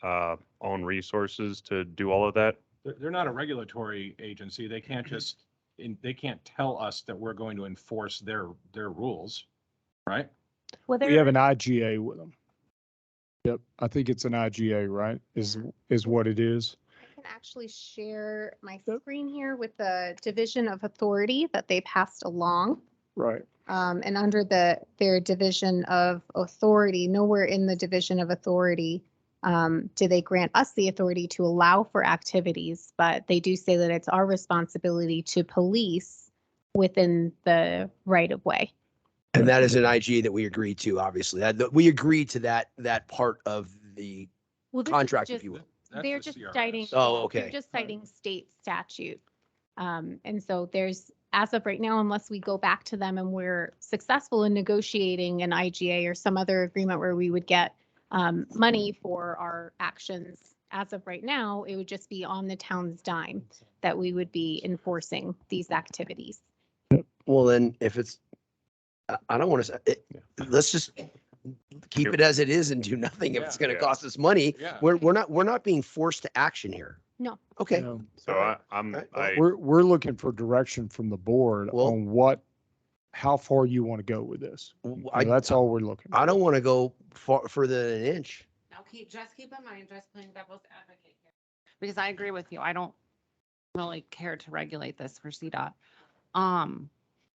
own resources to do all of that? They're not a regulatory agency. They can't just, they can't tell us that we're going to enforce their rules, right? Well, We have an IGA with them. Yep, I think it's an IGA, right? Is what it is. I can actually share my screen here with the division of authority that they passed along. Right. And under their division of authority, nowhere in the division of authority do they grant us the authority to allow for activities, but they do say that it's our responsibility to police within the right of way. And that is an IGA that we agreed to, obviously. We agreed to that part of the Well, this is contract, if just- you will. That's They're the just CRS. citing. Oh, yeah, okay. They're just citing state statute. And so there's, as of right now, unless we go back to them and we're successful in negotiating an IGA or some other agreement where we would get money for our actions, as of right now, it would just be on the town's dime that we would be enforcing these activities. Well, then if it's, I don't want to, let's just keep it as it is and do nothing if it's going to Yeah. cost us money. Yeah. We're not being forced to action here. No. Okay. You know, So All right. I we're looking for direction from the board Well- on how far you want to go with this. That's all we're looking for. I don't want to go further than an inch. Now, just keep in mind, just playing devil's advocate here, because I agree with you. I don't really care to regulate this for CDOT.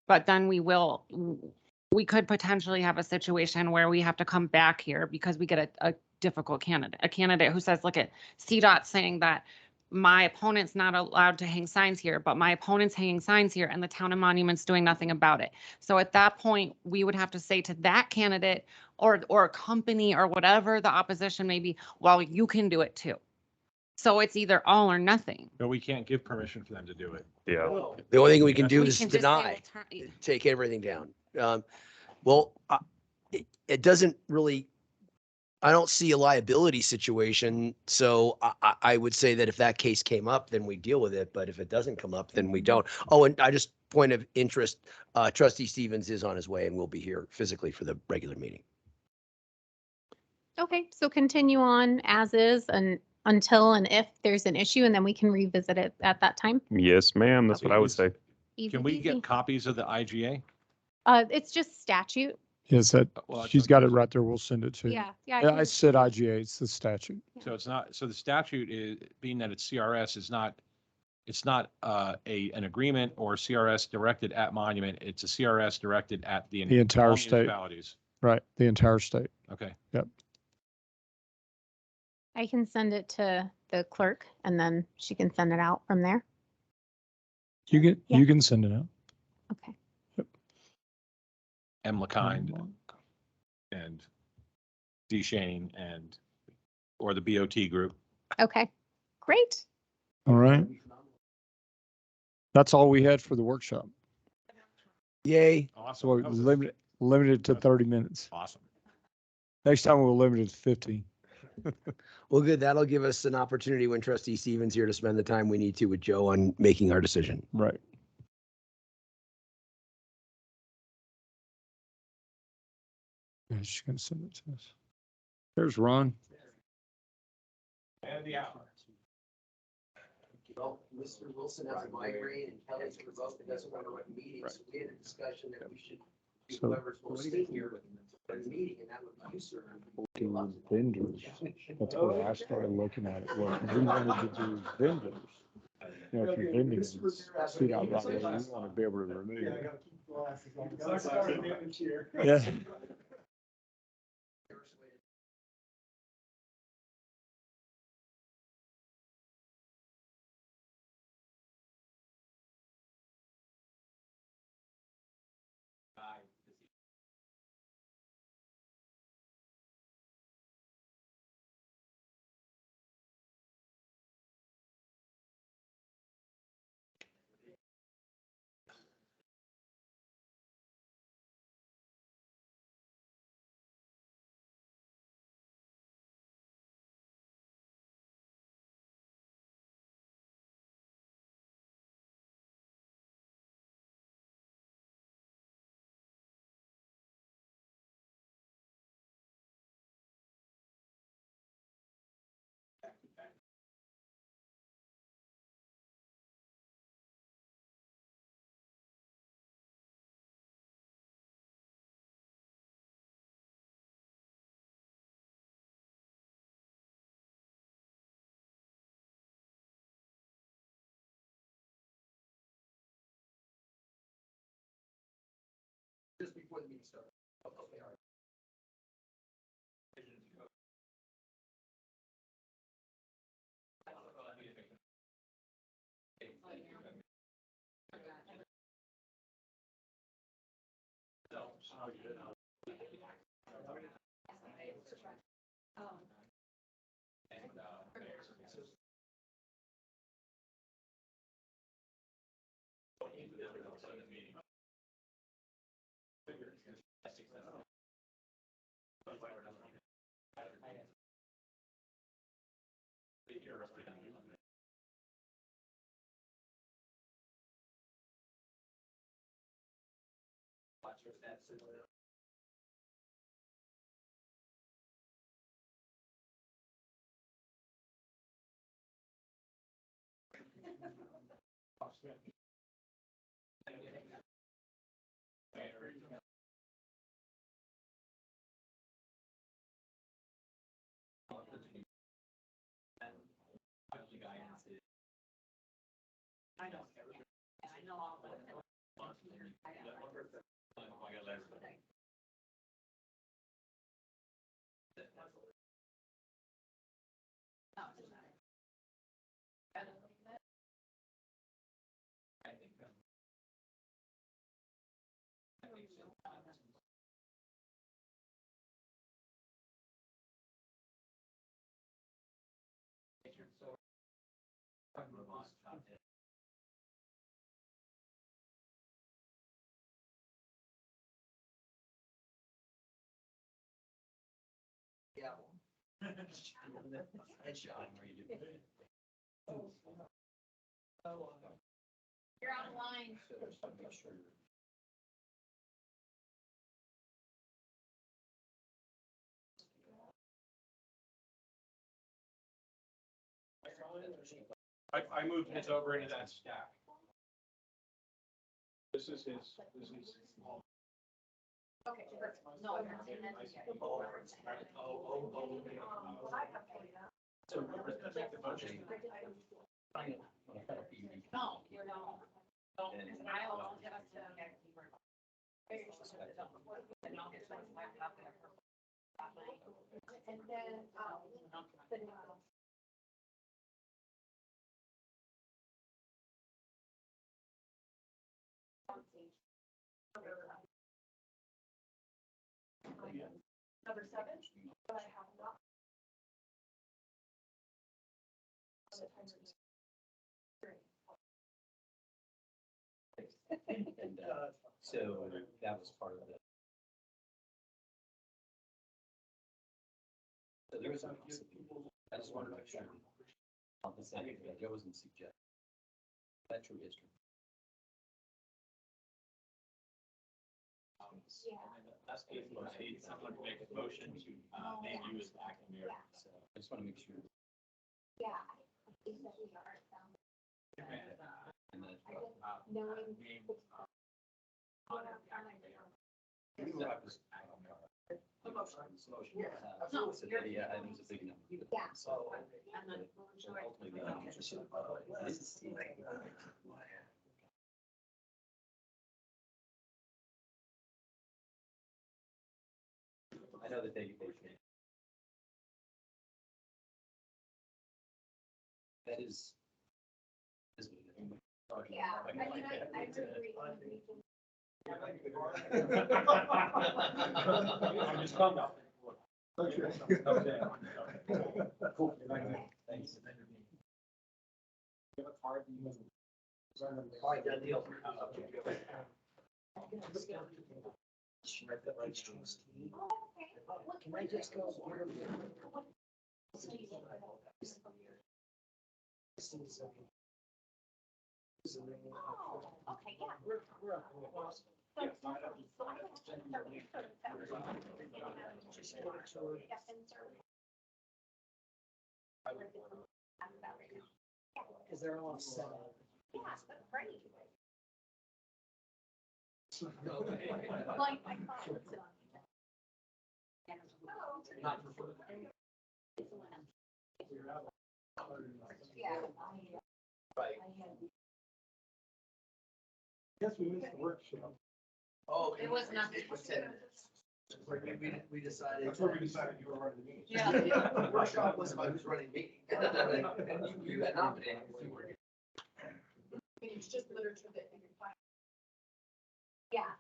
But then we could potentially have a situation where we have to come back here because we get a difficult candidate, a candidate who says, look at CDOT saying that my opponent's not allowed to hang signs here, but my opponent's hanging signs here and the town of Monument's doing nothing about it. So at that point, we would have to say to that candidate or a company or whatever the opposition may be, well, you can do it too. So it's either all or nothing. But we can't give permission for them to do it. yeah. The only thing we can do We is can just say, deny, well, take everything down. Well, it doesn't really, I don't see a liability situation. So I would say that if that case came up, then we deal with it. But if it doesn't come up, then we don't. Oh, and I just point of interest, Trustee Stevens is on his way and will be here physically for the regular meeting. Okay, so continue on as is and until and if there's an issue, and then we can revisit it at that time. Yes, ma'am. That's what I would say. Easy Can we peasy. get copies of the IGA? It's just statute. Yes, that Well, that's she's what- got it right there. We'll send it to you. Yeah, yeah. Yeah, I said IGA. It's the statute. So it's not, so the statute is, being that it's CRS, is not, it's not an agreement or CRS directed at Monument. It's a CRS directed at the entire all state. municipalities. Right, the entire state. Okay. I can send it to the clerk and then she can send it out from there. You Yeah. can send it out. Okay. M. LeKind and D. Shane and, or the BOT group. Okay, great. All right. That's all we had for the workshop. Yay. So Awesome. we That was limited to 30 minutes. awesome. Next time we'll limit it to 15. Well, good. That'll give us an opportunity when Trustee Stevens here to spend the time we need to with Joe on making our decision. Right. Yeah, she's gonna send it to us. There's Ron. And the hour. Well, Mr. Wilson has a migraine and Kelly's revoked and doesn't want to run meetings. So we had a discussion that we should, So- whoever's supposed to sit here in the meeting, and that would be you, sir. Vendors. That's where I started looking at it. Well, we wanted to do vendors. You know, if you're vending, see out right there, we want to be able to remove it. Yeah. You're online. I moved his over into that stack. This is his, this is. Okay, no. So whoever's gonna make the motion. No, you're not. I will give us the. And then, number 7, but I have not. And so that was part of the. So there was a possibility. I just wanted to make sure. On the same, that Joe wasn't suggesting. That's true history. That's good. Someone to make a motion to name you as the acting mayor. So I just want to make sure. Yeah, I think that we are. And then. Knowing. No, yeah, it was a big number. Yeah. So. Ultimately. I know that they. That is. Yeah, I mean, I agree. I just found out. Thanks. All right, done deal. Can I just go? Okay, yeah. Because they're all set up. Yeah, that's great. Like, I thought. Not for. Yeah. Right. Guess we missed the workshop. Oh, It was not- It was 10 minutes. We decided. That's where we decided you were running the meeting. Yeah. The workshop was about who's running the meeting. And you had nominated. You were- It's just literature that you can find. Yeah.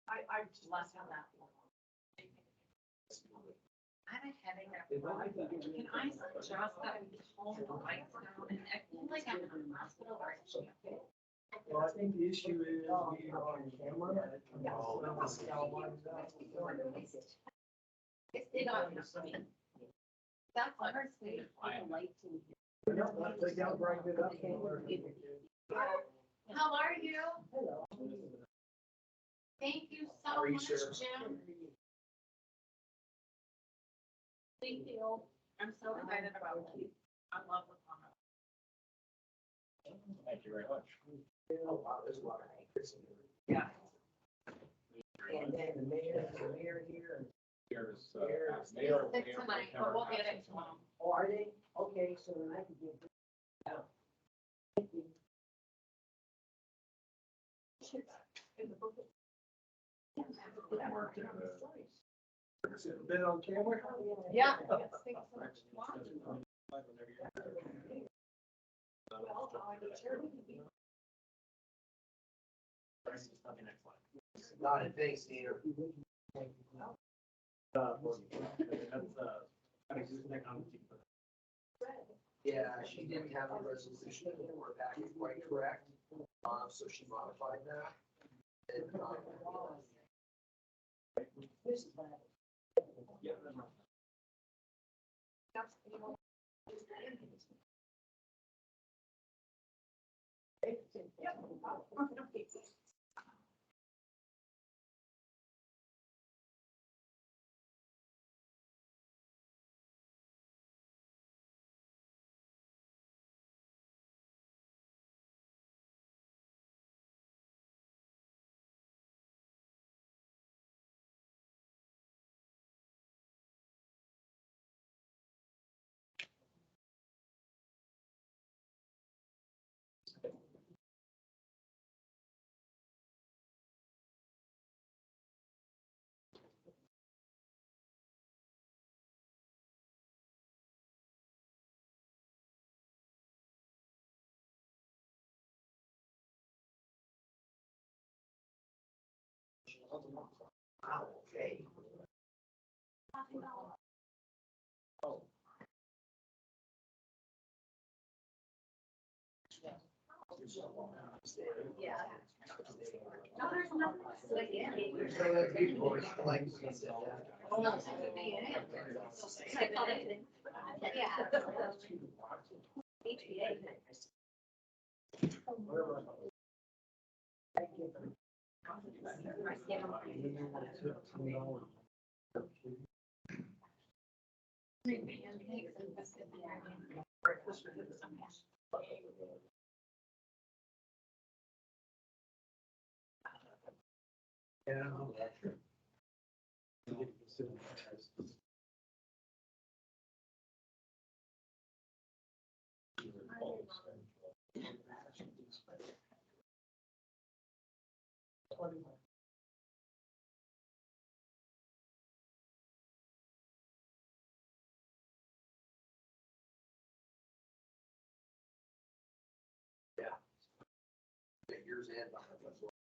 I just left on that. I had a headache after that. Can I suggest that we calm the lights down and act like I'm in a hospital or a Well, I think the issue is we are on camera. It's it on. That's honestly. Take out, brighten it up. How are you? Thank you How so are you, much, sir? Jim. Thank you. I'm so excited about it. I love the comment. Thank you very much. Oh, wow, there's a lot of anchors in here. Yeah. And then the mayor here. There's, It's tonight, but we'll get it tomorrow. Oh, are they? Okay, so then I can get. Been on camera? Yeah. Not in things, Peter. Yeah, she didn't have a resolution in her packet quite correct, so she modified that. And, wow, okay. Yeah. No, there's nothing. Like, yeah. So that's people, like, we said that. Yeah. Yours and mine.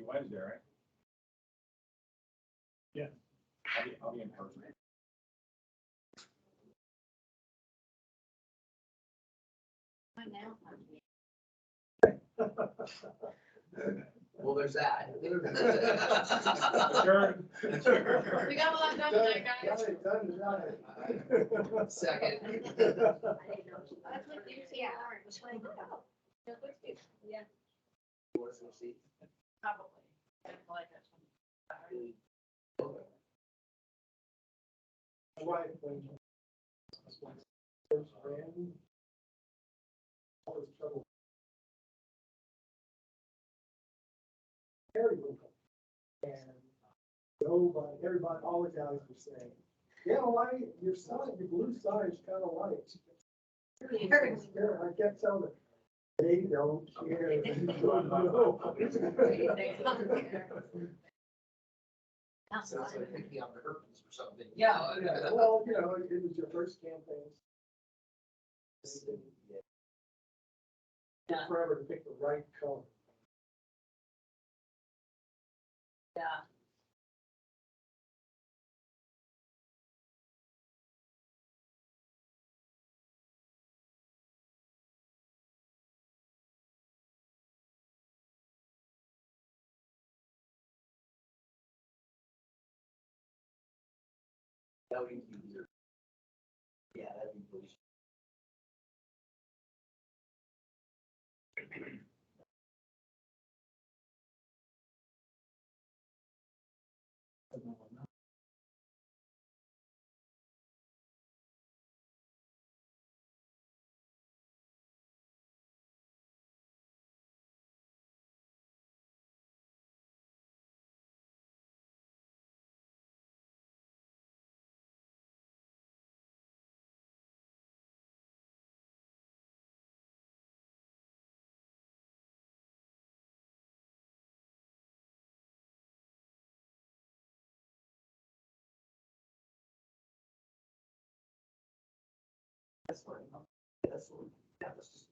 Wednesday, right? Yeah. I'll be in person. Well, there's that. Adjourn. We got a lot done tonight, guys. Second. That's what you see. Yeah. Yeah. You want some seats? Probably. I like it. My wife, when- periwinkle. And nobody, everybody, all the guys were saying, yeah, why, your sign, your blue sign is kind of light. I kept telling them, they don't care. They don't know. Sounds like maybe on the herpes or something. Yeah, well, you know, it was your first campaign. Took forever to pick the right color. Yeah. That would be easier. Yeah, that'd be easier. That's fine. That's fine. Yeah, that's just.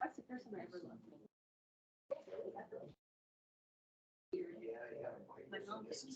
That's the person I ever loved. My mom is.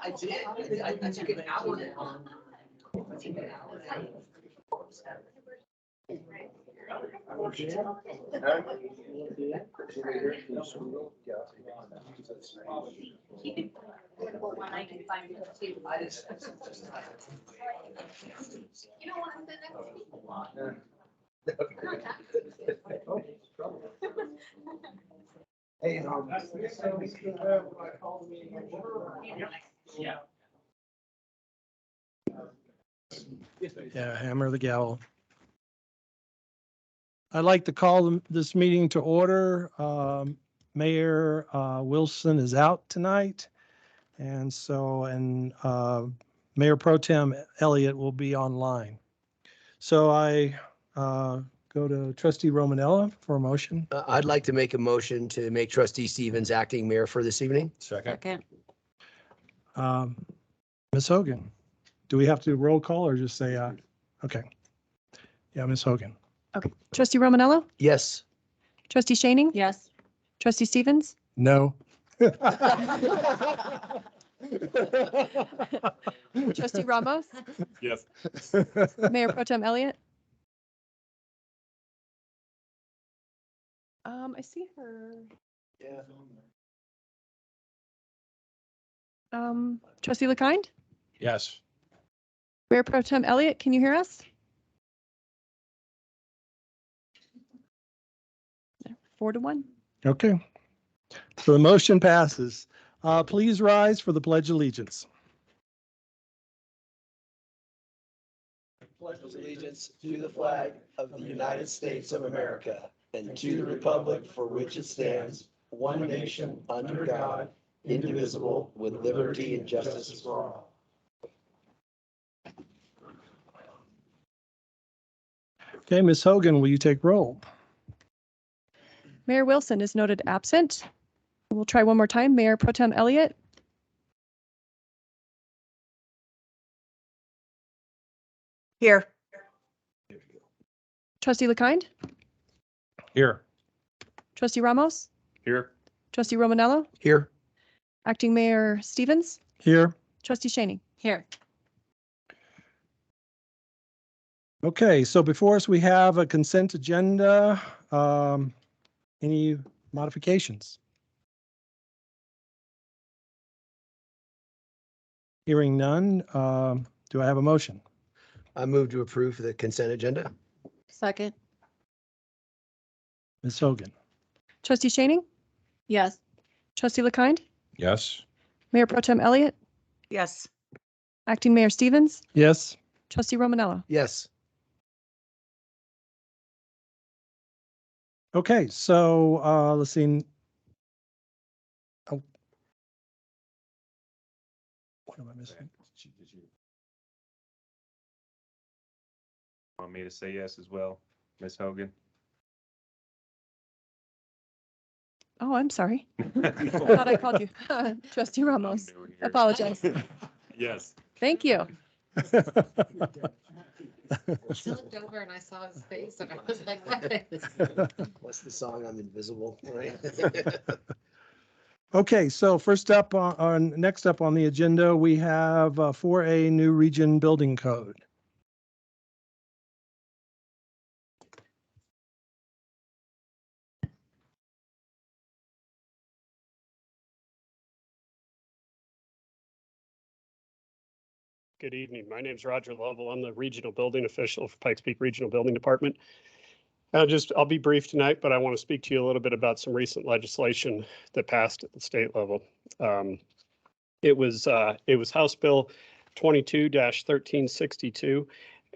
I did. I took an hour. You don't want to sit next to me? Hey, Yeah, hammer the gavel. I'd like to call this meeting to order. Mayor Wilson is out tonight. And so, Mayor Pro Tem Elliott will be online. So I go to Trustee Romanella for a motion. I'd like to make a motion to make Trustee Stevens acting mayor for this evening. Second. Ms. Hogan, do we have to roll call or just say, okay. Yeah, Ms. Hogan. Okay. Trustee Romanello, Yes. trustee Shaning, Yes. trustee Stevens, No. trustee Ramos, Yes. Mayor Pro Tem Elliott. I see her. Trustee LeKind, Yes. Mayor Pro Tem Elliott, can you hear us? 4-1. Okay. So the motion passes. Please rise for the Pledge of Allegiance. Pledge allegiance to the flag of the United States of America and to the republic for which it stands, one nation under God, indivisible, with liberty and justice for all. Okay, Ms. Hogan, will you take roll? Mayor Wilson is noted absent. We'll try one more time. Mayor Pro Tem Elliott. Here. Trustee LeKind, Here. trustee Ramos, Here. trustee Romanello, Here. acting Mayor Stevens, Here. trustee Shaning. Here. Okay, so before us, we have a consent agenda. Any modifications? Hearing none, do I have a motion? I move to approve the consent agenda. Second. Ms. Hogan? Trustee Shaning, Yes. trustee LeKind, Yes. Mayor Pro Tem Elliott, Yes. acting Mayor Stevens, Yes. trustee Romanello. Yes. Okay, so let's see. Oh. What am I missing? Want me to say yes as well, Ms. Hogan? Oh, I'm sorry. I thought I called you. Trustee Ramos. I'm new here. Apologize. Yes. Thank you. I looked over and I saw his face and I was like, What's the song? I'm invisible, right? Okay, so first up next up on the agenda, we have 4A new region building code. Good evening. My name is Roger Lovell. I'm the regional building official for Pikes Peak Regional Building Department. I'll be brief tonight, but I want to speak to you a little bit about some recent legislation that passed at the state level. It was House Bill 22-1362,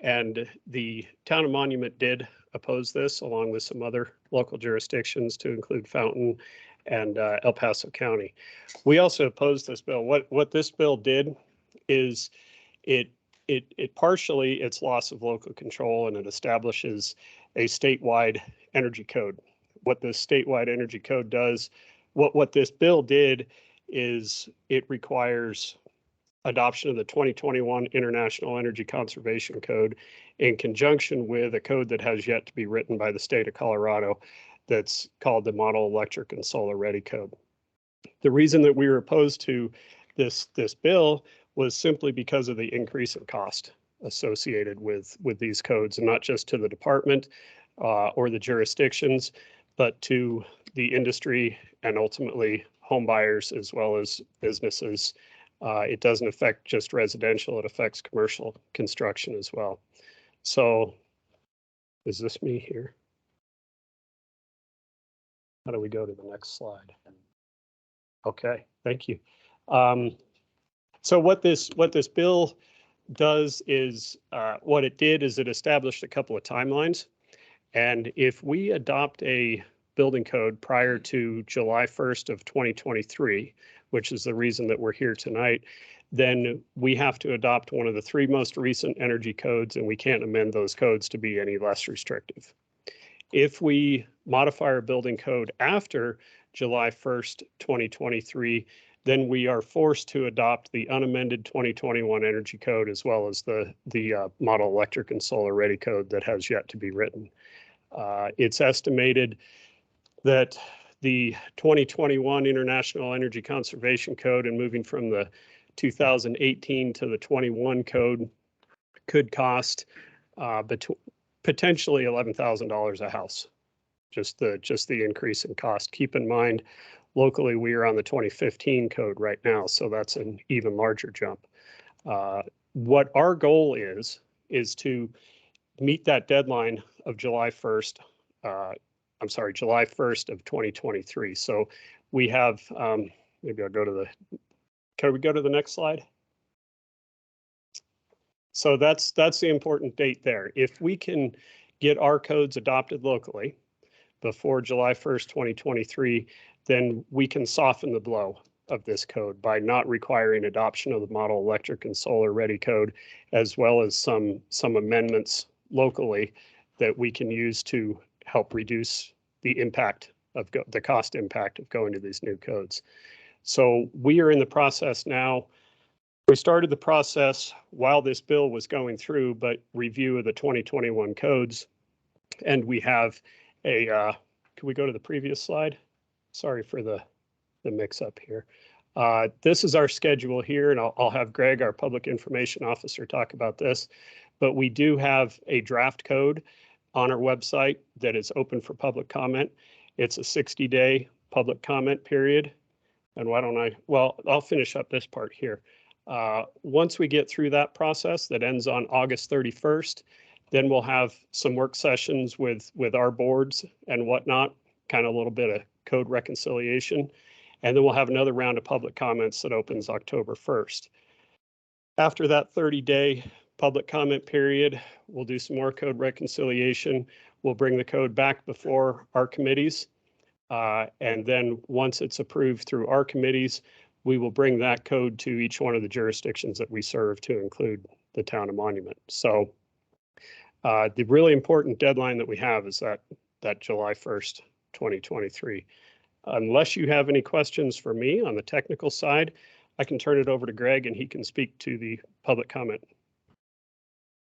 and the town of Monument did oppose this along with some other local jurisdictions to include Fountain and El Paso County. We also opposed this bill. What this bill did is it partially it's loss of local control, and it establishes a statewide energy code. What this statewide energy code does, what this bill did is it requires adoption of the 2021 International Energy Conservation Code in conjunction with a code that has yet to be written by the state of Colorado that's called the Model Electric and Solar Ready Code. The reason that we were opposed to this bill was simply because of the increase in cost associated with these codes, and not just to the department or the jurisdictions, but to the industry and ultimately home buyers as well as businesses. It doesn't affect just residential, it affects commercial construction as well. So is this me here? How do we go to the next slide? Okay, thank you. So what this bill does is, what it did is it established a couple of timelines. And if we adopt a building code prior to July 1st of 2023, which is the reason that we're here tonight, then we have to adopt one of the 3 most recent energy codes, and we can't amend those codes to be any less restrictive. If we modify our building code after July 1st, 2023, then we are forced to adopt the unamended 2021 energy code as well as the model electric and solar ready code that has yet to be written. It's estimated that the 2021 International Energy Conservation Code and moving from the 2018 to the 21 code could cost potentially $11,000 a house. Just the increase in cost. Keep in mind, locally we are on the 2015 code right now, so that's an even larger jump. What our goal is to meet that deadline of July 1st. July 1st of 2023. So we have, maybe I'll go to can we go to the next slide? So that's the important date there. If we can get our codes adopted locally before July 1st, 2023, then we can soften the blow of this code by not requiring adoption of the model electric and solar ready code, as well as some amendments locally that we can use to help reduce the impact of the cost impact of going to these new codes. So we are in the process now. We started the process while this bill was going through, but review of the 2021 codes. And we have a, can we go to the previous slide? Sorry for the mix up here. This is our schedule here, and I'll have Greg, our public information officer, talk about this. But we do have a draft code on our website that is open for public comment. It's a 60-day public comment period. And I'll finish up this part here. Once we get through that process that ends on August 31st, then we'll have some work sessions with our boards and whatnot, kind of a little bit of code reconciliation. And then we'll have another round of public comments that opens October 1st. After that 30-day public comment period, we'll do some more code reconciliation. We'll bring the code back before our committees. And then once it's approved through our committees, we will bring that code to each one of the jurisdictions that we serve, to include the town of Monument. So the really important deadline that we have is that July 1st, 2023. Unless you have any questions for me on the technical side, I can turn it over to Greg and he can speak to the public comment.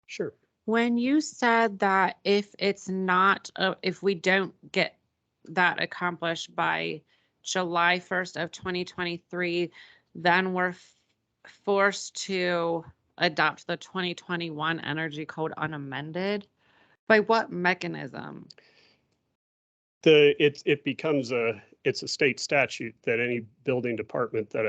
Sure. When you said that if it's not, if we don't get that accomplished by July 1st of 2023, then we're forced to adopt the 2021 energy code unamended. By what mechanism? It becomes it's a state statute that any building department that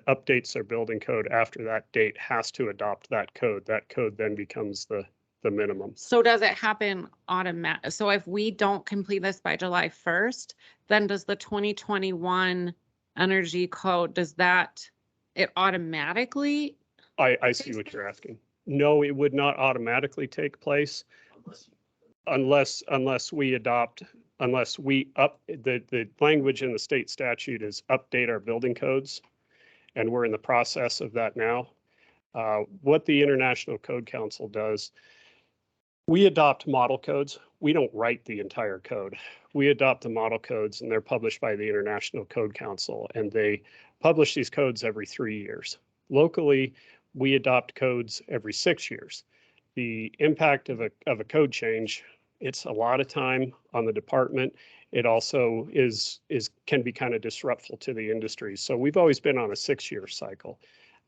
updates their building code after that date has to adopt that code. That code then becomes the minimum. So does it happen automatic? So if we don't complete this by July 1st, then does the 2021 energy code, it automatically? I see what you're asking. No, it would not automatically take place unless we the language in the state statute is update our building codes. And we're in the process of that now. What the International Code Council does, we adopt model codes. We don't write the entire code. We adopt the model codes and they're published by the International Code Council, and they publish these codes every 3 years. Locally, we adopt codes every 6 years. The impact of a code change, it's a lot of time on the department. It also can be kind of disruptful to the industry. So we've always been on a 6-year cycle.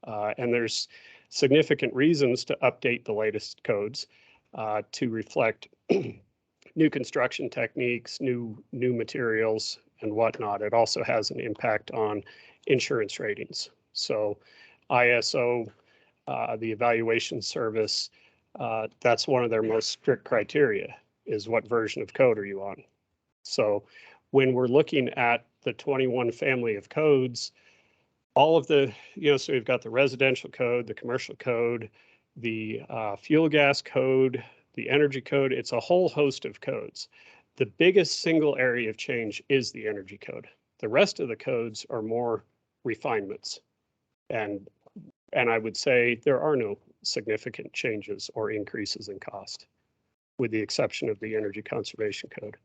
And there's significant reasons to update the latest codes to reflect new construction techniques, new materials and whatnot. It also has an impact on insurance ratings. So ISO, the evaluation service, that's one of their most strict criteria, is what version of code are you on? So when we're looking at the 21 family of codes, all of the, so we've got the residential code, the commercial code, the fuel gas code, the energy code. It's a whole host of codes. The biggest single area of change is the energy code. The rest of the codes are more refinements. And I would say there are no significant changes or increases in cost, with the exception of the Energy Conservation Code.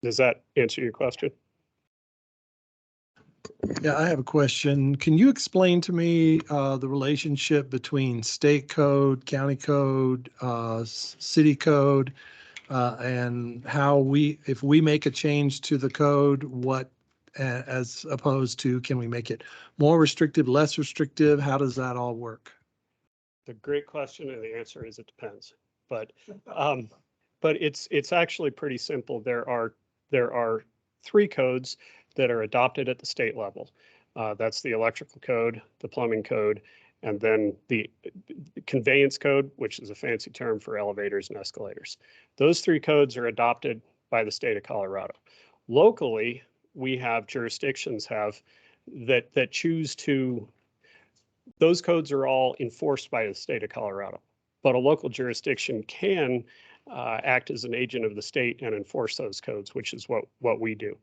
Does that answer your question? Yeah, I have a question. Can you explain to me the relationship between state code, county code, city code, and how if we make a change to the code, as opposed to, can we make it more restrictive, less restrictive? How does that all work? The great question, and the answer is it depends. But it's actually pretty simple. There are 3 codes that are adopted at the state level. That's the electrical code, the plumbing code, and then the conveyance code, which is a fancy term for elevators and escalators. Those 3 codes are adopted by the state of Colorado. Locally, we have jurisdictions that choose to, those codes are all enforced by the state of Colorado, but a local jurisdiction can act as an agent of the state and enforce those codes, which is what we do.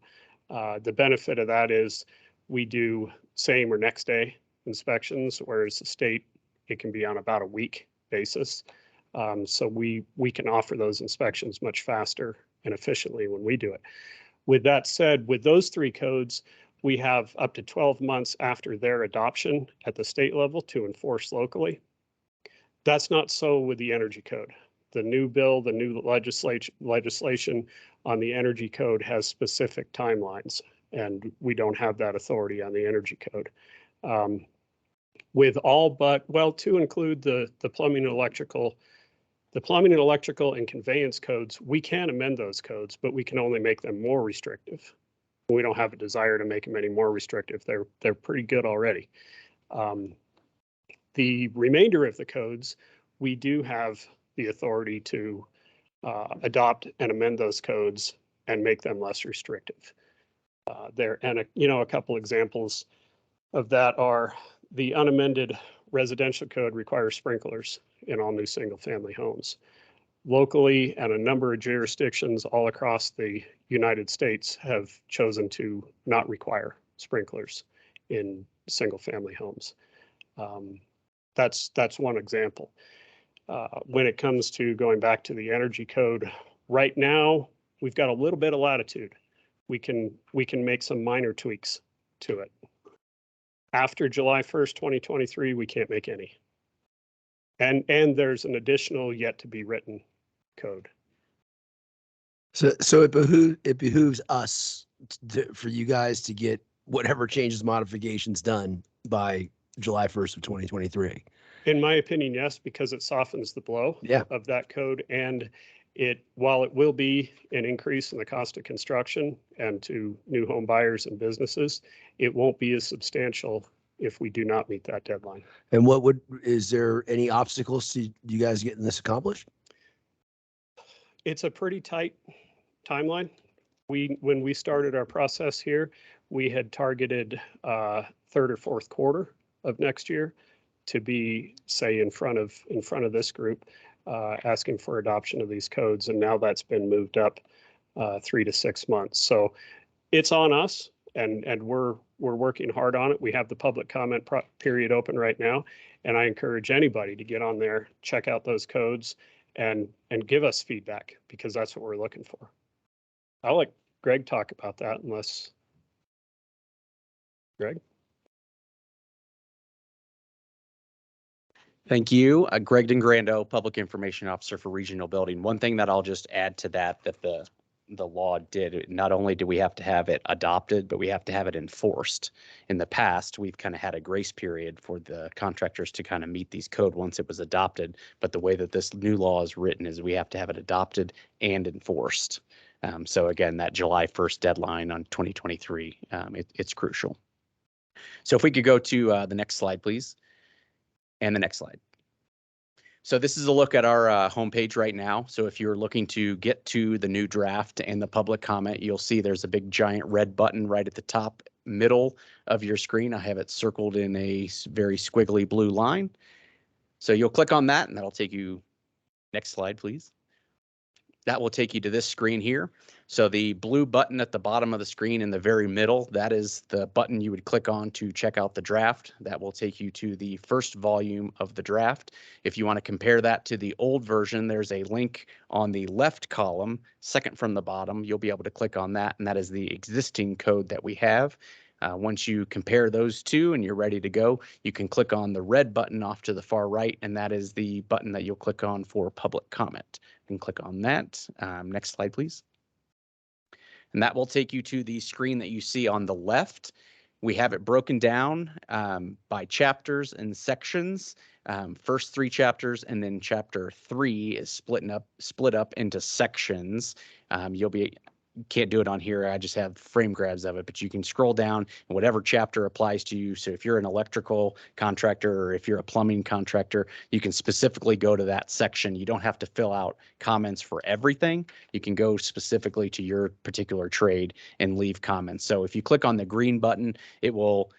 The benefit of that is we do same or next day inspections, whereas the state, it can be on about a week basis. So we can offer those inspections much faster and efficiently when we do it. With that said, with those 3 codes, we have up to 12 months after their adoption at the state level to enforce locally. That's not so with the energy code. The new bill, the new legislation on the energy code has specific timelines, and we don't have that authority on the energy code. With all but, well, to include the plumbing and electrical, and conveyance codes, we can amend those codes, but we can only make them more restrictive. We don't have a desire to make them any more restrictive. They're pretty good already. The remainder of the codes, we do have the authority to adopt and amend those codes and make them less restrictive. A couple examples of that are the unamended residential code requires sprinklers in all new single-family homes. Locally, and a number of jurisdictions all across the United States have chosen to not require sprinklers in single-family homes. That's one example. When it comes to going back to the energy code, right now we've got a little bit of latitude. We can make some minor tweaks to it. After July 1st, 2023, we can't make any. And there's an additional yet to be written code. So it behooves us for you guys to get whatever changes, modifications done by July 1st of 2023. In my opinion, yes, because it softens the blow of that code, and while it will be an increase in the cost of construction and to new home buyers and businesses, it won't be as substantial if we do not meet that deadline. And is there any obstacles to you guys getting this accomplished? It's a pretty tight timeline. When we started our process here, we had targeted 3rd or 4th quarter of next year to be, say, in front of this group, asking for adoption of these codes, and now that's been moved up 3 to 6 months. So it's on us, and we're working hard on it. We have the public comment period open right now, and I encourage anybody to get on there, check out those codes, and give us feedback, because that's what we're looking for. I'll let Greg talk about that, unless Greg. Thank you. Greg DeGrando, Public Information Officer for Regional Building. One thing that I'll just add to that the law did, not only do we have to have it adopted, but we have to have it enforced. In the past, we've kind of had a grace period for the contractors to kind of meet these code once it was adopted. But the way that this new law is written is we have to have it adopted and enforced. So again, that July 1st deadline on 2023, it's crucial. So if we could go to the next slide, please. And the next slide. So this is a look at our homepage right now. So if you're looking to get to the new draft and the public comment, you'll see there's a big giant red button right at the top middle of your screen. I have it circled in a very squiggly blue line. So you'll click on that and that'll take you, next slide, please. that will take you to this screen here. So the blue button at the bottom of the screen in the very middle, that is the button you would click on to check out the draft. That will take you to the first volume of the draft. If you want to compare that to the old version, there's a link on the left column, second from the bottom. You'll be able to click on that, and that is the existing code that we have. Once you compare those two and you're ready to go, you can click on the red button off to the far right, and that is the button that you'll click on for public comment. You can click on that. Next slide, please. And that will take you to the screen that you see on the left. We have it broken down by chapters and sections. First 3 chapters, and then chapter 3 is split up into sections. Can't do it on here. I just have frame grabs of it, but you can scroll down and whatever chapter applies to you. So if you're an electrical contractor or if you're a plumbing contractor, you can specifically go to that section. You don't have to fill out comments for everything. You can go specifically to your particular trade and leave comments. So if you click on the green button, it will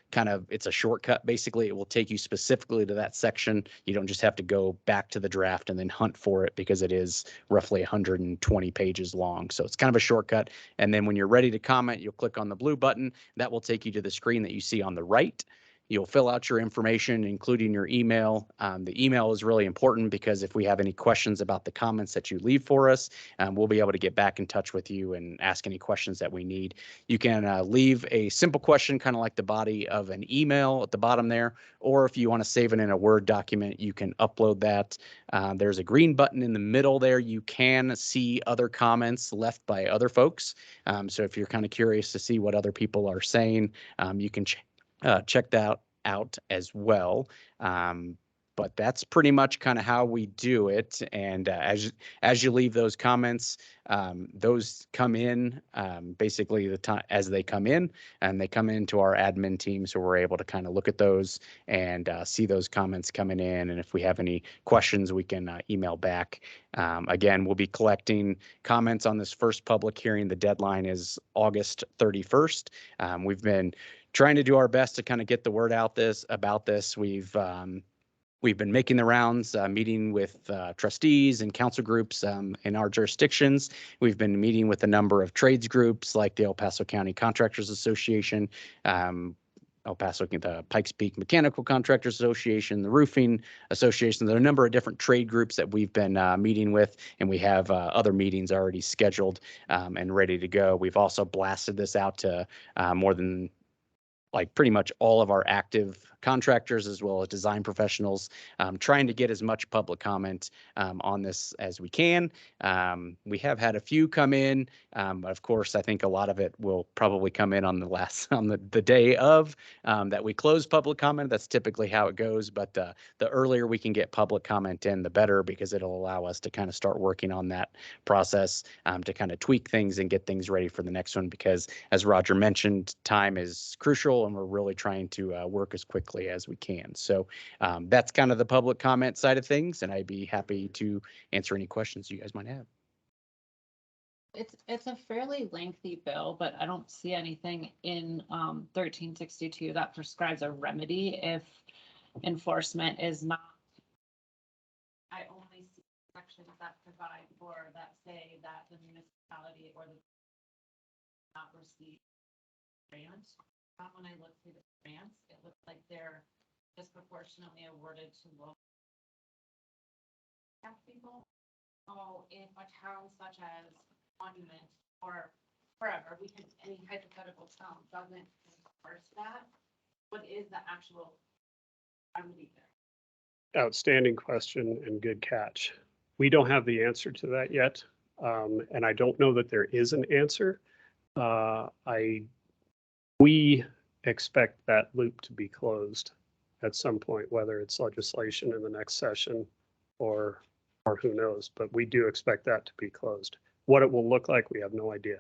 it's a shortcut. Basically, it will take you specifically to that section. You don't just have to go back to the draft and then hunt for it because it is roughly 120 pages long. So it's kind of a shortcut. And then when you're ready to comment, you'll click on the blue button. That will take you to the screen that you see on the right. You'll fill out your information, including your email. The email is really important because if we have any questions about the comments that you leave for us, we'll be able to get back in touch with you and ask any questions that we need. You can leave a simple question, kind of like the body of an email at the bottom there, or if you want to save it in a Word document, you can upload that. There's a green button in the middle there. You can see other comments left by other folks. So if you're kind of curious to see what other people are saying, you can check that out as well. But that's pretty much kind of how we do it. And as you leave those comments, those come in basically the time as they come in, and they come into our admin team. So we're able to kind of look at those and see those comments coming in. And if we have any questions, we can email back. Again, we'll be collecting comments on this first public hearing. The deadline is August 31st. We've been trying to do our best to kind of get the word out about this. We've been making the rounds, meeting with trustees and council groups in our jurisdictions. We've been meeting with a number of trades groups like the El Paso County Contractors Association, the Pikes Peak Mechanical Contractors Association, the Roofing Association. There are a number of different trade groups that we've been meeting with, and we have other meetings already scheduled and ready to go. We've also blasted this out to more than pretty much all of our active contractors as well as design professionals, trying to get as much public comment on this as we can. We have had a few come in, but of course, I think a lot of it will probably come in on the day of that we close public comment. That's typically how it goes, but the earlier we can get public comment in, the better, because it'll allow us to kind of start working on that process to kind of tweak things and get things ready for the next one, because as Roger mentioned, time is crucial and we're really trying to work as quickly as we can. So that's kind of the public comment side of things, and I'd be happy to answer any questions you guys might have. It's a fairly lengthy bill, but I don't see anything in 1362 that prescribes a remedy if enforcement is not. I only see sections that provide for that say that the municipality or the not receive grants. When I look through the grants, it looks like they're disproportionately awarded to local people. Oh, in a town such as Monument or wherever, any hypothetical town doesn't enforce that. What is the actual remedy there? Outstanding question and good catch. We don't have the answer to that yet. And I don't know that there is an answer. We expect that loop to be closed at some point, whether it's legislation in the next session or who knows, but we do expect that to be closed. What it will look like, we have no idea.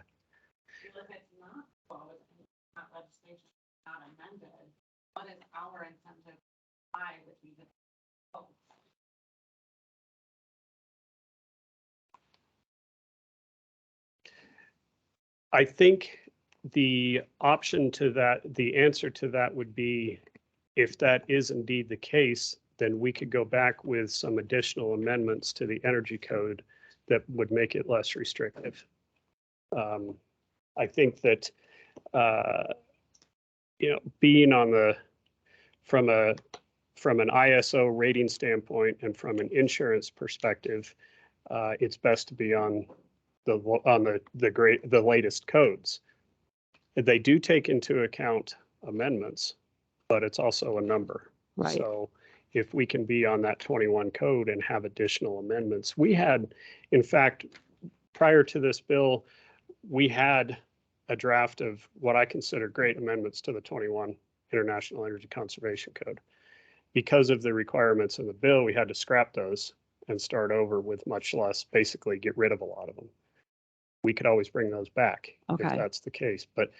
If it's not closed, not legislation, not amended, what is our incentive with even? I think the option to that, the answer to that would be, if that is indeed the case, then we could go back with some additional amendments to the energy code that would make it less restrictive. I think that, being on the, from an ISO rating standpoint and from an insurance perspective, it's best to be on the latest codes. They do take into account amendments, but it's also a number. Right. So if we can be on that 21 code and have additional amendments, we had, in fact, prior to this bill, we had a draft of what I consider great amendments to the 21 International Energy Conservation Code. Because of the requirements in the bill, we had to scrap those and start over with much less, basically get rid of a lot of them. We could always bring those back if Okay. that's the case. But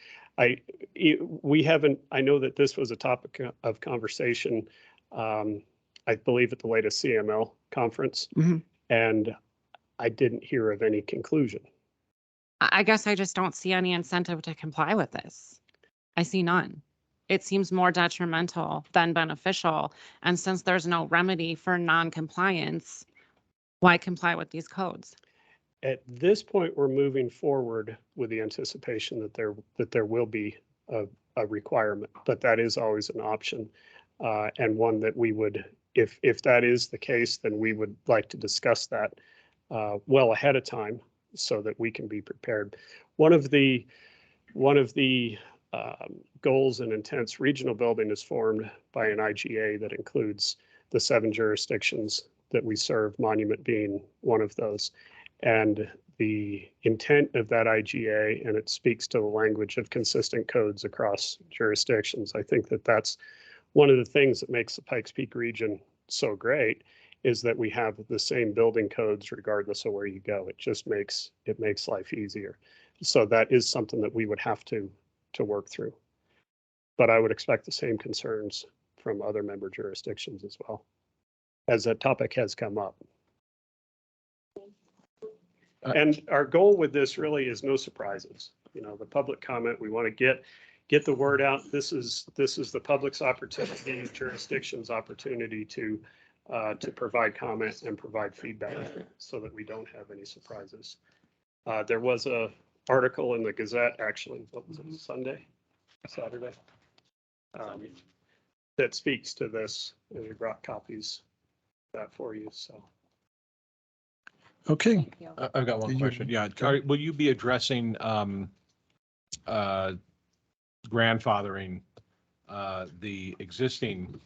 we haven't, I know that this was a topic of conversation, I believe at the latest CML conference, and I didn't hear of any conclusion. I guess I just don't see any incentive to comply with this. I see none. It seems more detrimental than beneficial. And since there's no remedy for non-compliance, why comply with these codes? At this point, we're moving forward with the anticipation that there will be a requirement, but that is always an option, and one that we would, if that is the case, then we would like to discuss that well ahead of time so that we can be prepared. One of the goals and intents, regional building is formed by an IGA that includes the 7 jurisdictions that we serve, Monument being one of those. And the intent of that IGA, and it speaks to the language of consistent codes across jurisdictions. I think that that's one of the things that makes the Pikes Peak region so great, is that we have the same building codes regardless of where you go. It just makes life easier. So that is something that we would have to work through. But I would expect the same concerns from other member jurisdictions as well, as that topic has come up. And our goal with this really is no surprises. The public comment, we want to get the word out. This is the public's opportunity, jurisdiction's opportunity to provide comments and provide feedback so that we don't have any surprises. There was a article in the Gazette, actually, what was it, Saturday, that speaks to this, and we brought copies of that for you. So. Okay. I've got one question. Yeah. Will you be addressing grandfathering the existing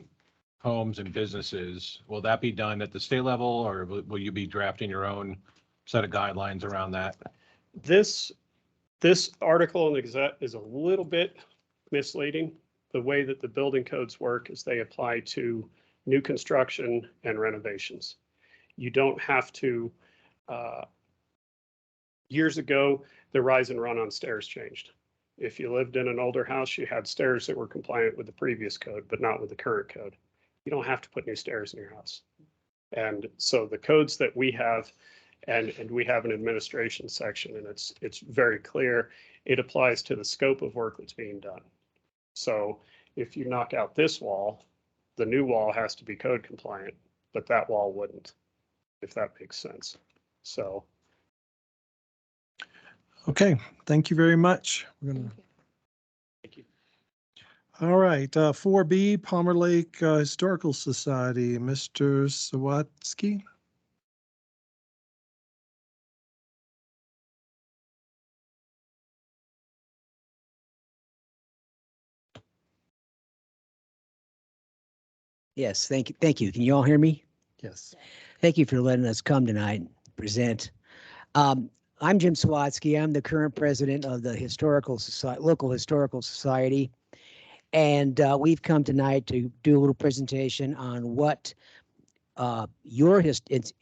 homes and businesses? Will that be done at the state level, or will you be drafting your own set of guidelines around that? This article in the Gazette is a little bit misleading. The way that the building codes work is they apply to new construction and renovations. You don't have to, years ago, the rise and run on stairs changed. If you lived in an older house, you had stairs that were compliant with the previous code, but not with the current code. You don't have to put new stairs in your house. And so the codes that we have, and we have an administration section, and it's very clear, it applies to the scope of work that's being done. So if you knock out this wall, the new wall has to be code compliant, but that wall wouldn't, if that makes sense. So. Okay, thank you very much. Thank you. All right, 4B, Palmer Lake Historical Society, Mr. Sawatsky. Yes, thank you. Thank you. Can you all hear me? Yes. Thank you for letting us come tonight and present. I'm Jim Sawatsky. I'm the current president of the local historical society. And we've come tonight to do a little presentation on what and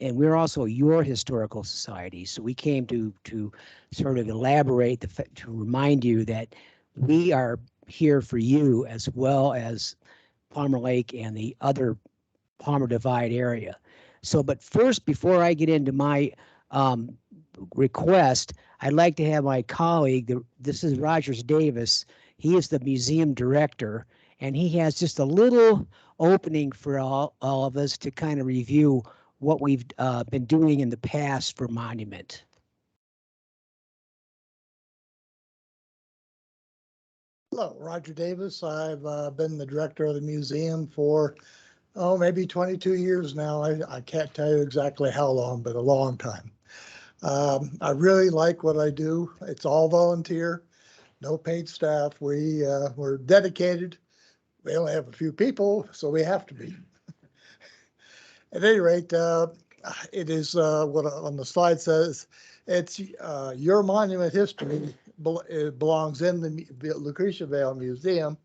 we're also your historical society. So we came to sort of elaborate to remind you that we are here for you as well as Palmer Lake and the other Palmer Divide area. So, but first, before I get into my request, I'd like to have my colleague, this is Rogers Davis. He is the museum director, and he has just a little opening for all of us to kind of review what we've been doing in the past for Monument. Hello, Roger Davis. I've been the director of the museum for, maybe 22 years now. I can't tell you exactly how long, but a long time. I really like what I do. It's all volunteer, no paid staff. We're dedicated. We only have a few people, so we have to be. At any rate, it is what on the slide says, it's your monument history it belongs in the Lucretia Vale Museum,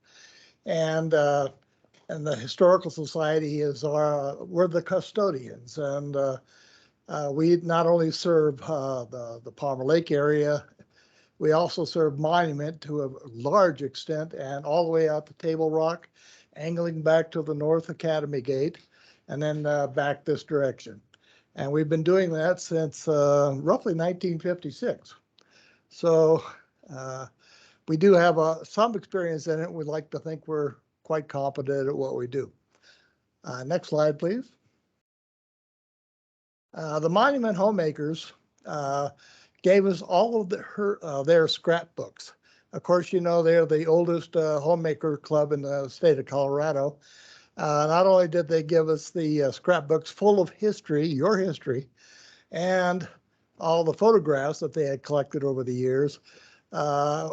and the Historical Society is we're the custodians, and we not only serve the Palmer Lake area, we also serve Monument to a large extent, and all the way out to Table Rock, angling back to the North Academy Gate, and then back this direction. And we've been doing that since roughly 1956. So we do have some experience in it. We'd like to think we're quite competent at what we do. Next slide, please. The Monument homemakers gave us all of their scrapbooks. Of course, you know, they're the oldest homemaker club in the state of Colorado. Not only did they give us the scrapbooks full of history, your history, and all the photographs that they had collected over the years,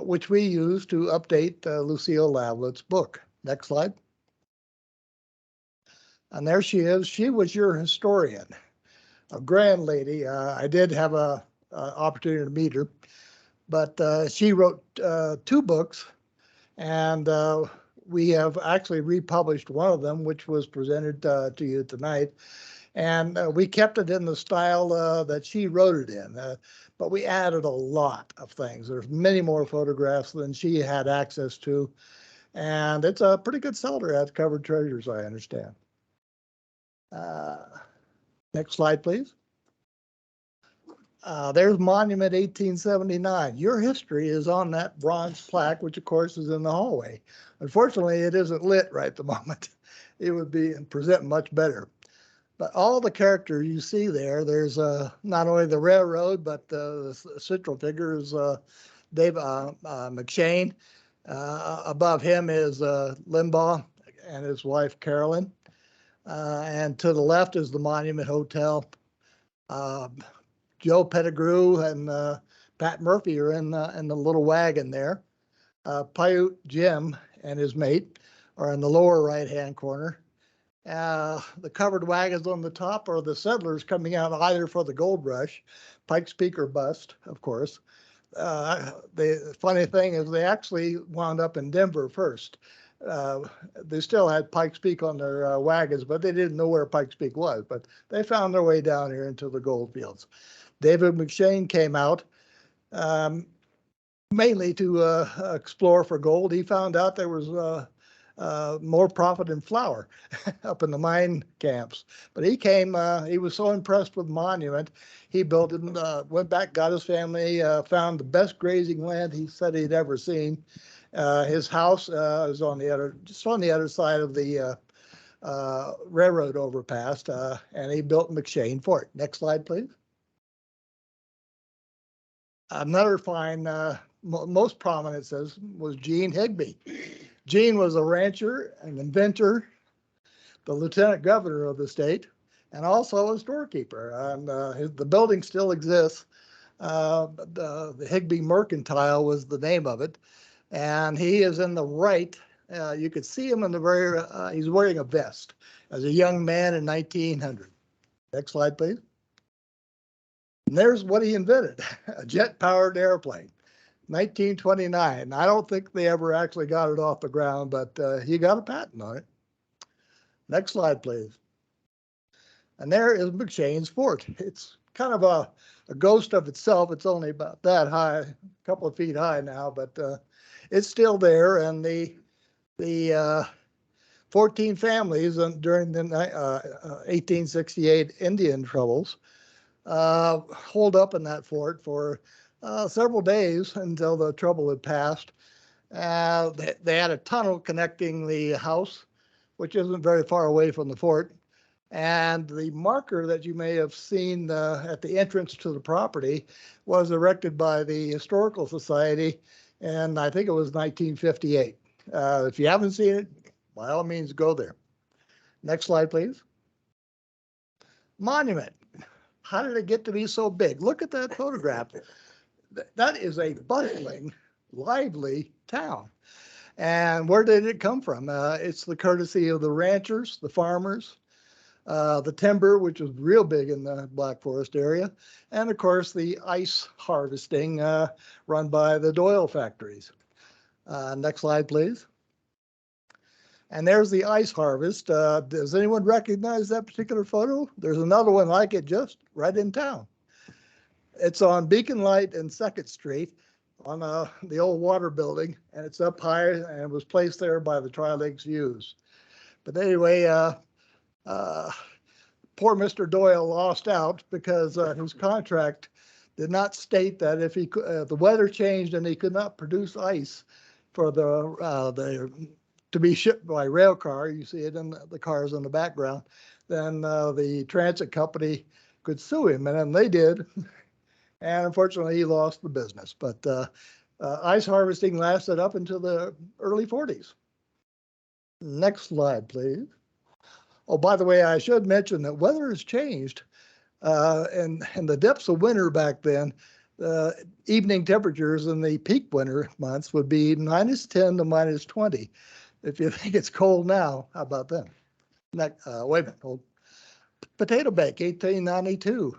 which we used to update Lucille Lavlett's book. Next slide. And there she is. She was your historian, a grand lady. I did have an opportunity to meet her, but she wrote 2 books, and we have actually republished one of them, which was presented to you tonight. And we kept it in the style that she wrote it in, but we added a lot of things. There's many more photographs than she had access to, and it's a pretty good seller at Covered Treasures, I understand. Next slide, please. There's Monument 1879. Your history is on that bronze plaque, which of course is in the hallway. Unfortunately, it isn't lit right at the moment. It would be present much better. But all the characters you see there, there's not only the railroad, but the central figure is Dave McShane. Above him is Limbaugh and his wife, Carolyn. And to the left is the Monument Hotel. Joe Pettigrew and Pat Murphy are in the little wagon there. Paiute Jim and his mate are in the lower right-hand corner. The covered wagons on the top are the settlers coming out either for the gold rush, Pikes Peak or bust, of course. The funny thing is they actually wound up in Denver first. They still had Pikes Peak on their wagons, but they didn't know where Pikes Peak was. But they found their way down here into the gold fields. David McShane came out mainly to explore for gold. He found out there was more profit in flour up in the mine camps. But he came, he was so impressed with Monument, he built it, went back, got his family, found the best grazing land he said he'd ever seen. His house is on just on the other side of the railroad overpass, and he built McShane Fort. Next slide, please. Another fine, most prominent was Gene Higbee. Gene was a rancher, an inventor, the lieutenant governor of the state, and also a storekeeper. And the building still exists. The Higbee Mercantile was the name of it. And he is in the right. You could see him in the very, he's wearing a vest as a young man in 1900. Next slide, please. And there's what he invented, a jet-powered airplane, 1929. I don't think they ever actually got it off the ground, but he got a patent on it. Next slide, please. And there is McShane's Fort. It's kind of a ghost of itself. It's only about that high, a couple of feet high now, but it's still there. And the 14 families during the 1868 Indian troubles holed up in that fort for several days until the trouble had passed. They had a tunnel connecting the house, which isn't very far away from the fort, And the marker that you may have seen at the entrance to the property was erected by the Historical Society, and I think it was 1958. If you haven't seen it, by all means, go there. Next slide, please. Monument. How did it get to be so big? Look at that photograph. That is a bustling, lively town. And where did it come from? It's the courtesy of the ranchers, the farmers, the timber, which was real big in the Black Forest area, and of course the ice harvesting run by the Doyle factories. Next slide, please. And there's the ice harvest. Does anyone recognize that particular photo? There's another one like it just right in town. It's on Beacon Light and 2nd Street on the old water building, and it's up high and it was placed there by the Tri-Lakes U's. But anyway, poor Mr. Doyle lost out because his contract did not state that if he the weather changed and he could not produce ice for the to be shipped by rail car, you see it in the cars in the background, then the transit company could sue him, and then they did. And unfortunately, he lost the business. But ice harvesting lasted up until the early 40s. Next slide, please. Oh, by the way, I should mention that weather has changed. In the depths of winter back then, evening temperatures in the peak winter months would be -10 to -20. If you think it's cold now, how about then? Next, wait a minute. Hold. Potato Bake, 1892.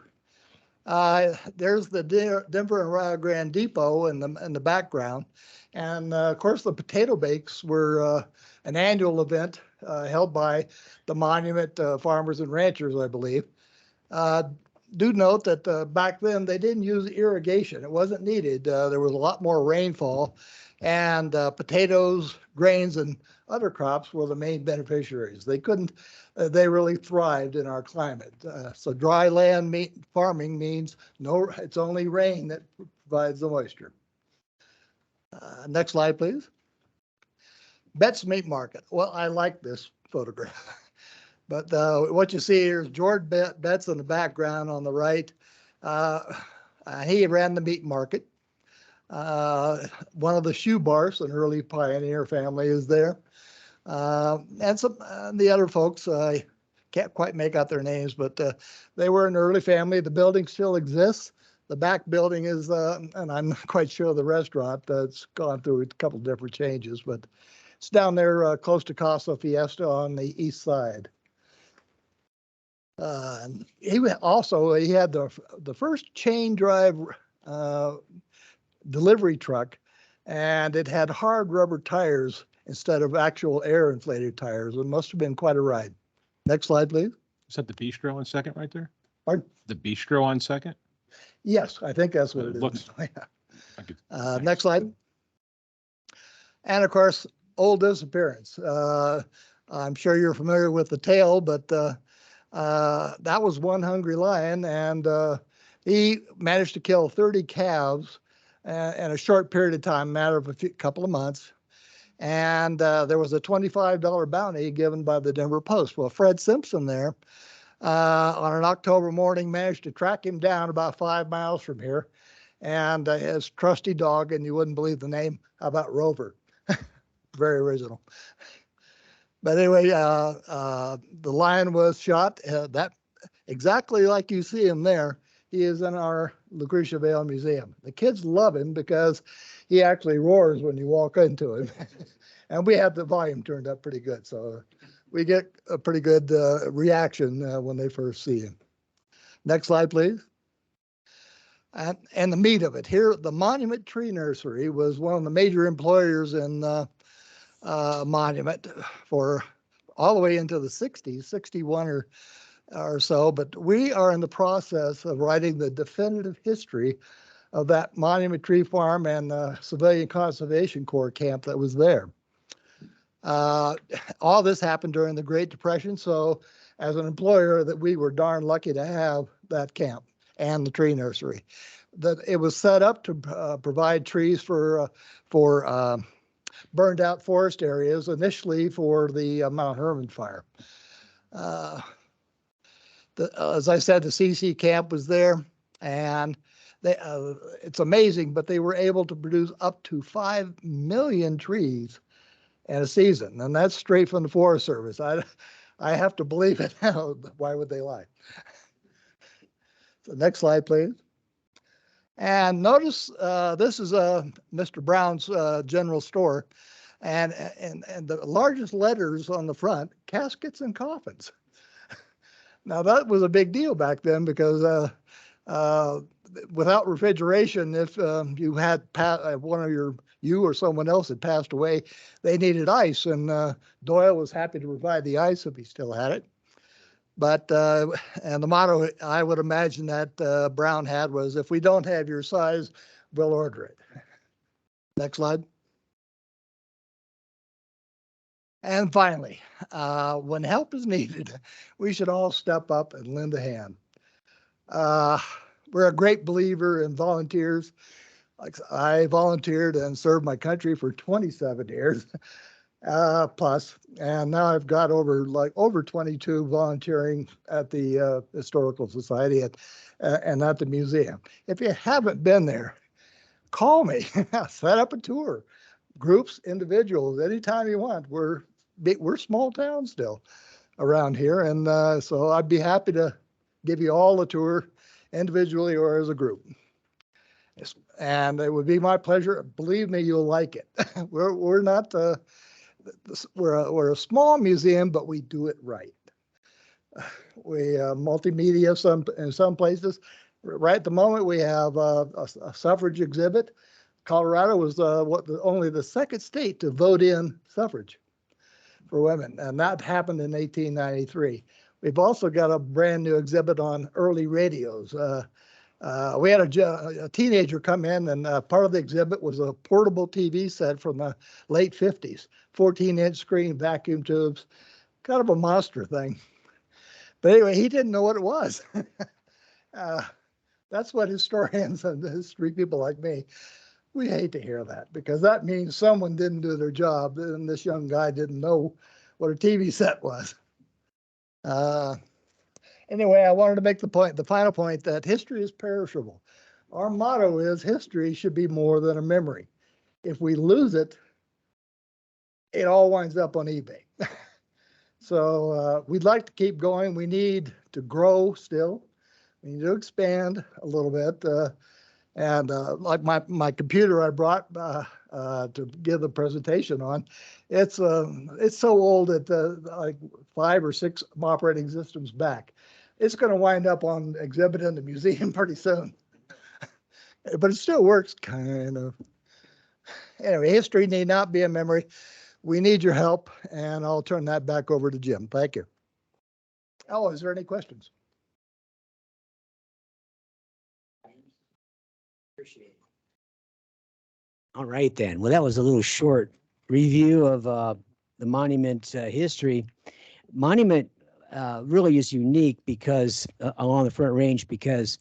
There's the Denver and Rio Grande Depot in the background. And of course, the potato bakes were an annual event held by the Monument Farmers and Ranchers, I believe. Do note that back then they didn't use irrigation. It wasn't needed. There was a lot more rainfall, and potatoes, grains, and other crops were the main beneficiaries. They couldn't, they really thrived in our climate. So dry land farming means it's only rain that provides the moisture. Next slide, please. Betts Meat Market. Well, I like this photograph. But what you see here is George Betts in the background on the right. He ran the meat market. One of the shoe bars, an early pioneer family, is there. And some the other folks, I can't quite make out their names, but they were an early family. The building still exists. The back building is, and I'm not quite sure the restaurant, it's gone through a couple different changes, but it's down there close to Casa Fiesta on the east side. He had the first chain drive delivery truck, and it had hard rubber tires instead of actual air inflated tires. It must have been quite a ride. Next slide, please. Is that the bistro on 2nd right there? Pardon? The bistro on 2nd? Yes, I think that's what it looks. is. Next slide. And of course, old disappearance. I'm sure you're familiar with the tale, but that was one hungry lion, and he managed to kill 30 calves in a short period of time, matter of a couple of months. And there was a $25 bounty given by the Denver Post. Well, Fred Simpson there on an October morning managed to track him down about 5 miles from here, and his trusty dog, and you wouldn't believe the name, how about Rover? Very original. But anyway, the lion was shot. That exactly like you see him there. He is in our Lucretia Vale Museum. The kids love him because he actually roars when you walk into him. And we have the volume turned up pretty good. So we get a pretty good reaction when they first see him. Next slide, please. And the meat of it. Here, the Monument Tree Nursery was one of the major employers in Monument for all the way into the 60s, 61 or so. But we are in the process of writing the definitive history of that Monument Tree Farm and Civilian Conservation Corps camp that was there. All this happened during the Great Depression. So as an employer, that we were darn lucky to have that camp and the tree nursery. That it was set up to provide trees for burned out forest areas, initially for the Mount Hermon fire. as I said, the CC camp was there, and it's amazing, but they were able to produce up to 5 million trees in a season, and that's straight from the Forest Service. I have to believe it. Why would they lie? So next slide, please. And notice this is Mr. Brown's general store, and the largest letters on the front: caskets and coffins. Now that was a big deal back then because without refrigeration, if you had you or someone else had passed away, they needed ice, and Doyle was happy to provide the ice if he still had it. But and the motto I would imagine that Brown had was, "If we don't have your size, we'll order it." Next slide. And finally, when help is needed, we should all step up and lend a hand. We're a great believer in volunteers. Like I volunteered and served my country for 27 years plus, and now I've got over 22 volunteering at the Historical Society and at the museum. If you haven't been there, call me. Set up a tour. Groups, individuals, anytime you want. We're small town still around here, and so I'd be happy to give you all a tour, individually or as a group. And it would be my pleasure. Believe me, you'll like it. We're not we're a small museum, but we do it right. We multimedia in some places. Right at the moment, we have a suffrage exhibit. Colorado was only the second state to vote in suffrage for women, and that happened in 1893. We've also got a brand new exhibit on early radios. We had a teenager come in, and part of the exhibit was a portable TV set from the late 50s, 14-inch screen, vacuum tubes, kind of a monster thing. But anyway, he didn't know what it was. That's what historians and history people like me, we hate to hear that, because that means someone didn't do their job, and this young guy didn't know what a TV set was. Anyway, I wanted to make the final point, that history is perishable. Our motto is history should be more than a memory. If we lose it, it all winds up on eBay. So we'd like to keep going. We need to grow still. We need to expand a little bit. And like my computer I brought to give the presentation on, it's so old that like 5 or 6 operating systems back. It's going to wind up on exhibit in the museum pretty soon. But it still works, kind of. Anyway, history need not be a memory. We need your help, and I'll turn that back over to Jim. Thank you. Oh, is there any questions? Appreciate it. All right, then. Well, that was a little short review of the monument history. Monument really is unique because along the Front Range, because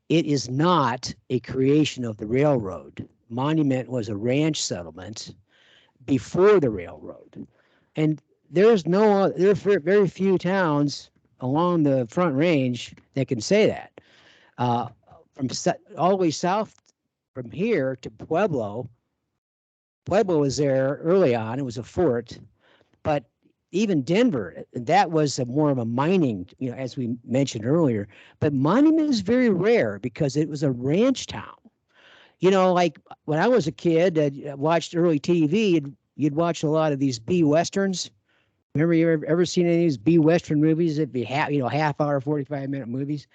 it is not a creation of the railroad. Monument was a ranch settlement before the railroad, and there are very few towns along the Front Range that can say that. From all the way south from here to Pueblo was there early on. It was a fort, but even Denver, that was more of a mining, as we mentioned earlier. But Monument is very rare because it was a ranch town. Like when I was a kid, I watched early TV, you'd watch a lot of these B westerns. Remember, you ever seen any of these B western movies? It'd be half hour, 45-minute movies,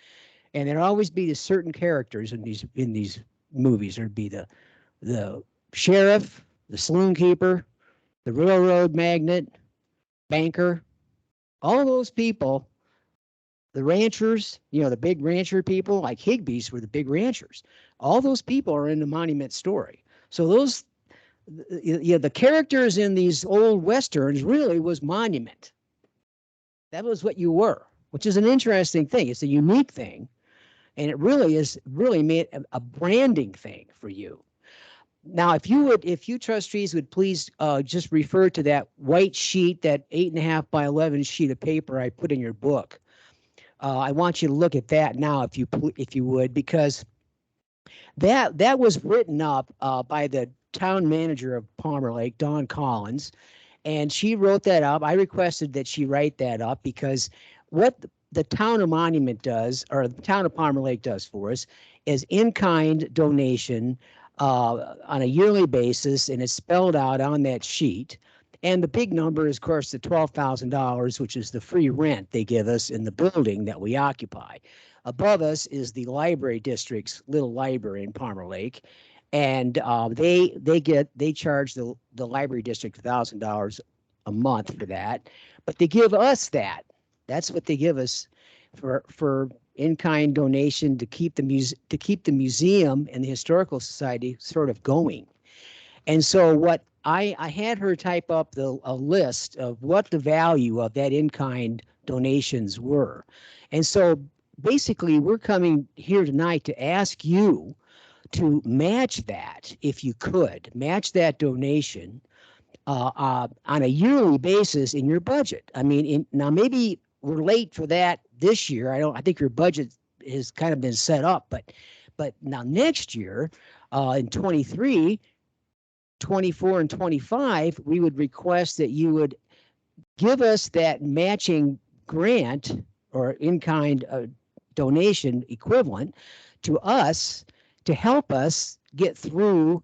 and there'd always be the certain characters in these movies. There'd be the sheriff, the saloon keeper, the railroad magnate, banker, all of those people, the ranchers, the big rancher people like Higbee's were the big ranchers. All those people are in the Monument story. So the characters in these old westerns really was Monument. That was what you were, which is an interesting thing. It's a unique thing, and it really made a branding thing for you. Now, if you trustees would please just refer to that white sheet, that 8.5 by 11 sheet of paper I put in your book. I want you to look at that now, if you would, because that was written up by the town manager of Palmer Lake, Dawn Collins, and she wrote that up. I requested that she write that up because what the town of Monument does, or the town of Palmer Lake does for us, is in-kind donation on a yearly basis, and it's spelled out on that sheet. And the big number is, of course, the $12,000, which is the free rent they give us in the building that we occupy. Above us is the library district's little library in Palmer Lake, and they charge the library district $1,000 a month for that, but they give us that. That's what they give us for in-kind donation to keep the museum and the historical society sort of going. And so what I had her type up a list of what the value of that in-kind donations were. And so basically we're coming here tonight to ask you to match that, if you could, match that donation on a yearly basis in your budget. I mean, now maybe we're late for that this year. I think your budget has kind of been set up, but now next year, in 23, 24, and 25, we would request that you would give us that matching grant or in-kind donation equivalent to us to help us get through.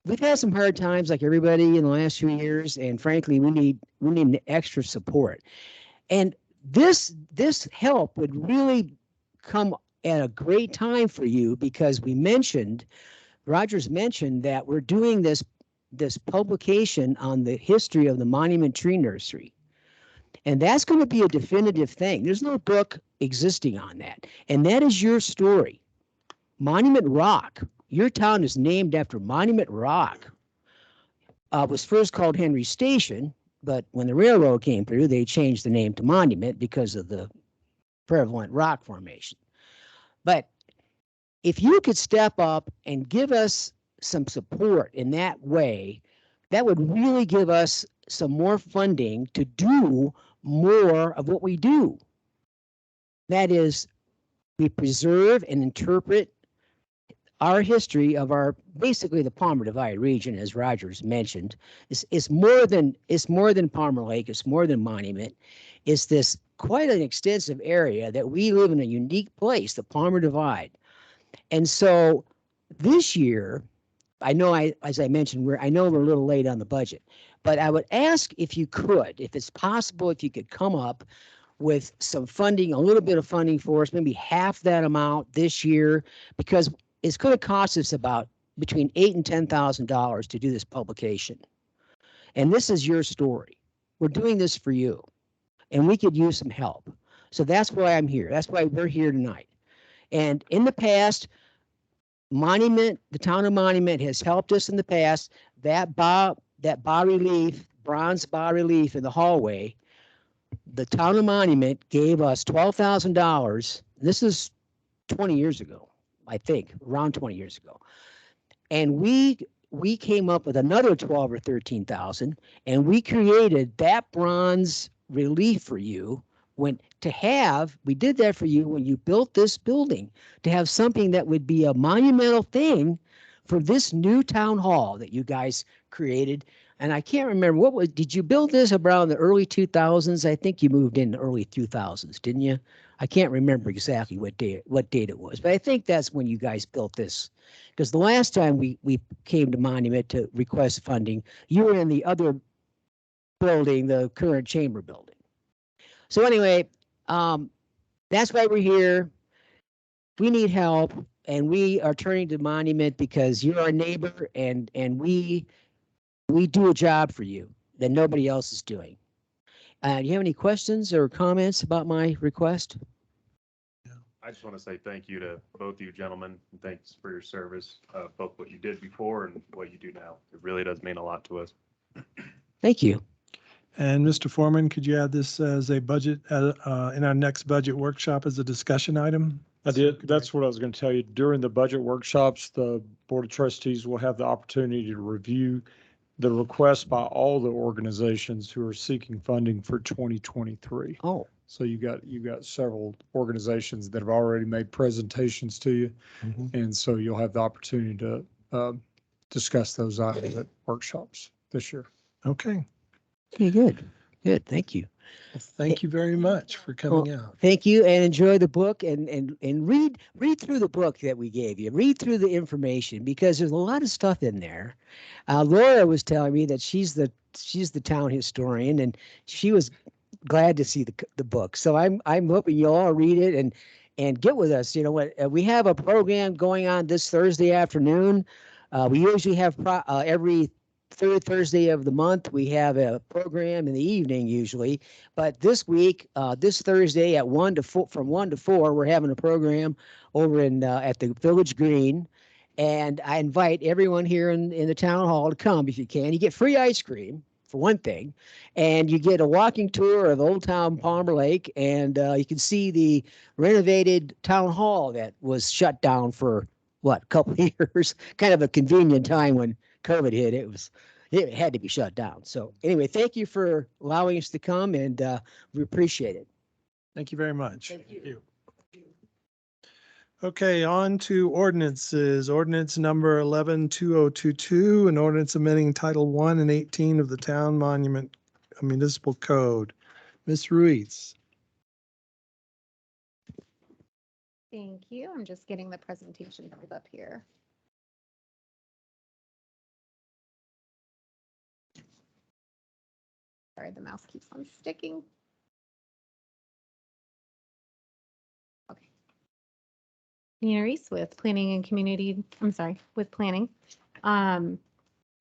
We've had some hard times like everybody in the last few years, and frankly, we need extra support. And this help would really come at a great time for you, because Rogers mentioned that we're doing this publication on the history of the Monument Tree Nursery. And that's going to be a definitive thing. There's no book existing on that. And that is your story. Monument Rock. Your town is named after Monument Rock. It was first called Henry Station, but when the railroad came through, they changed the name to Monument because of the prevalent rock formation. But if you could step up and give us some support in that way, that would really give us some more funding to do more of what we do. That is, we preserve and interpret our history of basically the Palmer Divide region, as Rogers mentioned. It's more than Palmer Lake. It's more than Monument. It's this quite an extensive area that we live in a unique place, the Palmer Divide. And so this year, as I mentioned, I know we're a little late on the budget, but I would ask if you could, if it's possible, if you could come up with some funding, a little bit of funding for us, maybe half that amount this year, because it's going to cost us about between $8,000 and $10,000 to do this publication. And this is your story. We're doing this for you, and we could use some help. So that's why I'm here. That's why we're here tonight. And in the past, the town of Monument has helped us in the past. That bas relief, bronze bas relief in the hallway, the town of Monument gave us $12,000. This is 20 years ago, I think, around 20 years ago. And we came up with another 12 or 13,000, and we created that bronze relief for you. We did that for you when you built this building, to have something that would be a monumental thing for this new town hall that you guys created. And I can't remember, did you build this around the early 2000s? I think you moved in the early 2000s, didn't you? I can't remember exactly what date it was, but I think that's when you guys built this. Because the last time we came to Monument to request funding, you were in the other building, the current chamber building. So anyway, that's why we're here. We need help, and we are turning to Monument because you're our neighbor, and we do a job for you that nobody else is doing. Do you have any questions or comments about my request? I just want to say thank you to both of you gentlemen, and thanks for your service, both what you did before and what you do now. It really does mean a lot to us. Thank you. And Mr. Foreman, could you add this as a budget, in our next budget workshop as a discussion item? I did. That's what I was going to tell you. During the budget workshops, the Board of Trustees will have the opportunity to review the request by all the organizations who are seeking funding for 2023. Oh, So you've got several organizations that have already made presentations to you. Mhm. And so you'll have the opportunity to discuss those items at workshops this year. Okay. Okay, good. Good. Thank you. Well, thank you very much for coming out. Thank you, and enjoy the book and read through the book that we gave you. Read through the information because there's a lot of stuff in there. Laura was telling me that she's the town historian, and she was glad to see the book. So I'm hoping you all read it and get with us. You know what? We have a program going on this Thursday afternoon. We usually have every third Thursday of the month, we have a program in the evening usually. But this week, this Thursday at 1 to 4, from 1 to 4, we're having a program over in at the Village Green. And I invite everyone here in the town hall to come if you can. You get free ice cream, for one thing, and you get a walking tour of Old Town Palmer Lake, and you can see the renovated town hall that was shut down for a couple of years. Kind of a convenient time when COVID hit. It had to be shut down. So anyway, thank you for allowing us to come, and we appreciate it. Thank you very much. Thank you. Okay, on to ordinances. Ordinance number 11-2022, an ordinance amending Title 1 and 18 of the Town Monument Municipal Code. Ms. Ruiz. Thank you. I'm just getting the presentation pulled up here. Sorry, the mouse keeps on sticking. Okay. Nina Reese with Planning and Community, with Planning.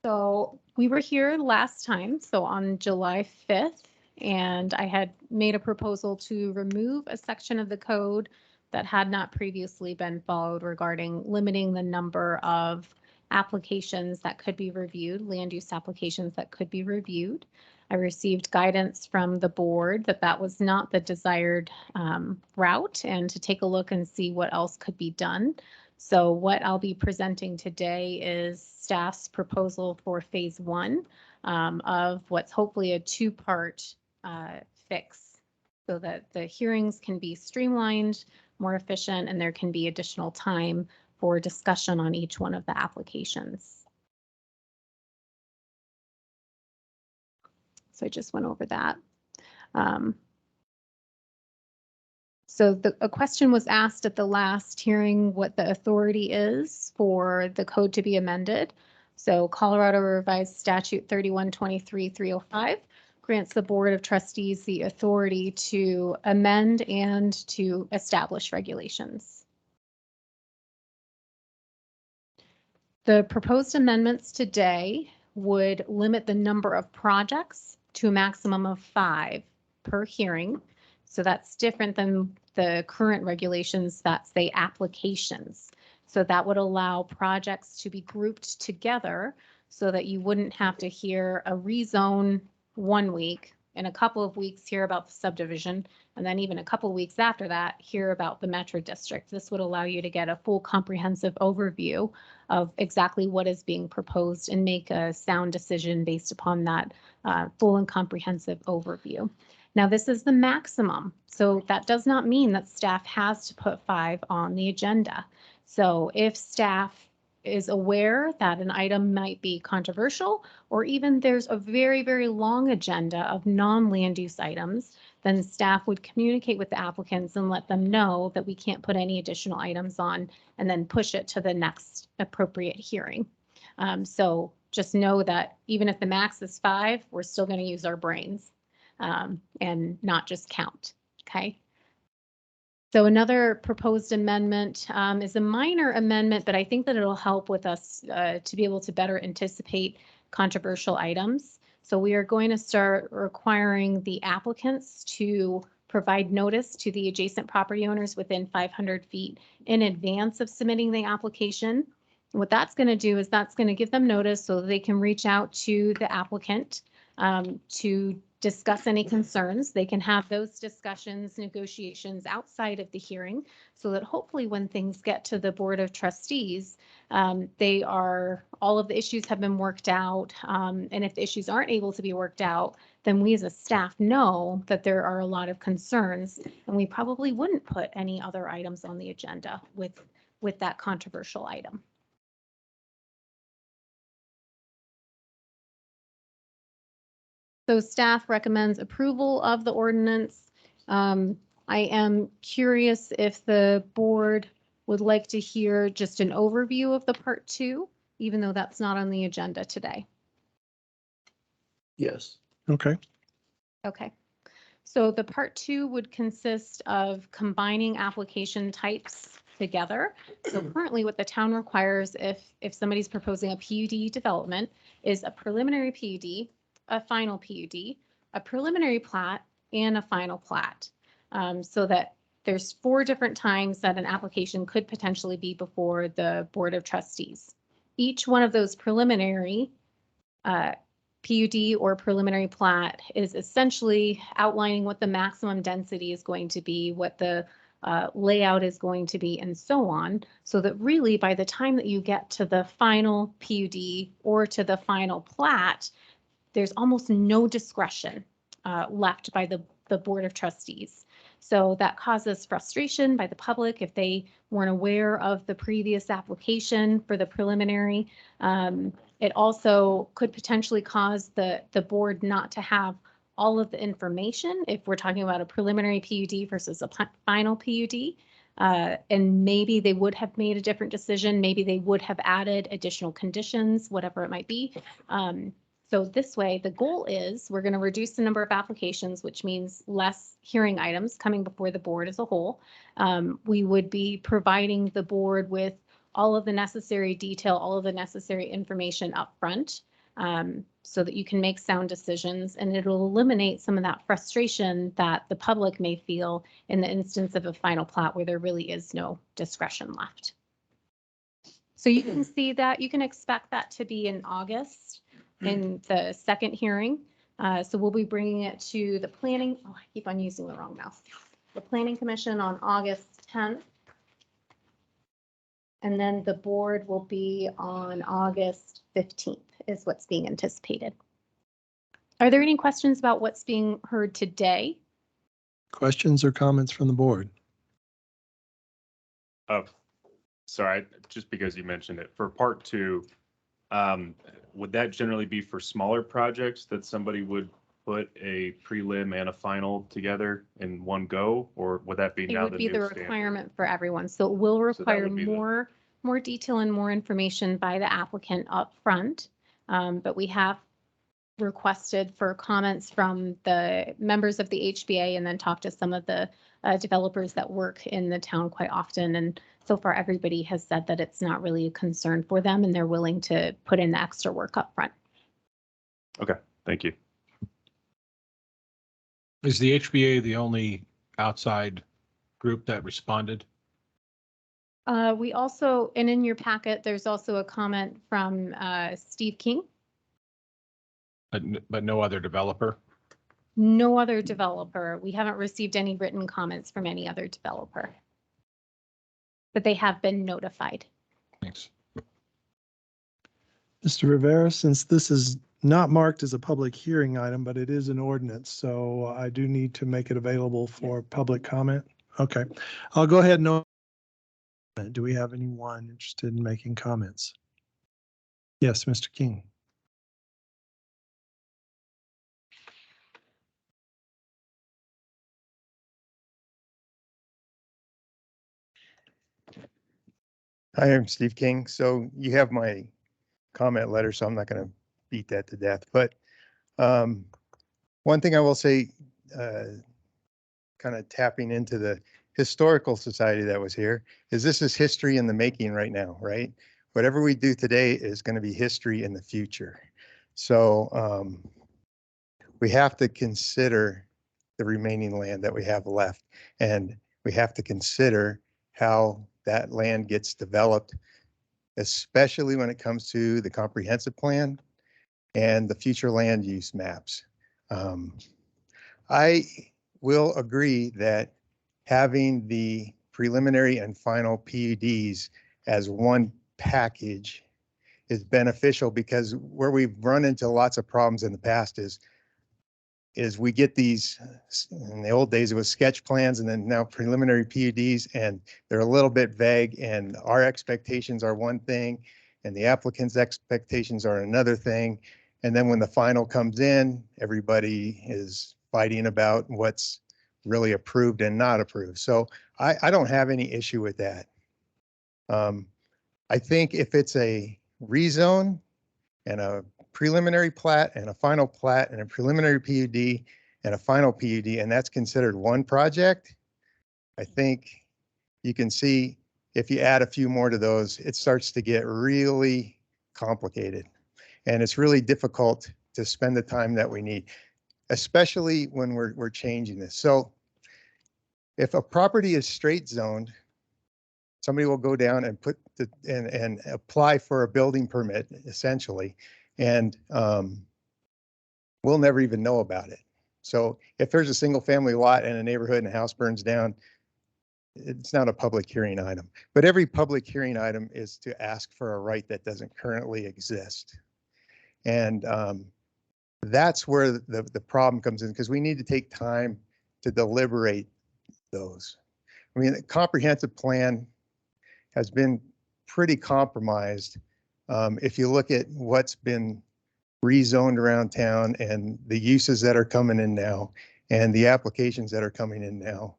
So we were here last time, so on July 5th, and I had made a proposal to remove a section of the code that had not previously been followed regarding limiting the number of applications that could be reviewed, land use applications that could be reviewed. I received guidance from the board that that was not the desired route, and to take a look and see what else could be done. So what I'll be presenting today is staff's proposal for phase 1 of what's hopefully a 2-part fix, so that the hearings can be streamlined, more efficient, and there can be additional time for discussion on each one of the applications. So I just went over that. So a question was asked at the last hearing what the authority is for the code to be amended. So Colorado Revised Statute 3123-305 grants the Board of Trustees the authority to amend and to establish regulations. The proposed amendments today would limit the number of projects to a maximum of 5 per hearing. So that's different than the current regulations that say applications. So that would allow projects to be grouped together so that you wouldn't have to hear a rezone 1 week, in a couple of weeks hear about the subdivision, and then even a couple of weeks after that hear about the metro district. This would allow you to get a full comprehensive overview of exactly what is being proposed and make a sound decision based upon that full and comprehensive overview. Now, this is the maximum, so that does not mean that staff has to put 5 on the agenda. So if staff is aware that an item might be controversial, or even there's a very, very long agenda of non-land use items, then staff would communicate with the applicants and let them know that we can't put any additional items on, and then push it to the next appropriate hearing. So just know that even if the max is 5, we're still going to use our brains. And not just count, okay? So another proposed amendment is a minor amendment, but I think that it'll help with us to be able to better anticipate controversial items. So we are going to start requiring the applicants to provide notice to the adjacent property owners within 500 feet in advance of submitting the application. What that's going to do is that's going to give them notice so that they can reach out to the applicant to discuss any concerns. They can have those discussions, negotiations outside of the hearing, so that hopefully when things get to the Board of Trustees, all of the issues have been worked out. And if the issues aren't able to be worked out, then we as a staff know that there are a lot of concerns, and we probably wouldn't put any other items on the agenda with that controversial item. So staff recommends approval of the ordinance. I am curious if the board would like to hear just an overview of the part 2, even though that's not on the agenda today. Yes. Okay. Okay. So the part 2 would consist of combining application types together. So currently what the town requires if somebody's proposing a PUD development is a preliminary PUD, a final PUD, a preliminary plat, and a final plat. So that there's 4 different times that an application could potentially be before the Board of Trustees. Each one of those preliminary PUD or preliminary plat is essentially outlining what the maximum density is going to be, what the layout is going to be, and so on. So that really by the time that you get to the final PUD or to the final plat, there's almost no discretion left by the Board of Trustees. So that causes frustration by the public if they weren't aware of the previous application for the preliminary. It also could potentially cause the board not to have all of the information if we're talking about a preliminary PUD versus a final PUD. And maybe they would have made a different decision. Maybe they would have added additional conditions, whatever it might be. So this way, the goal is we're going to reduce the number of applications, which means less hearing items coming before the board as a whole. We would be providing the board with all of the necessary detail, all of the necessary information up front, so that you can make sound decisions, and it'll eliminate some of that frustration that the public may feel in the instance of a final plat where there really is no discretion left. So you can see that, you can expect that to be in August in the second hearing. So we'll be bringing it to the planning, oh, I keep on using the wrong mouse. The Planning Commission on August 10th. And then the board will be on August 15th is what's being anticipated. Are there any questions about what's being heard today? Questions or comments from the board? Sorry, just because you mentioned it, for part 2, would that generally be for smaller projects that somebody would put a prelim and a final together in one go, or would that be It now would the be new the standard? requirement for everyone. So it will So that require would be the- more detail and more information by the applicant up front. But we have requested for comments from the members of the HBA and then talked to some of the developers that work in the town quite often. And so far, everybody has said that it's not really a concern for them and they're willing to put in the extra work up front. Okay, thank you. Is the HBA the only outside group that responded? We also, and in your packet, there's also a comment from Steve King. But no other developer? No other developer. We haven't received any written comments from any other developer. But they have been notified. Thanks. Mr. Rivera, since this is not marked as a public hearing item, but it is an ordinance, so I do need to make it available for public comment. Okay, I'll go ahead and. Do we have anyone interested in making comments? Yes, Mr. King. Hi, I'm Steve King. So you have my comment letter, so I'm not going to beat that to death. But one thing I will say, kind of tapping into the historical society that was here, is this is history in the making right now, right? Whatever we do today is going to be history in the future. So we have to consider the remaining land that we have left, and we have to consider how that land gets developed, especially when it comes to the comprehensive plan and the future land use maps. I will agree that having the preliminary and final PUDs as one package is beneficial, because where we've run into lots of problems in the past is is we get these, in the old days, it was sketch plans and then now preliminary PUDs, and they're a little bit vague, and our expectations are one thing and the applicant's expectations are another thing. And then when the final comes in, everybody is fighting about what's really approved and not approved. So I don't have any issue with that. I think if it's a rezone and a preliminary plat and a final plat and a preliminary PUD and a final PUD, and that's considered one project, I think you can see if you add a few more to those, it starts to get really complicated. And it's really difficult to spend the time that we need, especially when we're changing this. So if a property is straight zoned, somebody will go down and put the, and apply for a building permit essentially, and we'll never even know about it. So if there's a single family lot in a neighborhood and a house burns down, it's not a public hearing item. But every public hearing item is to ask for a right that doesn't currently exist. And that's where the problem comes in, because we need to take time to deliberate those. I mean, the comprehensive plan has been pretty compromised. If you look at what's been rezoned around town and the uses that are coming in now and the applications that are coming in now,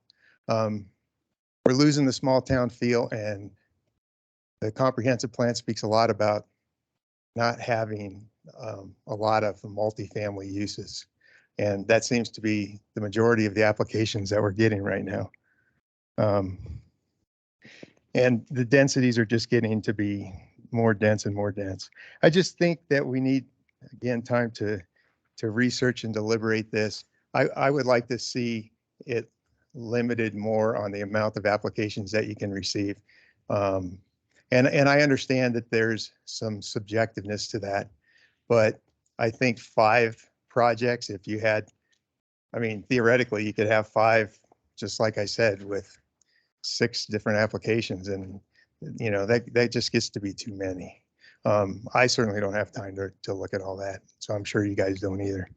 we're losing the small town feel, and the comprehensive plan speaks a lot about not having a lot of multifamily uses. And that seems to be the majority of the applications that we're getting right now. And the densities are just getting to be more dense and more dense. I just think that we need, again, time to research and deliberate this. I would like to see it limited more on the amount of applications that you can receive. And I understand that there's some subjectiveness to that, but I think 5 projects, if you had, I mean, theoretically, you could have 5, just like I said, with 6 different applications, and you know, that just gets to be too many. I certainly don't have time to look at all that, so I'm sure you guys don't either.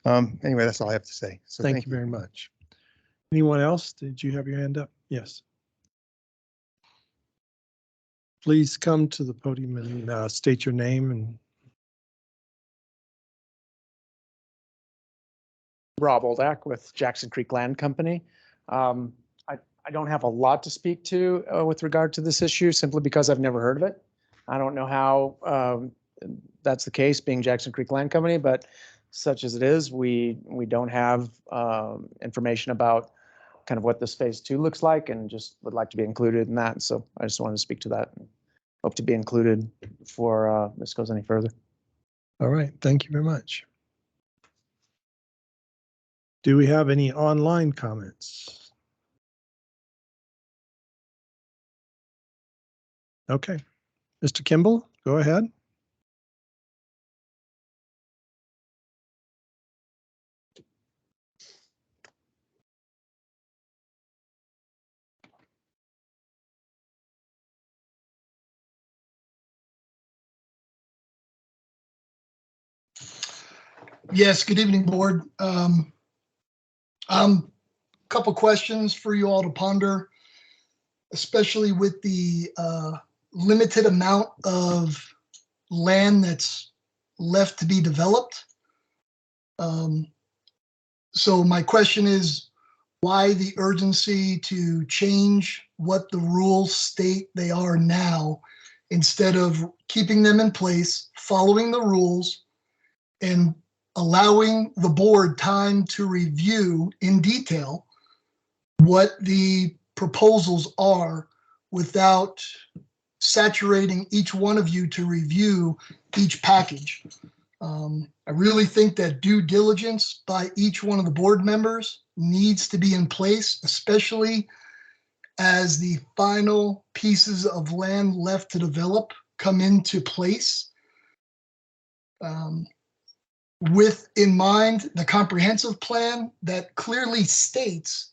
Anyway, that's all I have to say. So Thank you very much. Anyone else? Did you have your hand up? Yes. Please come to the podium and state your name and. Rob Oldak with Jackson Creek Land Company. I don't have a lot to speak to with regard to this issue, simply because I've never heard of it. I don't know how that's the case, being Jackson Creek Land Company, but such as it is, we don't have information about kind of what this phase 2 looks like, and just would like to be included in that. So I just wanted to speak to that and hope to be included before this goes any further. All right, thank you very much. Do we have any online comments? Okay, Mr. Kimball, go ahead. Yes, good evening, board. Couple questions for you all to ponder, especially with the limited amount of land that's left to be developed. So my question is, why the urgency to change what the rules state they are now, instead of keeping them in place, following the rules, and allowing the board time to review in detail what the proposals are without saturating each one of you to review each package. I really think that due diligence by each one of the board members needs to be in place, especially as the final pieces of land left to develop come into place. With in mind the comprehensive plan that clearly states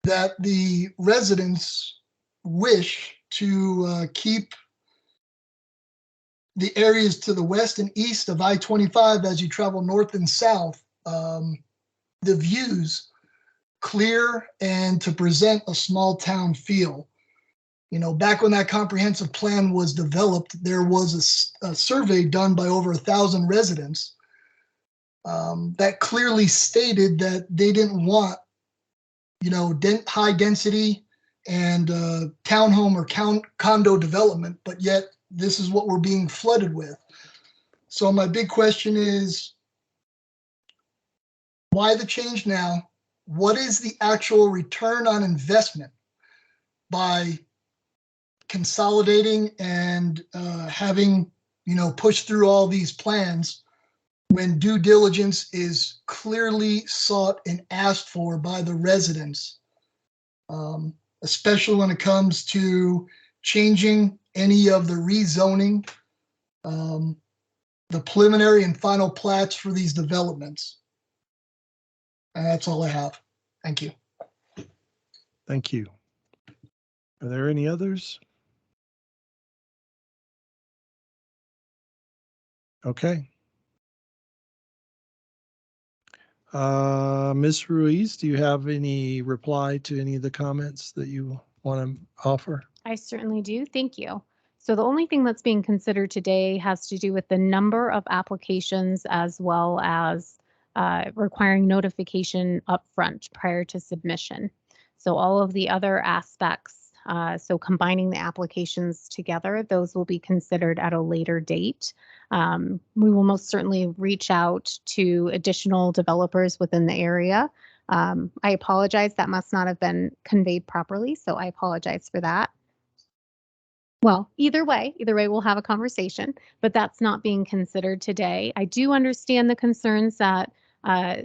that the residents wish to keep the areas to the west and east of I-25 as you travel north and south the views clear and to present a small town feel. You know, back when that comprehensive plan was developed, there was a survey done by over 1,000 residents that clearly stated that they didn't want, you know, high density and townhome or condo development, but yet this is what we're being flooded with. So my big question is, why the change now? What is the actual return on investment by consolidating and having, you know, pushed through all these plans when due diligence is clearly sought and asked for by the residents, especially when it comes to changing any of the rezoning, the preliminary and final plats for these developments. And that's all I have. Thank you. Thank you. Are there any others? Okay. Ms. Ruiz, do you have any reply to any of the comments that you want to offer? I certainly do. Thank you. So the only thing that's being considered today has to do with the number of applications as well as requiring notification upfront prior to submission. So all of the other aspects, so combining the applications together, those will be considered at a later date. We will most certainly reach out to additional developers within the area. I apologize, that must not have been conveyed properly, so I apologize for that. Well, either way, we'll have a conversation, but that's not being considered today. I do understand the concerns that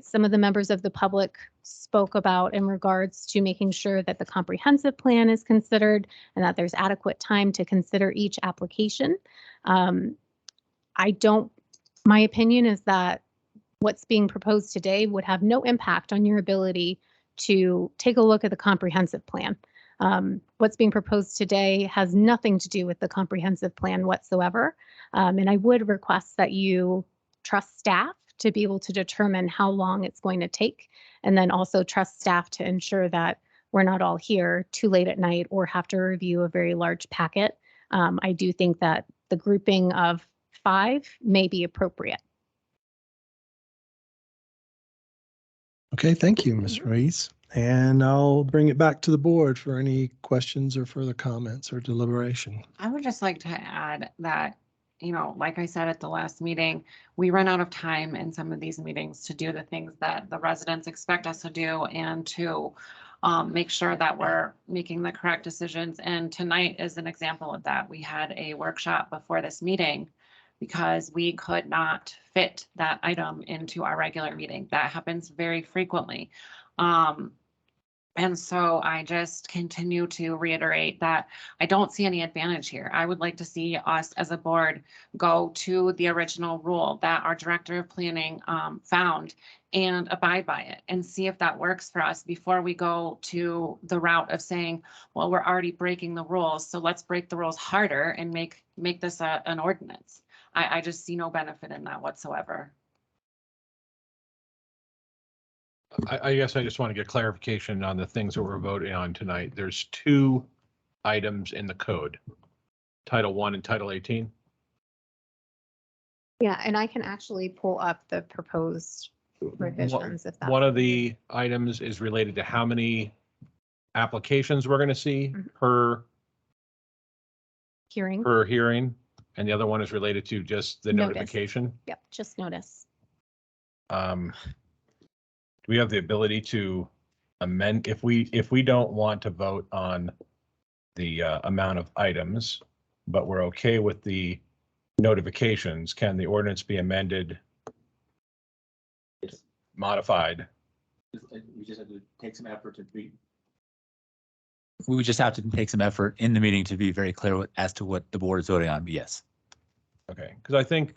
some of the members of the public spoke about in regards to making sure that the comprehensive plan is considered and that there's adequate time to consider each application. My opinion is that what's being proposed today would have no impact on your ability to take a look at the comprehensive plan. What's being proposed today has nothing to do with the comprehensive plan whatsoever. And I would request that you trust staff to be able to determine how long it's going to take, and then also trust staff to ensure that we're not all here too late at night or have to review a very large packet. I do think that the grouping of 5 may be appropriate. Okay, thank you, Ms. Ruiz. And I'll bring it back to the board for any questions or further comments or deliberation. I would just like to add that, you know, like I said at the last meeting, we run out of time in some of these meetings to do the things that the residents expect us to do and to make sure that we're making the correct decisions. And tonight is an example of that. We had a workshop before this meeting because we could not fit that item into our regular meeting. That happens very frequently. And so I just continue to reiterate that I don't see any advantage here. I would like to see us as a board go to the original rule that our director of planning found and abide by it and see if that works for us before we go to the route of saying, well, we're already breaking the rules, so let's break the rules harder and make this an ordinance. I just see no benefit in that whatsoever. I guess I just want to get clarification on the things that we're voting on tonight. There's 2 items in the code, Title 1 and Title 18. Yeah, and I can actually pull up the proposed revisions if that's. One of the items is related to how many applications we're going to see per hearing, and the other one is related to just the Notice. notification. Yep, just notice. Do we have the ability to amend if we don't want to vote on the amount of items, but we're okay with the notifications? Can the ordinance be amended, modified? We just have to take some effort to be. We would just have to take some effort in the meeting to be very clear as to what the board is voting on. But yes. Okay, because I think,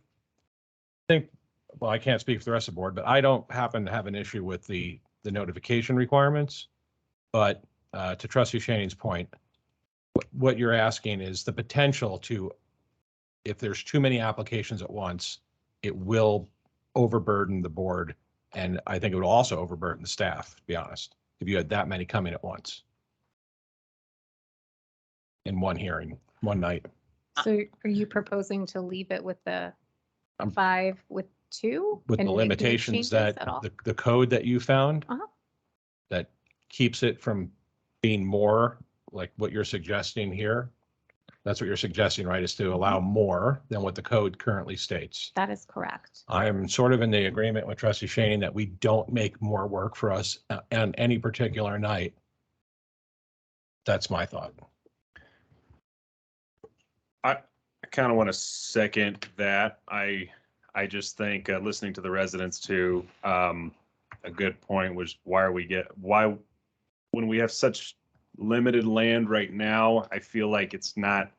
well, I can't speak for the rest of the board, but I don't happen to have an issue with the notification requirements. But to Trustee Shanning's point, what you're asking is the potential to, if there's too many applications at once, it will overburden the board And I think it would also overburden the staff, to be honest, if you had that many come in at once. In one hearing, one night. So are you proposing to leave it with the I'm- 5 with 2? With and the make no limitations changes that at all? the code that you found Uh-huh. that keeps it from being more like what you're suggesting here. That's what you're suggesting, right? Is to allow more than what the code currently states. That is correct. I am sort of in the agreement with Trustee Shaney that we don't make more work for us on any particular night. That's my thought. I kind of want to second that. I just think listening to the residents too, a good point was why when we have such limited land right now, I feel like it's not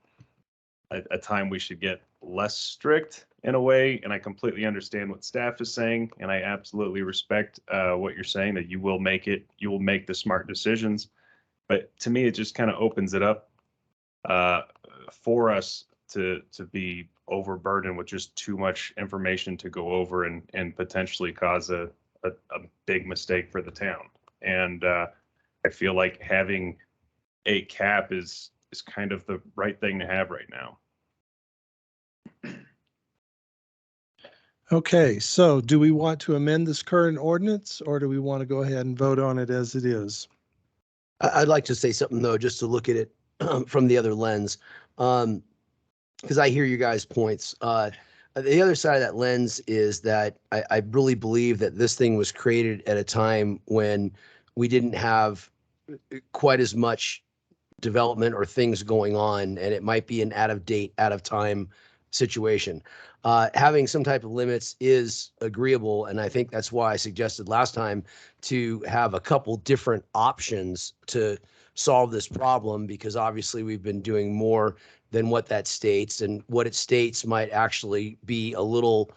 a time we should get less strict in a way. And I completely understand what staff is saying, and I absolutely respect what you're saying, that you will make the smart decisions. But to me, it just kind of opens it up for us to be overburdened with just too much information to go over and potentially cause a big mistake for the town. And I feel like having a cap is kind of the right thing to have right now. Okay, so do we want to amend this current ordinance, or do we want to go ahead and vote on it as it is? I'd like to say something though, just to look at it from the other lens. Because I hear you guys' points. The other side of that lens is that I really believe that this thing was created at a time when we didn't have quite as much development or things going on, and it might be an out of date, out of time situation. Having some type of limits is agreeable, and I think that's why I suggested last time to have a couple different options to solve this problem, because obviously we've been doing more than what that states, and what it states might actually be a little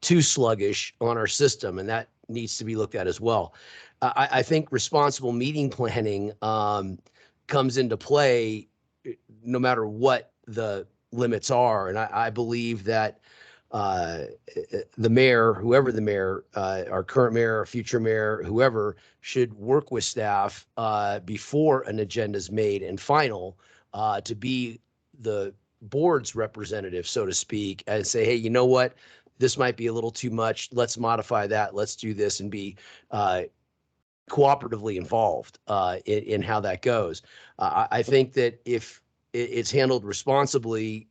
too sluggish on our system, and that needs to be looked at as well. I think responsible meeting planning comes into play no matter what the limits are, and I believe that the mayor, whoever the mayor, our current mayor, our future mayor, whoever, should work with staff before an agenda is made and final to be the board's representative, so to speak, and say, hey, you know what? This might be a little too much. Let's modify that. Let's do this, and be cooperatively involved in how that goes. I think that if it's handled responsibly,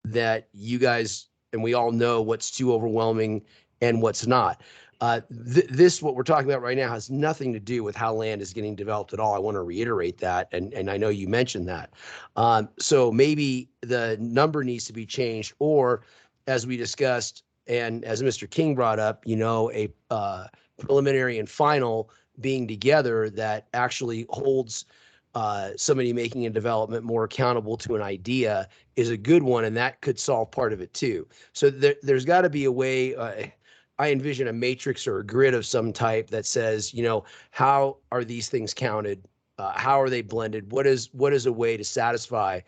that you guys and we all know what's too overwhelming and what's not. This, what we're talking about right now, has nothing to do with how land is getting developed at all. I want to reiterate that, and I know you mentioned that. So maybe the number needs to be changed, or as we discussed, and as Mr. King brought up, a preliminary and final being together that actually holds somebody making a development more accountable to an idea is a good one, and that could solve part of it too. So there's got to be a way. I envision a matrix or a grid of some type that says, how are these things counted? How are they blended? What is a way to satisfy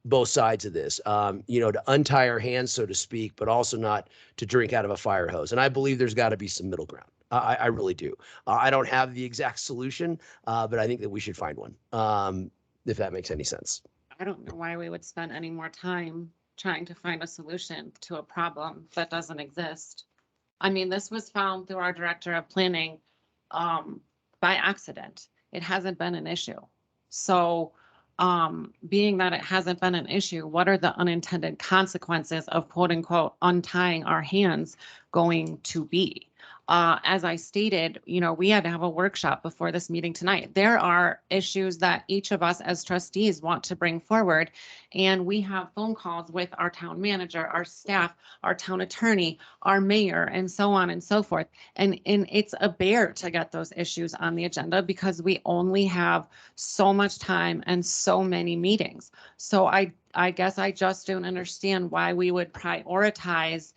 both sides of this? To untie our hands, so to speak, but also not to drink out of a fire hose. And I believe there's got to be some middle ground. I really do. I don't have the exact solution, but I think that we should find one, if that makes any sense. I don't know why we would spend any more time trying to find a solution to a problem that doesn't exist. I mean, this was found through our director of planning by accident. It hasn't been an issue. So being that it hasn't been an issue, what are the unintended consequences of quote unquote untying our hands going to be? As I stated, we had to have a workshop before this meeting tonight. There are issues that each of us as trustees want to bring forward, and we have phone calls with our town manager, our staff, our town attorney, our mayor, and so on and so forth. And it's a bear to get those issues on the agenda because we only have so much time and so many meetings. So I guess I just don't understand why we would prioritize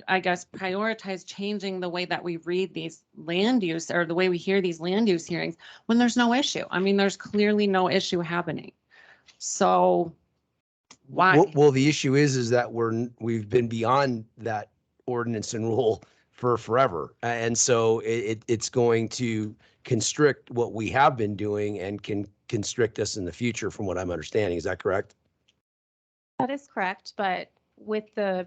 prioritize changing the way that we read these land use, or the way we hear these land use hearings, when there's no issue. I mean, there's clearly no issue happening. So why? Well, the issue is that we've been beyond that ordinance and rule for forever. And so it's going to constrict what we have been doing and can constrict us in the future from what I'm understanding. Is that correct? That is correct, but with the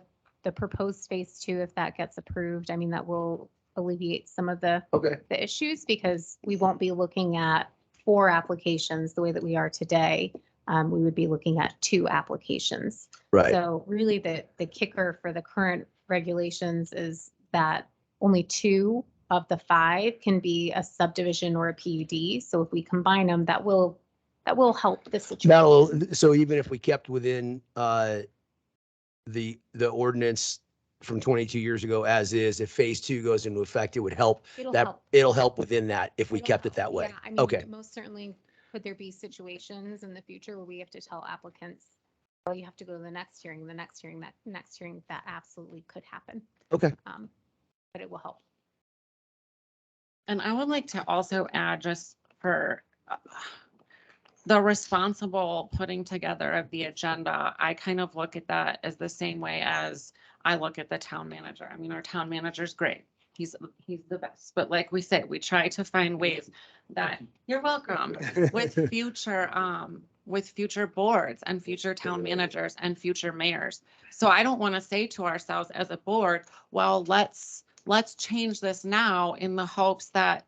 proposed phase two, if that gets approved, I mean, that will alleviate some of the Okay. the issues because we won't be looking at 4 applications the way that we are today. We would be looking at 2 applications. Right. So really the kicker for the current regulations is that only 2 of the 5 can be a subdivision or a PUD. So if we combine them, that will help the situation. So even if we kept within the ordinance from 22 years ago as is, if phase 2 goes into effect, it would help. It'll help within that if we kept it that way. Yeah, I mean, Okay. most certainly, could there be situations in the future where we have to tell applicants, well, you have to go to the next hearing, that absolutely could happen. Okay. But it will help. And I would like to also add just for the responsible putting together of the agenda, I kind of look at that as the same way as I look at the town manager. I mean, our town manager's great. He's the best. But like we said, we try to find ways that you're welcome with future boards and future town managers and future mayors. So I don't want to say to ourselves as a board, well, let's change this now in the hopes that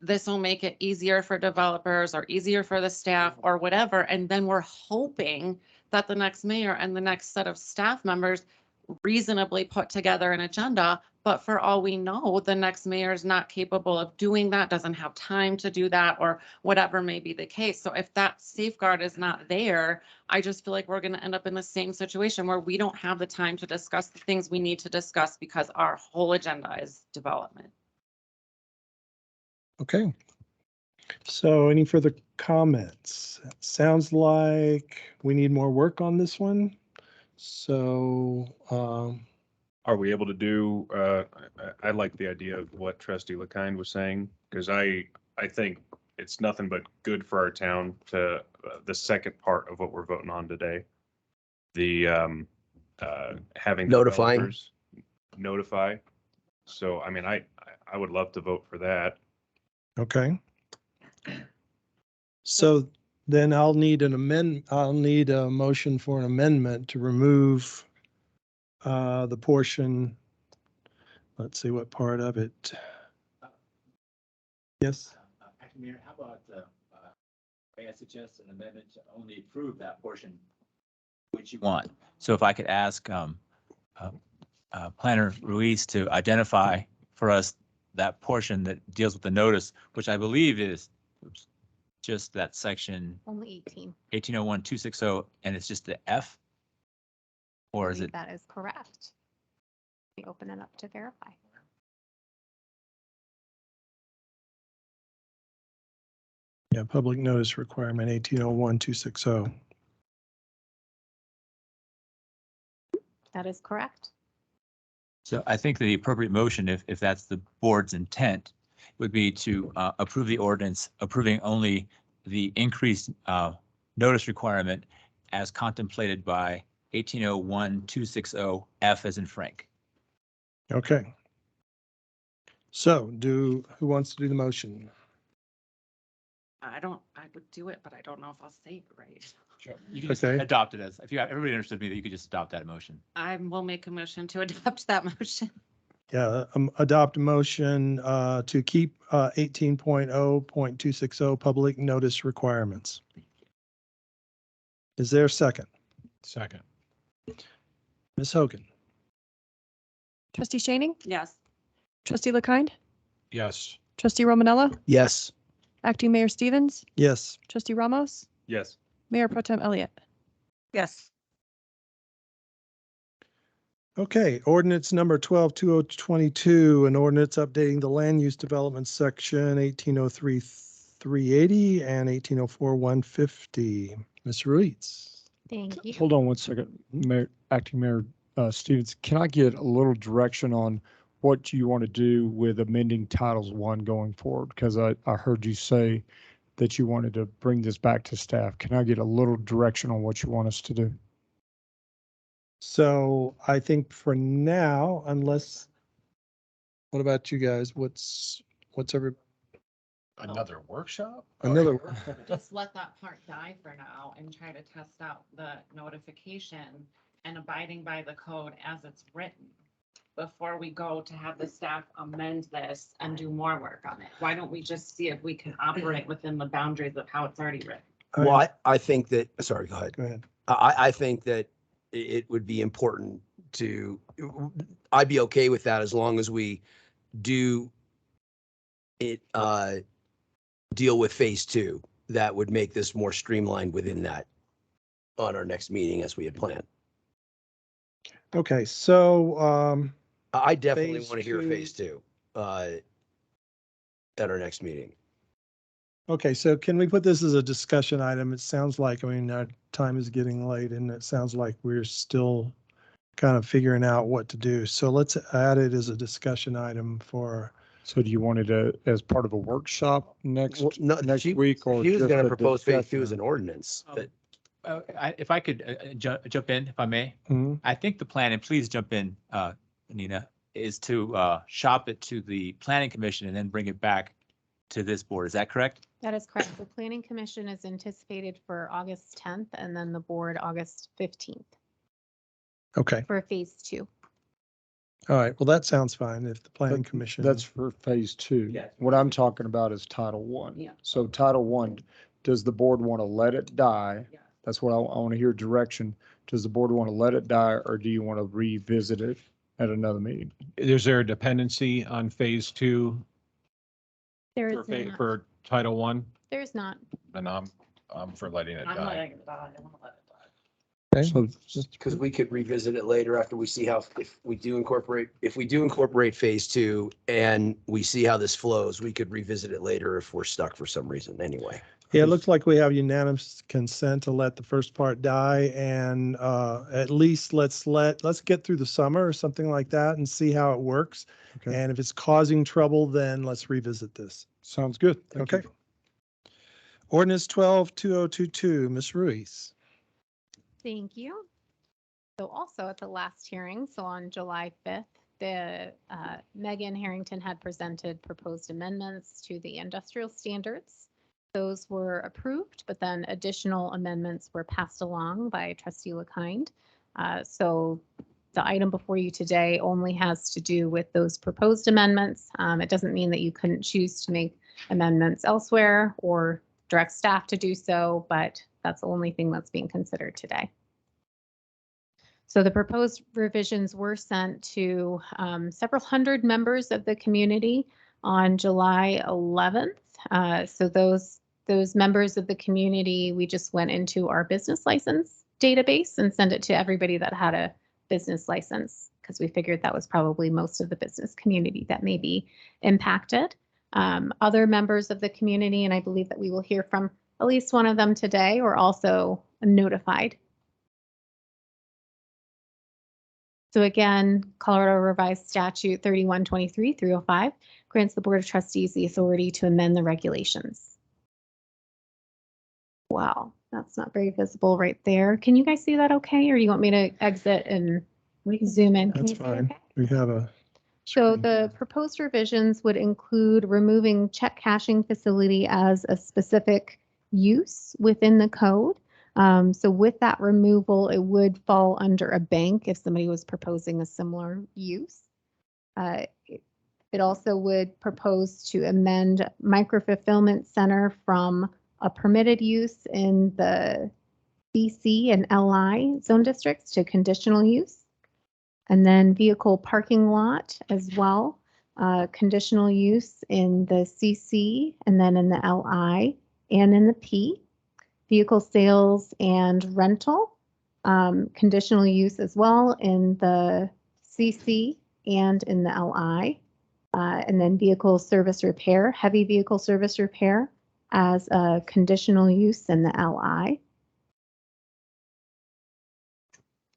this will make it easier for developers or easier for the staff or whatever. And then we're hoping that the next mayor and the next set of staff members reasonably put together an agenda. But for all we know, the next mayor is not capable of doing that, doesn't have time to do that, or whatever may be the case. So if that safeguard is not there, I just feel like we're going to end up in the same situation where we don't have the time to discuss the things we need to discuss because our whole agenda is development. Okay. So any further comments? Sounds like we need more work on this one. So, Are we able to do, I like the idea of what Trustee LeKind was saying, because I think it's nothing but good for our town to, the second part of what we're voting on today. The, having Notifying. developers notify. So, I mean, I would love to vote for that. okay. So then I'll need a motion for an amendment to remove the portion. Let's see what part of it. Yes. Acting Mayor, how about, may I suggest an amendment to only approve that portion which you want? So if I could ask Planner Ruiz to identify for us that portion that deals with the notice, which I believe is just that section Only 18. 1801-260, and it's just the F? Or is it? That is correct. Let me open it up to verify. Yeah, public notice requirement 1801-260. That is correct. So I think the appropriate motion, if that's the board's intent, would be to approve the ordinance, approving only the increased notice requirement as contemplated by 1801-260 F as in Frank. Okay. So who wants to do the motion? I would do it, but I don't know if I'll say it right. Sure. You can just Okay. adopt it as, if you have, everybody understood me, that you could just adopt that motion. I will make a motion to adopt that motion. Yeah, adopt a motion to keep 18.0.260 public notice requirements. Is there a second? Second. Ms. Hogan? Trustee Shaning? Yes. Trustee LeKind? Yes. Trustee Romanella? Yes. Acting Mayor Stevens? Yes. Trustee Ramos? Yes. Mayor Pro Tem Elliott? Yes. Okay, ordinance number 12-2022, an ordinance updating the land use development section 1803-380 and 1804-150. Ms. Ruiz? Thank you. Hold on one second, Mayor, Acting Mayor Stevens. Can I get a little direction on what you want to do with amending Titles 1 going forward? Because I heard you say that you wanted to bring this back to staff. Can I get a little direction on what you want us to do? So I think for now, unless, what about you guys? What's every, Another workshop? another? Just let that part die for now and try to test out the notification and abiding by the code as it's written before we go to have the staff amend this and do more work on it. Why don't we just see if we can operate within the boundaries of how it's already written? Well, I think that, sorry, go ahead. Go ahead. I think that it would be important to, I'd be okay with that as long as we do it, deal with phase two. That would make this more streamlined within that on our next meeting as we had planned. Okay, so, I definitely Phase want to hear two. phase two, at our next meeting. okay, so can we put this as a discussion item? It sounds like, I mean, our time is getting late and it sounds like we're still kind of figuring out what to do. So let's add it as a discussion item for, So do you want it as part of a workshop next, Well, no, next she- week or He was just gonna a propose phase two as discussion? an ordinance, but If I could jump in, if I may, Mhm. I think the plan, and please jump in, Nina, is to shop it to the planning commission and then bring it back to this board. Is that correct? That is correct. The planning commission is anticipated for August 10th and then the board August 15th Okay, for phase two. all right, well, that sounds fine if the planning But commission. That's for phase two. Yeah. What I'm talking about is Title One. Yeah. So Title One, does the board want to let it die? Yeah. That's what I want to hear direction. Does the board want to let it die or do you want to revisit it at another meeting? Is there a dependency on phase two There for, is not. for Title One? There's not. And I'm for letting it I'm die. letting it die. I want to let it die. Okay. So because we could revisit it later after we see how, if we do incorporate phase two and we see how this flows, we could revisit it later if we're stuck for some reason anyway. Yeah, it looks like we have unanimous consent to let the first part die and at least let's get through the summer or something like that and see how it works. Okay. And if it's causing trouble, then let's revisit this. sounds good. Thank you. Okay. Ordinance 12-2022, Ms. Ruiz. Thank you. So also at the last hearing, so on July 5th, the Megan Harrington had presented proposed amendments to the industrial standards. Those were approved, but then additional amendments were passed along by Trustee LeKind. So the item before you today only has to do with those proposed amendments. It doesn't mean that you couldn't choose to make amendments elsewhere or direct staff to do so, but that's the only thing that's being considered today. So the proposed revisions were sent to several hundred members of the community on July 11th. So those members of the community, we just went into our business license database and sent it to everybody that had a business license because we figured that was probably most of the business community that may be impacted. Other members of the community, and I believe that we will hear from at least one of them today, were also notified. So again, Colorado Revised Statute 3123-305 grants the Board of Trustees the authority to amend the regulations. Wow, that's not very visible right there. Can you guys see that okay? Or you want me to exit and we can zoom in? Can That's you see fine. okay? We have a. So screen. the proposed revisions would include removing check cashing facility as a specific use within the code. So with that removal, it would fall under a bank if somebody was proposing a similar use. It also would propose to amend micro-fulfillment center from a permitted use in the BC and LI zone districts to conditional use. And then vehicle parking lot as well, conditional use in the CC and then in the LI and in the P. Vehicle sales and rental, conditional use as well in the CC and in the LI. And then vehicle service repair, heavy vehicle service repair as a conditional use in the LI.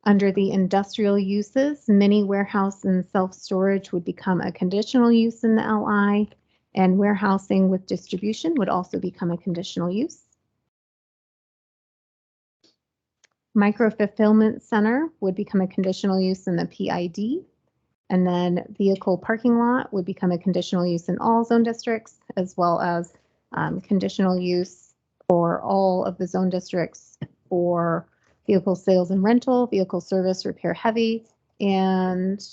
Under the industrial uses, mini warehouse and self-storage would become a conditional use in the LI, and warehousing with distribution would also become a conditional use. Micro fulfillment center would become a conditional use in the PID. And then vehicle parking lot would become a conditional use in all zone districts, as well as conditional use for all of the zone districts for vehicle sales and rental, vehicle service, repair heavy, and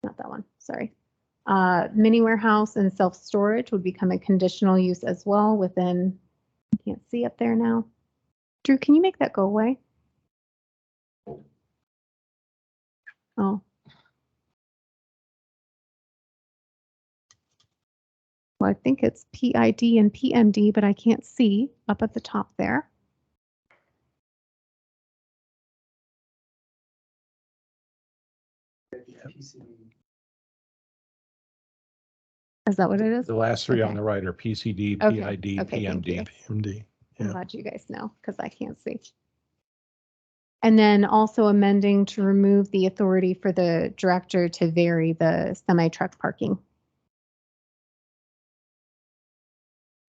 not that one, sorry. Mini warehouse and self-storage would become a conditional use as well within, I can't see up there now. Drew, can you make that go away? Oh. Well, I think it's PID and PMD, but I can't see up at the top there. Is that what it is? The last three on Okay. the right are PCD, Okay, PID, okay, thank you. PMD. MD. I'm Yeah. glad you guys know because I can't see. And then also amending to remove the authority for the director to vary the semi-truck parking.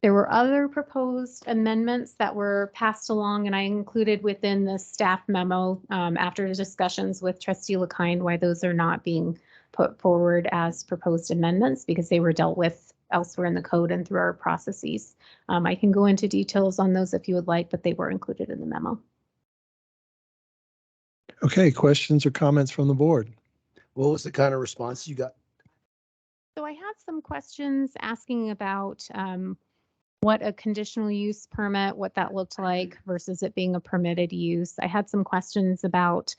There were other proposed amendments that were passed along, and I included within the staff memo after the discussions with Trustee LaKind why those are not being put forward as proposed amendments because they were dealt with elsewhere in the code and through our processes. I can go into details on those if you would like, but they were included in the memo. Okay, questions or comments from the board? What was the kind of response you got? So I had some questions asking about what a conditional use permit, what that looked like versus it being a permitted use. I had some questions about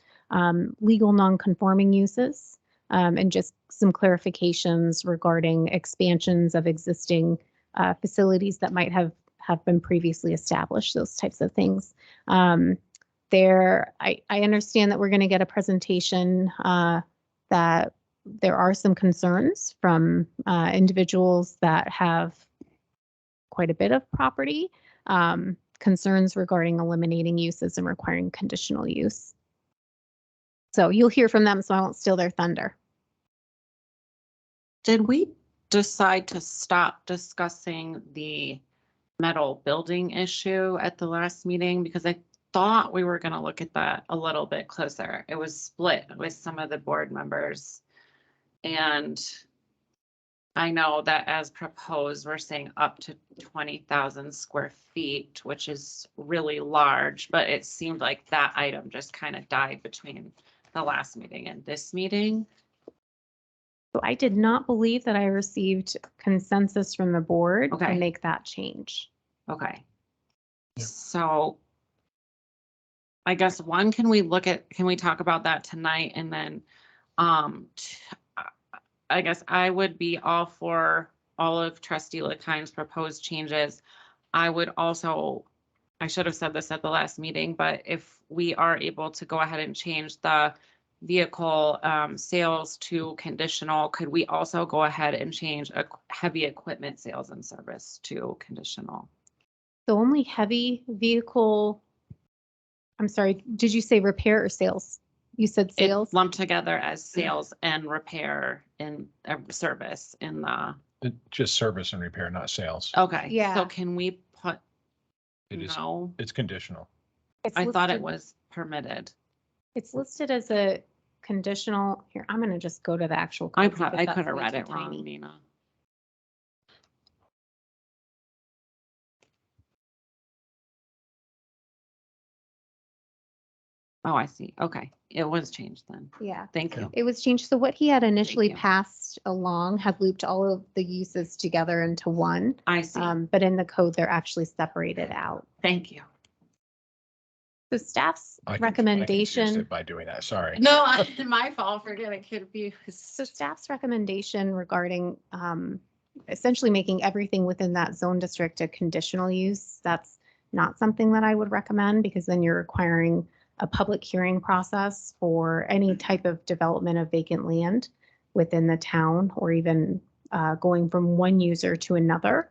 legal non-conforming uses and just some clarifications regarding expansions of existing facilities that might have been previously established, those types of things. I understand that we're going to get a presentation that there are some concerns from individuals that have quite a bit of property, concerns regarding eliminating uses and requiring conditional use. So you'll hear from them, so I won't steal their thunder. Did we decide to stop discussing the metal building issue at the last meeting? Because I thought we were going to look at that a little bit closer. It was split with some of the board members. And I know that as proposed, we're saying up to 20,000 square feet, which is really large, but it seemed like that item just kind of died between the last meeting and this meeting. So I did not believe that I received consensus from the board to Okay. make that change. Okay. Yeah. So I guess can we talk about that tonight? And then I guess I would be all for all of Trustee LaKind's proposed changes. I would also, I should have said this at the last meeting, but if we are able to go ahead and change the vehicle sales to conditional, could we also go ahead and change a heavy equipment sales and service to conditional? So only heavy vehicle, I'm sorry, did you say repair or sales? You said sales? It's lumped together as sales and repair and service in the, Just service and repair, not sales. okay. Yeah. So can we put, It is, no, it's conditional. It's I thought it listed- was permitted. It's listed as a conditional. Here, I'm going to just go to the actual. I code because I that's could have way read too it wrong, tiny. Nina. Oh, I see. Okay. It was changed then. Yeah. Thank you. It was changed. So what he had initially you. passed along had looped all of the uses together into one. I see. But in the code, they're actually separated out. Thank you. So staff's I confused recommendation. it by doing that, sorry. No, my fault for getting confused. So staff's recommendation regarding essentially making everything within that zone district a conditional use, that's not something that I would recommend because then you're requiring a public hearing process for any type of development of vacant land within the town or even going from one user to another.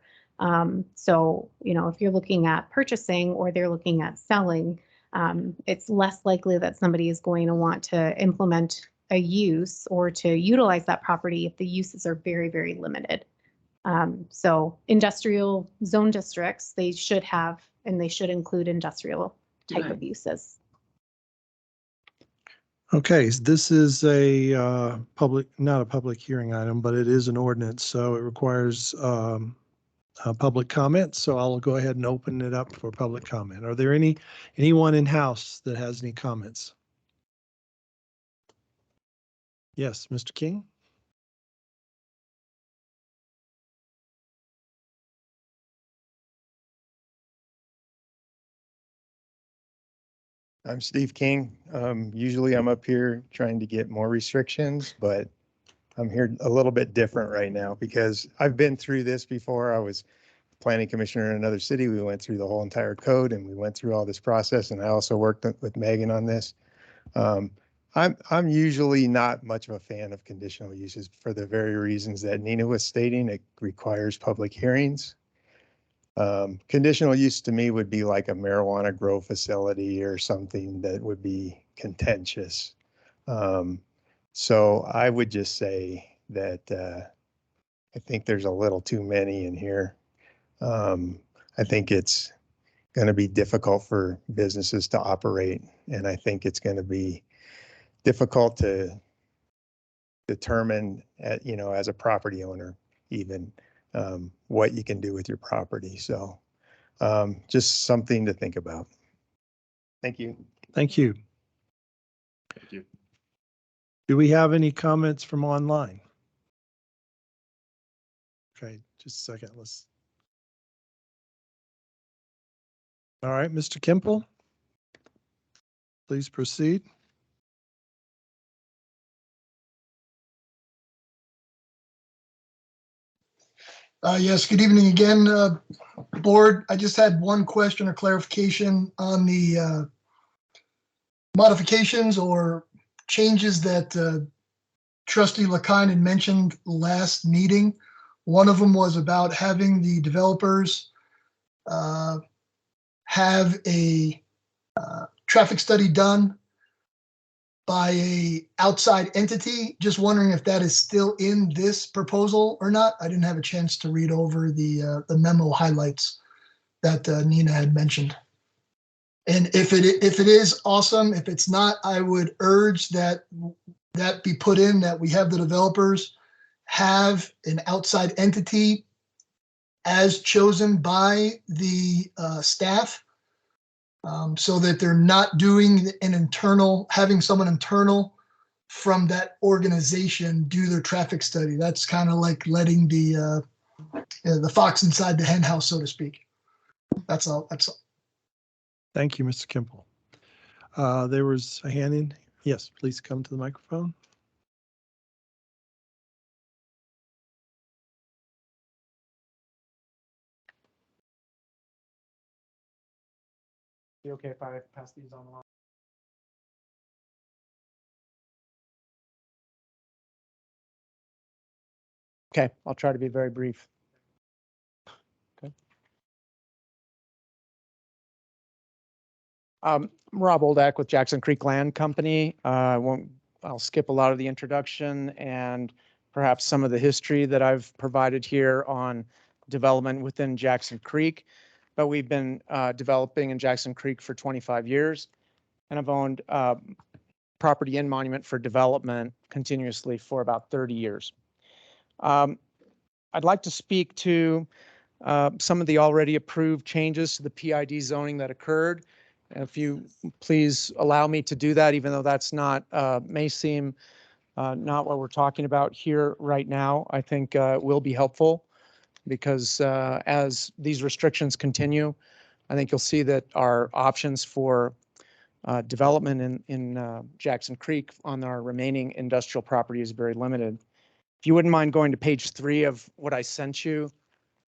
So, you know, if you're looking at purchasing or they're looking at selling, it's less likely that somebody is going to want to implement a use or to utilize that property if the uses are very, very limited. So industrial zone districts, they should have, and they should include industrial type of uses. Okay, this is a not a public hearing item, but it is an ordinance, so it requires a public comment. So I'll go ahead and open it up for public comment. Are there anyone in house that has any comments? Yes, Mr. King? I'm Steve King. Usually I'm up here trying to get more restrictions, but I'm here a little bit different right now because I've been through this before. I was planning commissioner in another city. We went through the whole entire code and we went through all this process. And I also worked with Megan on this. I'm usually not much of a fan of conditional uses for the very reasons that Nina was stating. It requires public hearings. Conditional use to me would be like a marijuana grow facility or something that would be contentious. So I would just say that I think there's a little too many in here. I think it's going to be difficult for businesses to operate, and I think it's going to be difficult to determine, as a property owner, even what you can do with your property. So just something to think about. Thank you. Thank you. Thank you. Do we have any comments from online? Okay, just a second. All right, Mr. Kimple, please proceed. Yes, good evening again, board. I just had one question or clarification on the modifications or changes that Trustee LaKine had mentioned last meeting. One of them was about having the developers have a traffic study done by a outside entity. Just wondering if that is still in this proposal or not. I didn't have a chance to read over the memo highlights that Nina had mentioned. And if it is, awesome. If it's not, I would urge that be put in, that we have the developers have an outside entity as chosen by the staff, so that they're not doing having someone internal from that organization do their traffic study. That's kind of like letting the fox inside the hen house, so to speak. That's all. Thank you, Mr. Kimple. There was a hand in. Yes, please come to the microphone. You okay if I pass these on along? Okay, I'll try to be very brief. Okay. Rob Oldak with Jackson Creek Land Company. I'll skip a lot of the introduction and perhaps some of the history that I've provided here on development within Jackson Creek. But we've been developing in Jackson Creek for 25 years, and I've owned property and monument for development continuously for about 30 years. I'd like to speak to some of the already approved changes to the PID zoning that occurred. If you please allow me to do that, even though that's not, may seem not what we're talking about here right now, I think it will be helpful, because as these restrictions continue, I think you'll see that our options for development in Jackson Creek on our remaining industrial property is very limited. If you wouldn't mind going to page 3 of what I sent you,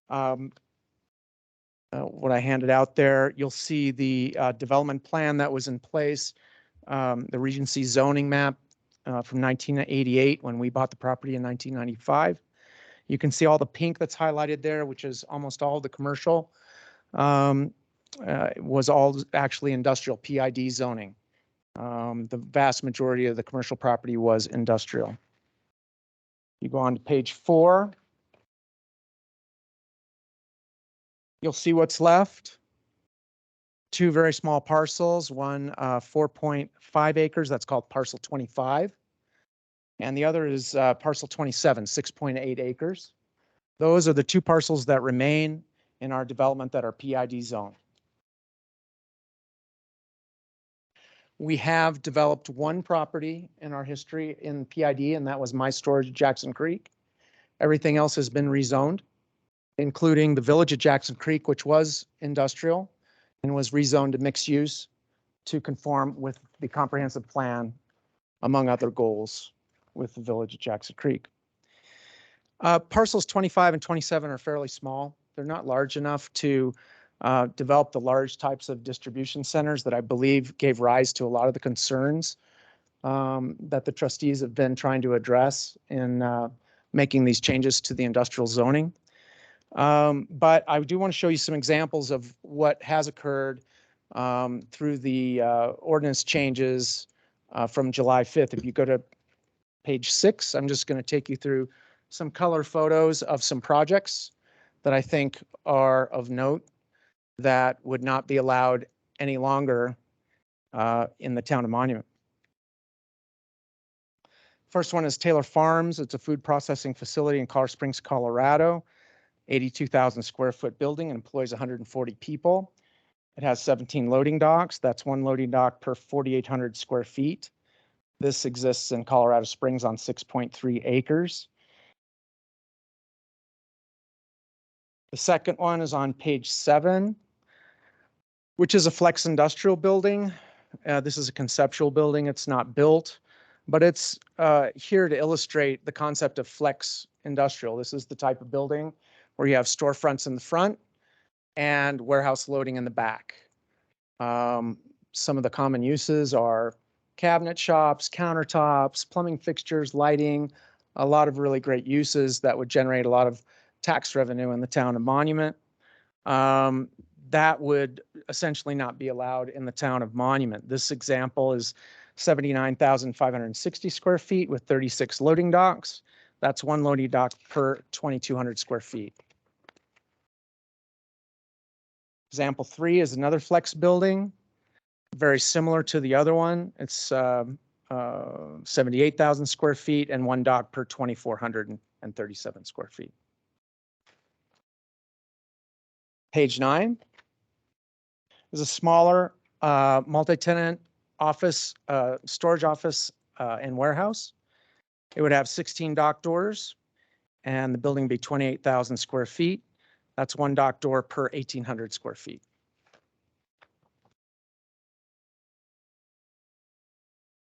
what I handed out there, you'll see the development plan that was in place, the Regency zoning map from 1988 when we bought the property in 1995. You can see all the pink that's highlighted there, which is almost all the commercial. It was all actually industrial PID zoning. The vast majority of the commercial property was industrial. You go on to page 4. You'll see what's left. two very small parcels, one 4.5 acres, that's called parcel 25. And the other is parcel 27, 6.8 acres. Those are the two parcels that remain in our development that are PID zone. We have developed one property in our history in PID, and that was my storage at Jackson Creek. Everything else has been rezoned, including the village at Jackson Creek, which was industrial and was rezoned to mixed use to conform with the comprehensive plan, among other goals with the village at Jackson Creek. Parcels 25 and 27 are fairly small. They're not large enough to develop the large types of distribution centers that I believe gave rise to a lot of the concerns that the trustees have been trying to address in making these changes to the industrial zoning. But I do want to show you some examples of what has occurred through the ordinance changes from July 5th. If you go to page 6, I'm just going to take you through some color photos of some projects that I think are of note that would not be allowed any longer in the town of Monument. First one is Taylor Farms. It's a food processing facility in Colorado Springs, Colorado. 82,000 square foot building, employs 140 people. It has 17 loading docks. That's one loading dock per 4,800 square feet. This exists in Colorado Springs on 6.3 acres. The second one is on page 7, which is a flex industrial building. This is a conceptual building. It's not built, but it's here to illustrate the concept of flex industrial. This is the type of building where you have storefronts in the front and warehouse loading in the back. Some of the common uses are cabinet shops, countertops, plumbing fixtures, lighting, a lot of really great uses that would generate a lot of tax revenue in the town of Monument. That would essentially not be allowed in the town of Monument. This example is 79,560 square feet with 36 loading docks. That's one loading dock per 2,200 square feet. Example 3 is another flex building, very similar to the other one. It's 78,000 square feet and one dock per 2,437 square feet. Page 9 is a smaller multi-tenant office, storage office and warehouse. It would have 16 dock doors and the building would be 28,000 square feet. That's one dock door per 1,800 square feet.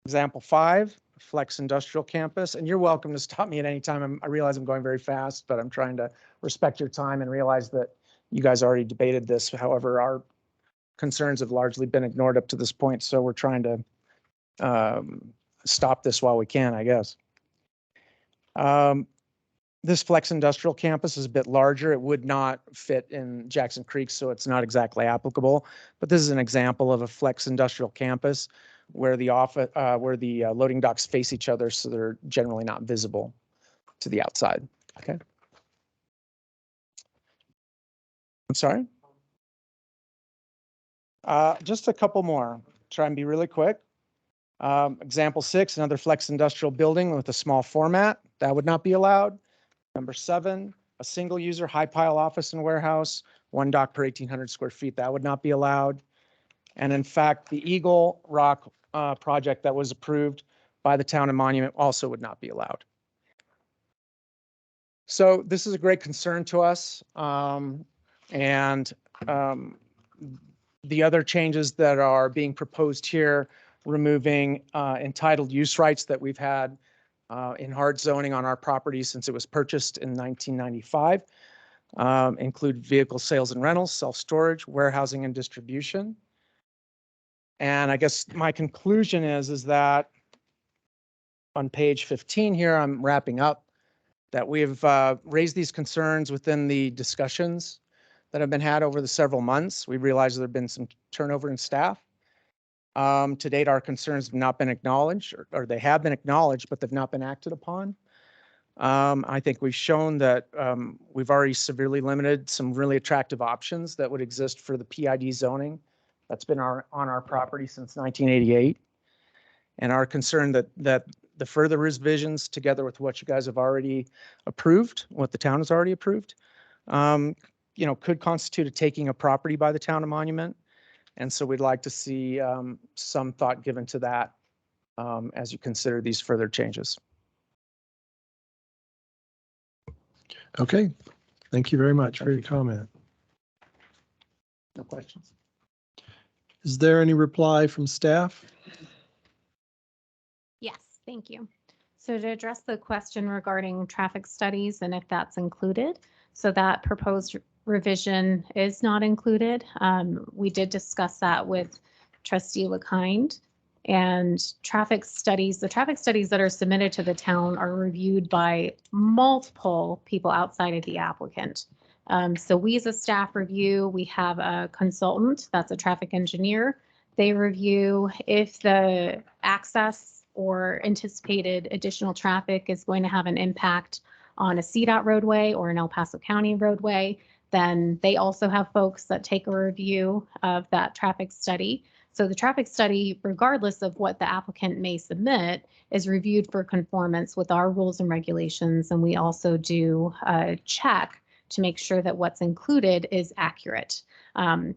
Example 5, Flex Industrial Campus. And you're welcome to stop me at any time. I realize I'm going very fast, but I'm trying to respect your time and realize that you guys already debated this. However, our concerns have largely been ignored up to this point. So we're trying to stop this while we can, I guess. This Flex Industrial Campus is a bit larger. It would not fit in Jackson Creek, so it's not exactly applicable. But this is an example of a Flex Industrial Campus where the loading docks face each other, so they're generally not visible to the outside. Okay. I'm sorry. Just a couple more. Try and be really quick. Example 6, another Flex Industrial building with a small format. That would not be allowed. Number 7, a single user high pile office and warehouse, one dock per 1,800 square feet. That would not be allowed. And in fact, the Eagle Rock project that was approved by the town of Monument also would not be allowed. So this is a great concern to us. The other changes that are being proposed here, removing entitled use rights that we've had in hard zoning on our property since it was purchased in 1995, include vehicle sales and rentals, self-storage, warehousing and distribution. And I guess my conclusion is that on page 15 here, I'm wrapping up, that we've raised these concerns within the discussions that have been had over the several months. We realize there have been some turnover in staff. To date, our concerns have not been acknowledged, or they have been acknowledged, but they've not been acted upon. I think we've shown that we've already severely limited some really attractive options that would exist for the PID zoning that's been on our property since 1988. And our concern that the further revisions, together with what you guys have already approved, what the town has already approved, could constitute a taking of property by the town of Monument. And so we'd like to see some thought given to that as you consider these further changes. Okay, thank you very much for your comment. No questions. Is there any reply from staff? Yes, thank you. So to address the question regarding traffic studies and if that's included, so that proposed revision is not included. We did discuss that with Trustee LeKind, and the traffic studies that are submitted to the town are reviewed by multiple people outside of the applicant. So we as a staff review, we have a consultant, that's a traffic engineer. They review if the access or anticipated additional traffic is going to have an impact on a CDOT roadway or an El Paso County roadway. Then they also have folks that take a review of that traffic study. So the traffic study, regardless of what the applicant may submit, is reviewed for conformance with our rules and regulations. And we also do a check to make sure that what's included is accurate.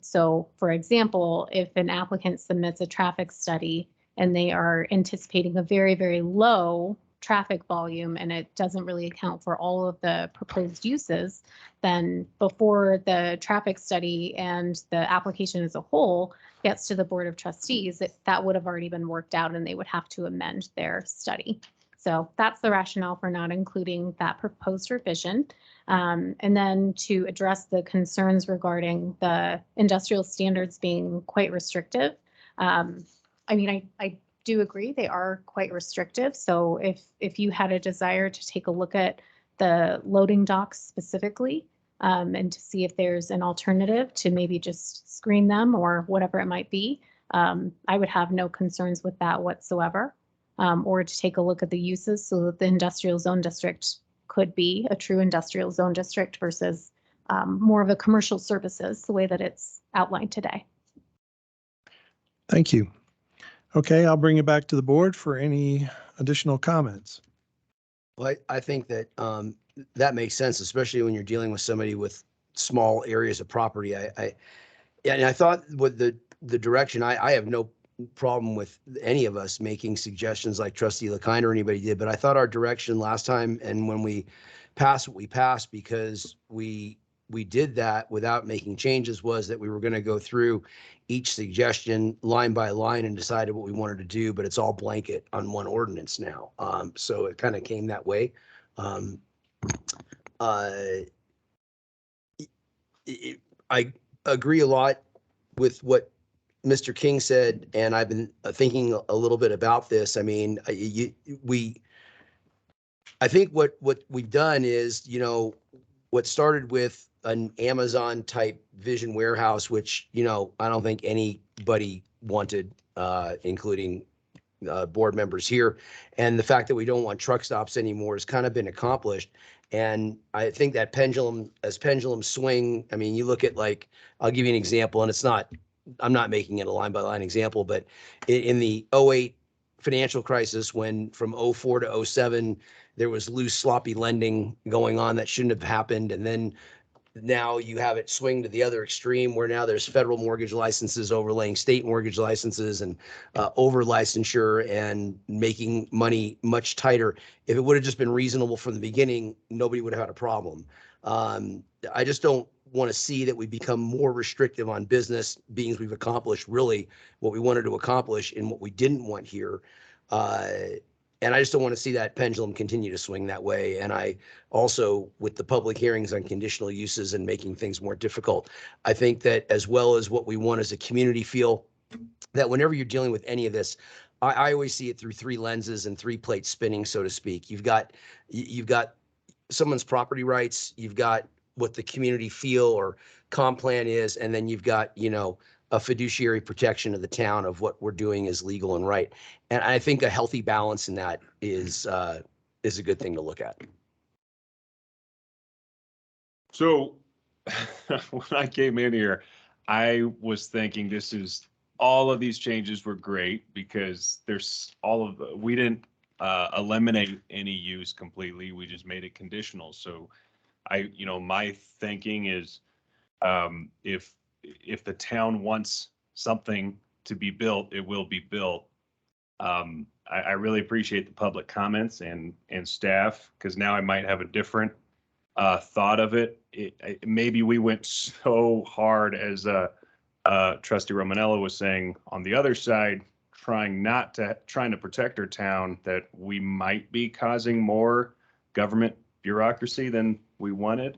So for example, if an applicant submits a traffic study and they are anticipating a very, very low traffic volume and it doesn't really account for all of the proposed uses, then before the traffic study and the application as a whole gets to the Board of Trustees, that would have already been worked out and they would have to amend their study. So that's the rationale for not including that proposed revision. And then to address the concerns regarding the industrial standards being quite restrictive. I mean, I do agree they are quite restrictive. So if you had a desire to take a look at the loading docks specifically and to see if there's an alternative to maybe just screen them or whatever it might be, I would have no concerns with that whatsoever. Or to take a look at the uses so that the industrial zone district could be a true industrial zone district versus more of a commercial services, the way that it's outlined today. Thank you. Okay, I'll bring it back to the board for any additional comments. Well, I think that that makes sense, especially when you're dealing with somebody with small areas of property. And I thought with the direction, I have no problem with any of us making suggestions like Trustee LeKind or anybody did, but I thought our direction last time and when we passed what we passed, because we did that without making changes, was that we were going to go through each suggestion line by line and decided what we wanted to do, but it's all blanket on one ordinance now. So it kind of came that way. I agree a lot with what Mr. King said, and I've been thinking a little bit about this. I mean, I think what we've done is, what started with an Amazon type vision warehouse, which, I don't think anybody wanted, including board members here. And the fact that we don't want truck stops anymore has kind of been accomplished. And I think that as pendulums swing, I mean, you look at I'll give you an example, and I'm not making it a line by line example, but in the 08 financial crisis, when from 04 to 07, there was loose, sloppy lending going on that shouldn't have happened. And then now you have it swing to the other extreme where now there's federal mortgage licenses overlaying state mortgage licenses and over licensure and making money much tighter. If it would have just been reasonable from the beginning, nobody would have had a problem. I just don't want to see that we become more restrictive on business, being as we've accomplished really what we wanted to accomplish and what we didn't want here. And I just don't want to see that pendulum continue to swing that way. And I also, with the public hearings on conditional uses and making things more difficult, I think that as well as what we want as a community feel, that whenever you're dealing with any of this, I always see it through three lenses and three plates spinning, so to speak. You've got someone's property rights, you've got what the community feel or comp plan is, and then you've got, a fiduciary protection of the town of what we're doing is legal and right. And I think a healthy balance in that is a good thing to look at. So when I came in here, I was thinking all of these changes were great because there's we didn't eliminate any use completely. We just made it conditional. So my thinking is, if the town wants something to be built, it will be built. I really appreciate the public comments and staff, because now I might have a different thought of it. Maybe we went so hard, as Trustee Romanella was saying, on the other side, trying to protect our town, that we might be causing more government bureaucracy than we wanted.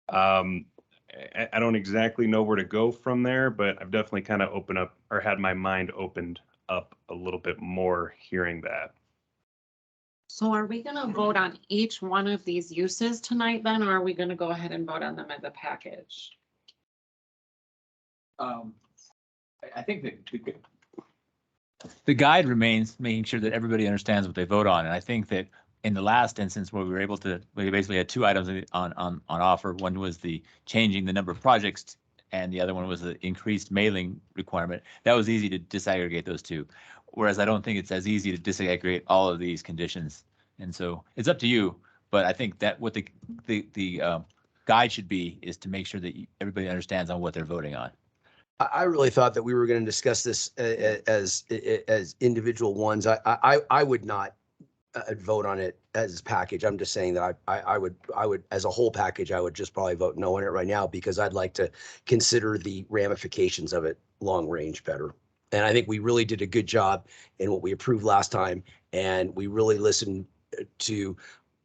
I don't exactly know where to go from there, but I've definitely kind of opened up, or had my mind opened up a little bit more hearing that. So are we gonna vote on each one of these uses tonight then, or are we gonna go ahead and vote on them as a package? I think that the guide remains making sure that everybody understands what they vote on. And I think that in the last instance where we basically had two items on offer. One was the changing the number of projects, and the other one was the increased mailing requirement. That was easy to disaggregate those two. Whereas I don't think it's as easy to disaggregate all of these conditions. And so it's up to you, but I think that what the guide should be is to make sure that everybody understands on what they're voting on. I really thought that we were going to discuss this as individual ones. I would not vote on it as a package. I'm just saying that I would, as a whole package, I would just probably vote no on it right now, because I'd like to consider the ramifications of it long range better. And I think we really did a good job in what we approved last time. And we really listened to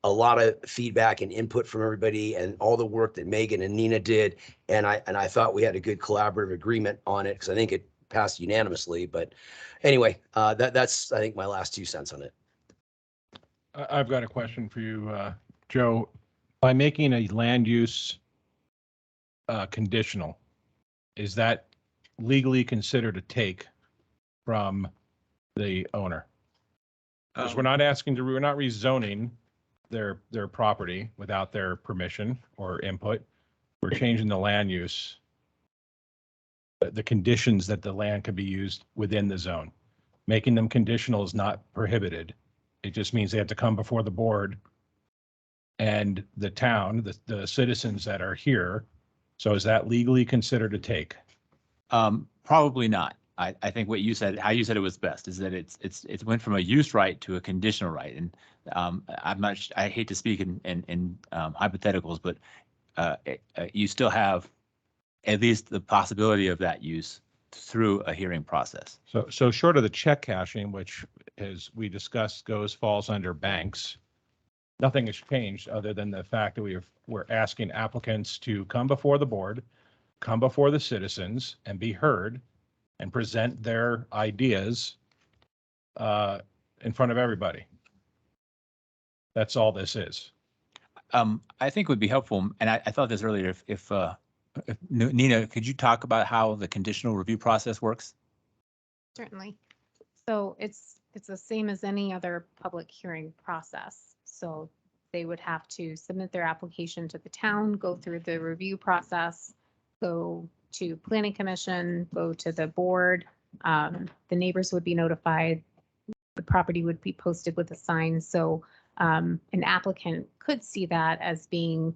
a lot of feedback and input from everybody, and all the work that Megan and Nina did. And I thought we had a good collaborative agreement on it, because I think it passed unanimously. But anyway, that's, I think, my last 2 cents on it. I've got a question for you, Joe. By making a land use conditional, is that legally considered a take from the owner? Because we're not rezoning their property without their permission or input. We're changing the land use, the conditions that the land can be used within the zone. Making them conditional is not prohibited. It just means they have to come before the board and the town, the citizens that are here. So is that legally considered a take? Probably not. I think what you said, how you said it was best, is that it went from a use right to a conditional right. And I hate to speak in hypotheticals, but you still have at least the possibility of that use through a hearing process. So short of the check cashing, which, as we discussed, falls under banks, nothing has changed other than the fact that we're asking applicants to come before the board, come before the citizens, and be heard and present their ideas in front of everybody. That's all this is. I think would be helpful, and I thought this earlier, if Nina, could you talk about how the conditional review process works? Certainly. So it's the same as any other public hearing process. So they would have to submit their application to the town, go through the review process, go to planning commission, go to the board. The neighbors would be notified. The property would be posted with a sign. So an applicant could see that as being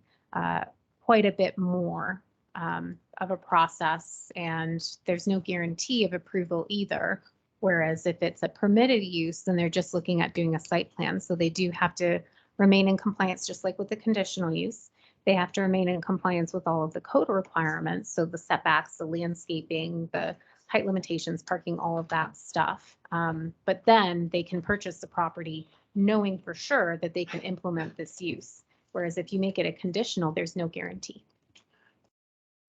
quite a bit more of a process, and there's no guarantee of approval either. Whereas if it's a permitted use, then they're just looking at doing a site plan. So they do have to remain in compliance, just like with the conditional use. They have to remain in compliance with all of the code requirements. So the setbacks, the landscaping, the height limitations, parking, all of that stuff. But then they can purchase the property knowing for sure that they can implement this use. Whereas if you make it a conditional, there's no guarantee.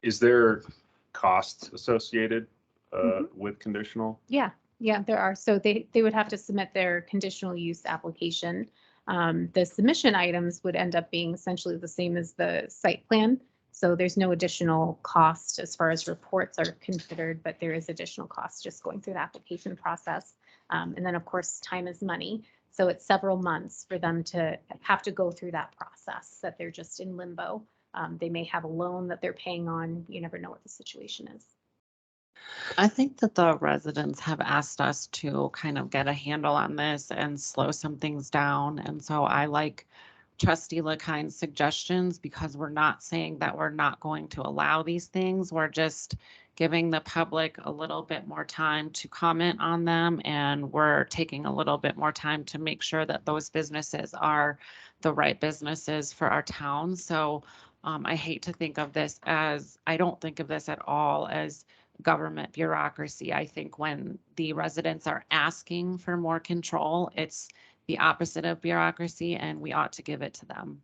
Is there costs associated with conditional? Yeah, there are. So they would have to submit their conditional use application. The submission items would end up being essentially the same as the site plan. So there's no additional cost as far as reports are considered, but there is additional cost just going through the application process. And then of course, time is money. So it's several months for them to have to go through that process, that they're just in limbo. They may have a loan that they're paying on. You never know what the situation is. I think that the residents have asked us to kind of get a handle on this and slow some things down. And so I like Trustee LaKind's suggestions because we're not saying that we're not going to allow these things. We're just giving the public a little bit more time to comment on them. And we're taking a little bit more time to make sure that those businesses are the right businesses for our town. So I hate to think of this as, I don't think of this at all as government bureaucracy. I think when the residents are asking for more control, it's the opposite of bureaucracy, and we ought to give it to them.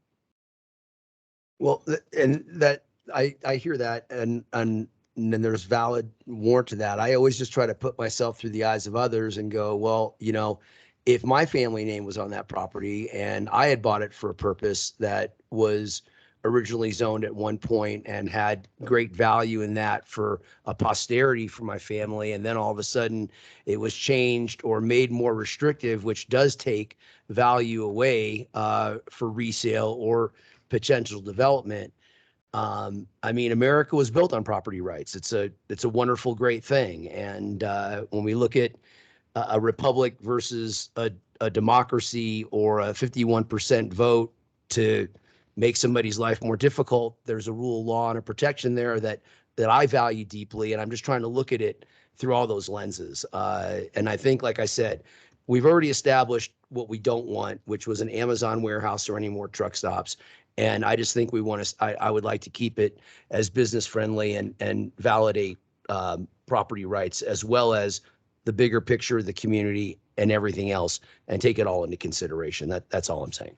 Well, and that, I hear that, and then there's valid warrant to that. I always just try to put myself through the eyes of others and go, well, you know, if my family name was on that property and I had bought it for a purpose that was originally zoned at one point and had great value in that for a posterity for my family, and then all of a sudden it was changed or made more restrictive, which does take value away for resale or potential development. I mean, America was built on property rights. It's a wonderful, great thing. And when we look at a republic versus a democracy or a 51% vote to make somebody's life more difficult, there's a rule of law and a protection there that I value deeply. And I'm just trying to look at it through all those lenses. And I think, like I said, we've already established what we don't want, which was an Amazon warehouse or any more truck stops. And I just think we want to, I would like to keep it as business friendly and validate property rights as well as the bigger picture of the community and everything else, and take it all into consideration. That's all I'm saying.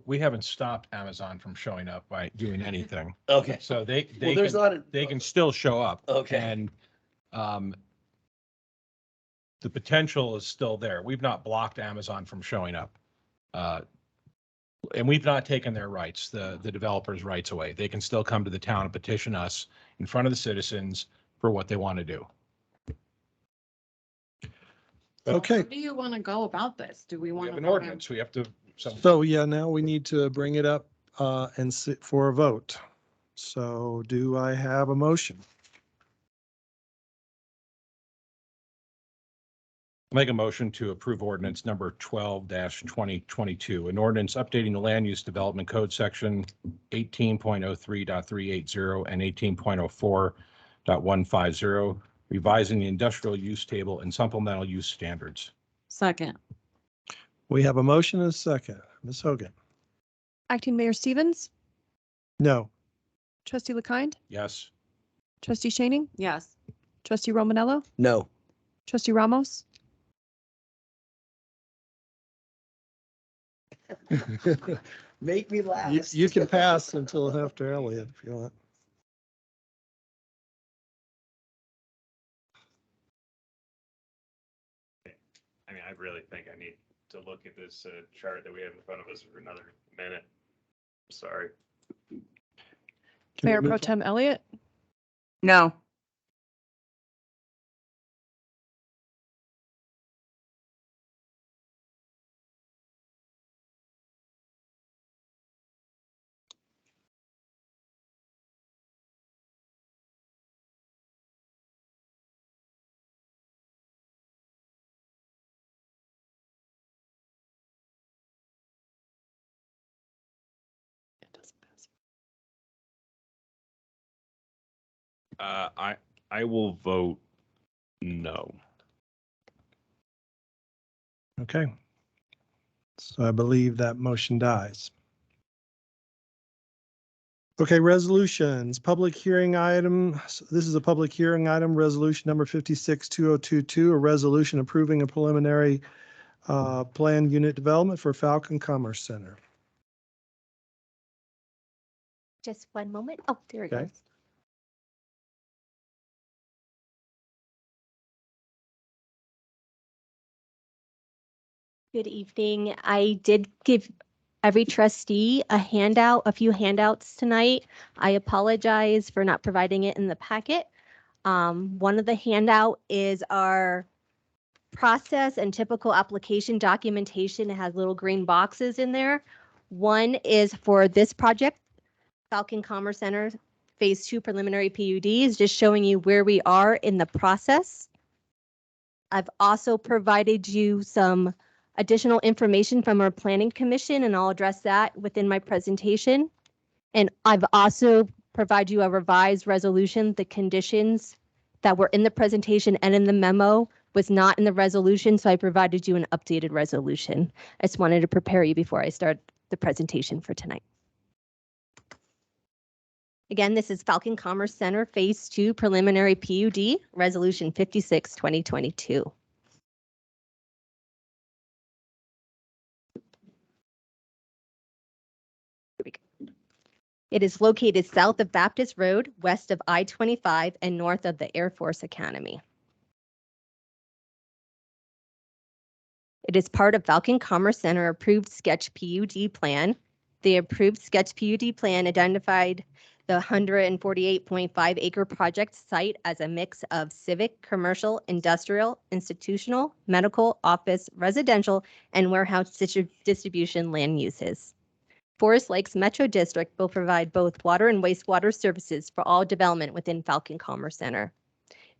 We haven't stopped Amazon from showing up by doing anything. Okay. So they Well, there's not a- they can still show up. Okay. And the potential is still there. We've not blocked Amazon from showing up. And we've not taken their rights, the developers' rights away. They can still come to the town and petition us in front of the citizens for what they want to do. Okay, How do you want to go about this? Do we We want have to? an ordinance. We have to. so yeah, now we need to bring it up and sit for a vote. So do I have a motion? Make a motion to approve ordinance number 12-2022, an ordinance updating the land use development code section 18.03.380 and 18.04.150, revising the industrial use table and supplemental use standards. Second. We have a motion and a second. Ms. Hogan? Acting Mayor Stevens, No. Trustee LaKind, Yes. Trustee Shaning, Yes. Trustee Romanello, No. Trustee Ramos, Make me laugh. You can pass until after Elliot if you want. I mean, I really think I need to look at this chart that we have in front of us for another minute. Sorry. Mayor Pro Tem Elliott, No. I will vote no. Okay. So I believe that motion dies. Okay, resolutions, public hearing item. This is a public hearing item, resolution number 56-2022, a resolution approving a preliminary plan unit development for Falcon Commerce Center. Just one moment. Oh, there it Okay. goes. Good evening. I did give every trustee a handout, a few handouts tonight. I apologize for not providing it in the packet. One of the handout is our process and typical application documentation. It has little green boxes in there. One is for this project, Falcon Commerce Center. Phase 2 preliminary PUD is just showing you where we are in the process. I've also provided you some additional information from our planning commission, and I'll address that within my presentation. And I've also provided you a revised resolution. The conditions that were in the presentation and in the memo was not in the resolution, so I provided you an updated resolution. I just wanted to prepare you before I start the presentation for tonight. Again, this is Falcon Commerce Center Phase 2 Preliminary PUD, Resolution 56, 2022. It is located south of Baptist Road, west of I-25, and north of the Air Force Academy. It is part of Falcon Commerce Center approved sketch PUD plan. The approved sketch PUD plan identified the 148.5 acre project site as a mix of civic, commercial, industrial, institutional, medical, office, residential, and warehouse distribution land uses. Forest Lakes Metro District will provide both water and wastewater services for all development within Falcon Commerce Center.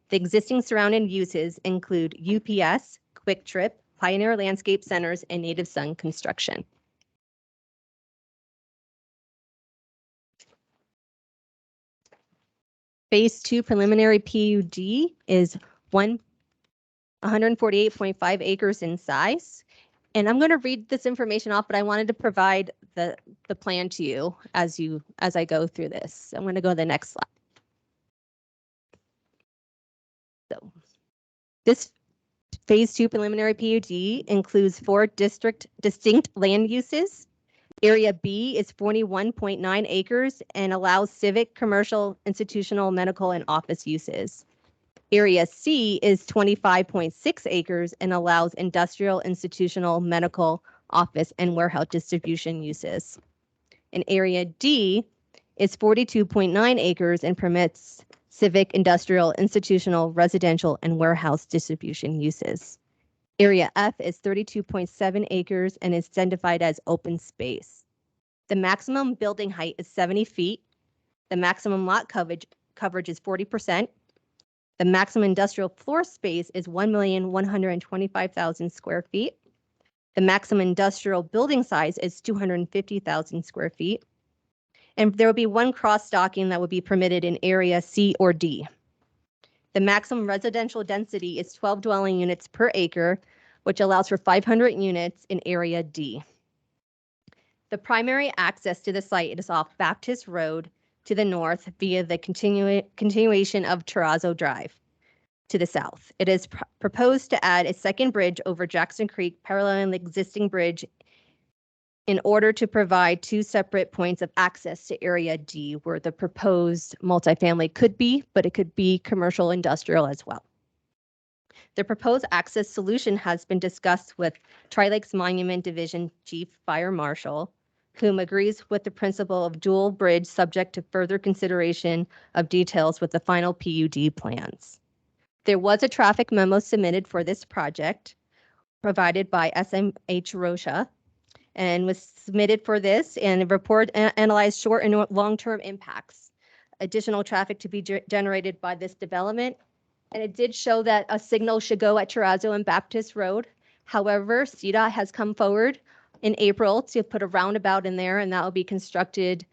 The existing surrounding uses include UPS, Quick Trip, Pioneer Landscape Centers, and Native Sun Construction. Phase 2 preliminary PUD is 148.5 acres in size. And I'm going to read this information off, but I wanted to provide the plan to you as I go through this. I'm going to go to the next slide. So this Phase 2 preliminary PUD includes 4 distinct land uses. Area B is 41.9 acres and allows civic, commercial, institutional, medical, and office uses. Area C is 25.6 acres and allows industrial, institutional, medical, office, and warehouse distribution uses. And Area D is 42.9 acres and permits civic, industrial, institutional, residential, and warehouse distribution uses. Area F is 32.7 acres and is identified as open space. The maximum building height is 70 feet. The maximum lot coverage is 40%. The maximum industrial floor space is 1,125,000 square feet. The maximum industrial building size is 250,000 square feet. And there will be 1 cross-docking that will be permitted in Area C or D. The maximum residential density is 12 dwelling units per acre, which allows for 500 units in Area D. The primary access to the site is off Baptist Road to the north via the continuation of Terrazzo Drive to the south. It is proposed to add a second bridge over Jackson Creek paralleling the existing bridge in order to provide 2 separate points of access to Area D where the proposed multifamily could be, but it could be commercial industrial as well. The proposed access solution has been discussed with Tri-Lakes Monument Division Chief Fire Marshal, whom agrees with the principle of dual bridge subject to further consideration of details with the final PUD plans. There was a traffic memo submitted for this project provided by SMH Rocha and was submitted for this, and the report analyzed short and long-term impacts, additional traffic to be generated by this development. And it did show that a signal should go at Terrazzo and Baptist Road. However, CDOT has come forward in April to put a roundabout in there, and that will be constructed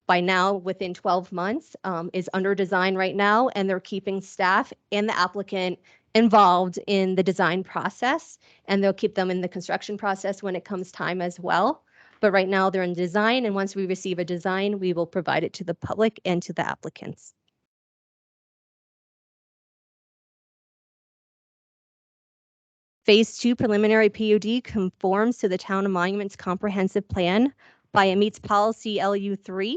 by now within 12 months, is under design right now, and they're keeping staff and the applicant involved in the design process, and they'll keep them in the construction process when it comes time as well. But right now they're in design, and once we receive a design, we will provide it to the public and to the applicants. Phase 2 preliminary PUD conforms to the Town of Monuments Comprehensive Plan by it meets policy LU3,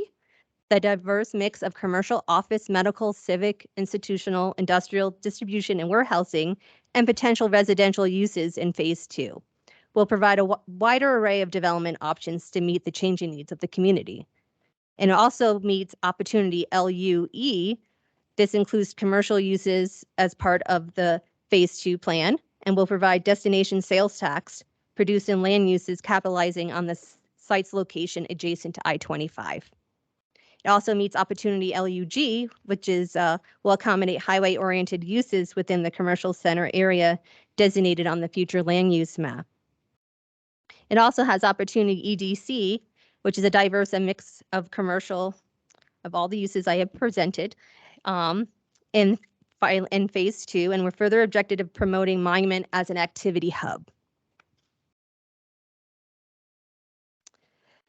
the diverse mix of commercial, office, medical, civic, institutional, industrial, distribution, and warehousing, and potential residential uses in Phase 2. Will provide a wider array of development options to meet the changing needs of the community. And it also meets opportunity LUE. This includes commercial uses as part of the Phase 2 plan, and will provide destination sales tax produced in land uses capitalizing on the site's location adjacent to I-25. It also meets opportunity LUG, which is will accommodate highway-oriented uses within the commercial center area designated on the future land use map. It also has opportunity EDC, which is a diverse and mix of commercial of all the uses I have presented in phase 2, and we're further objective of promoting Monument as an activity hub.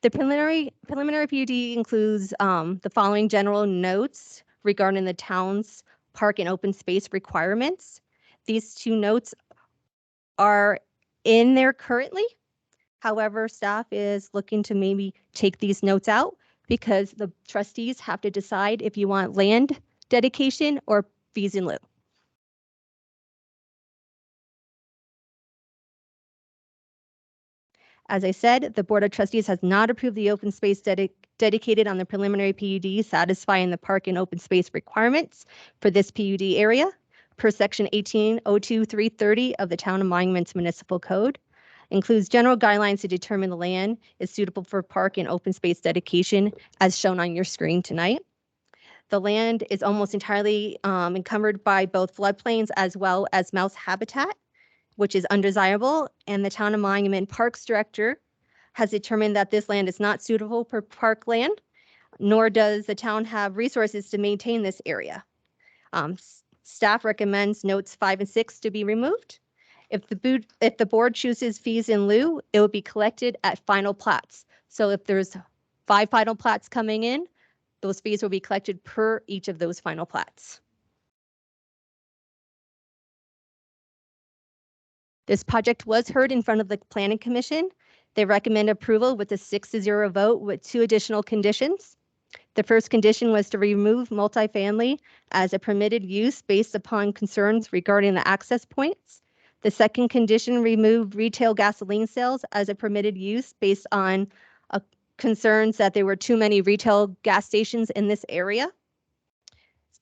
The preliminary PUD includes the following general notes regarding the town's park and open space requirements. These 2 notes are in there currently. However, staff is looking to maybe take these notes out because the trustees have to decide if you want land dedication or fees in lieu. As I said, the Board of Trustees has not approved the open space dedicated on the preliminary PUD satisfying the park and open space requirements for this PUD area per section 1802-330 of the Town of Monuments Municipal Code. Includes general guidelines to determine the land is suitable for park and open space dedication as shown on your screen tonight. The land is almost entirely encumbered by both floodplains as well as mouse habitat, which is undesirable, and the Town of Monument Parks Director has determined that this land is not suitable for parkland, nor does the town have resources to maintain this area. Staff recommends notes 5 and 6 to be removed. If the board chooses fees in lieu, it will be collected at final plats. So if there's 5 final plats coming in, those fees will be collected per each of those final plats. This project was heard in front of the Planning Commission. They recommend approval with a 6-0 vote with 2 additional conditions. The first condition was to remove multifamily as a permitted use based upon concerns regarding the access points. The second condition removed retail gasoline sales as a permitted use based on concerns that there were too many retail gas stations in this area.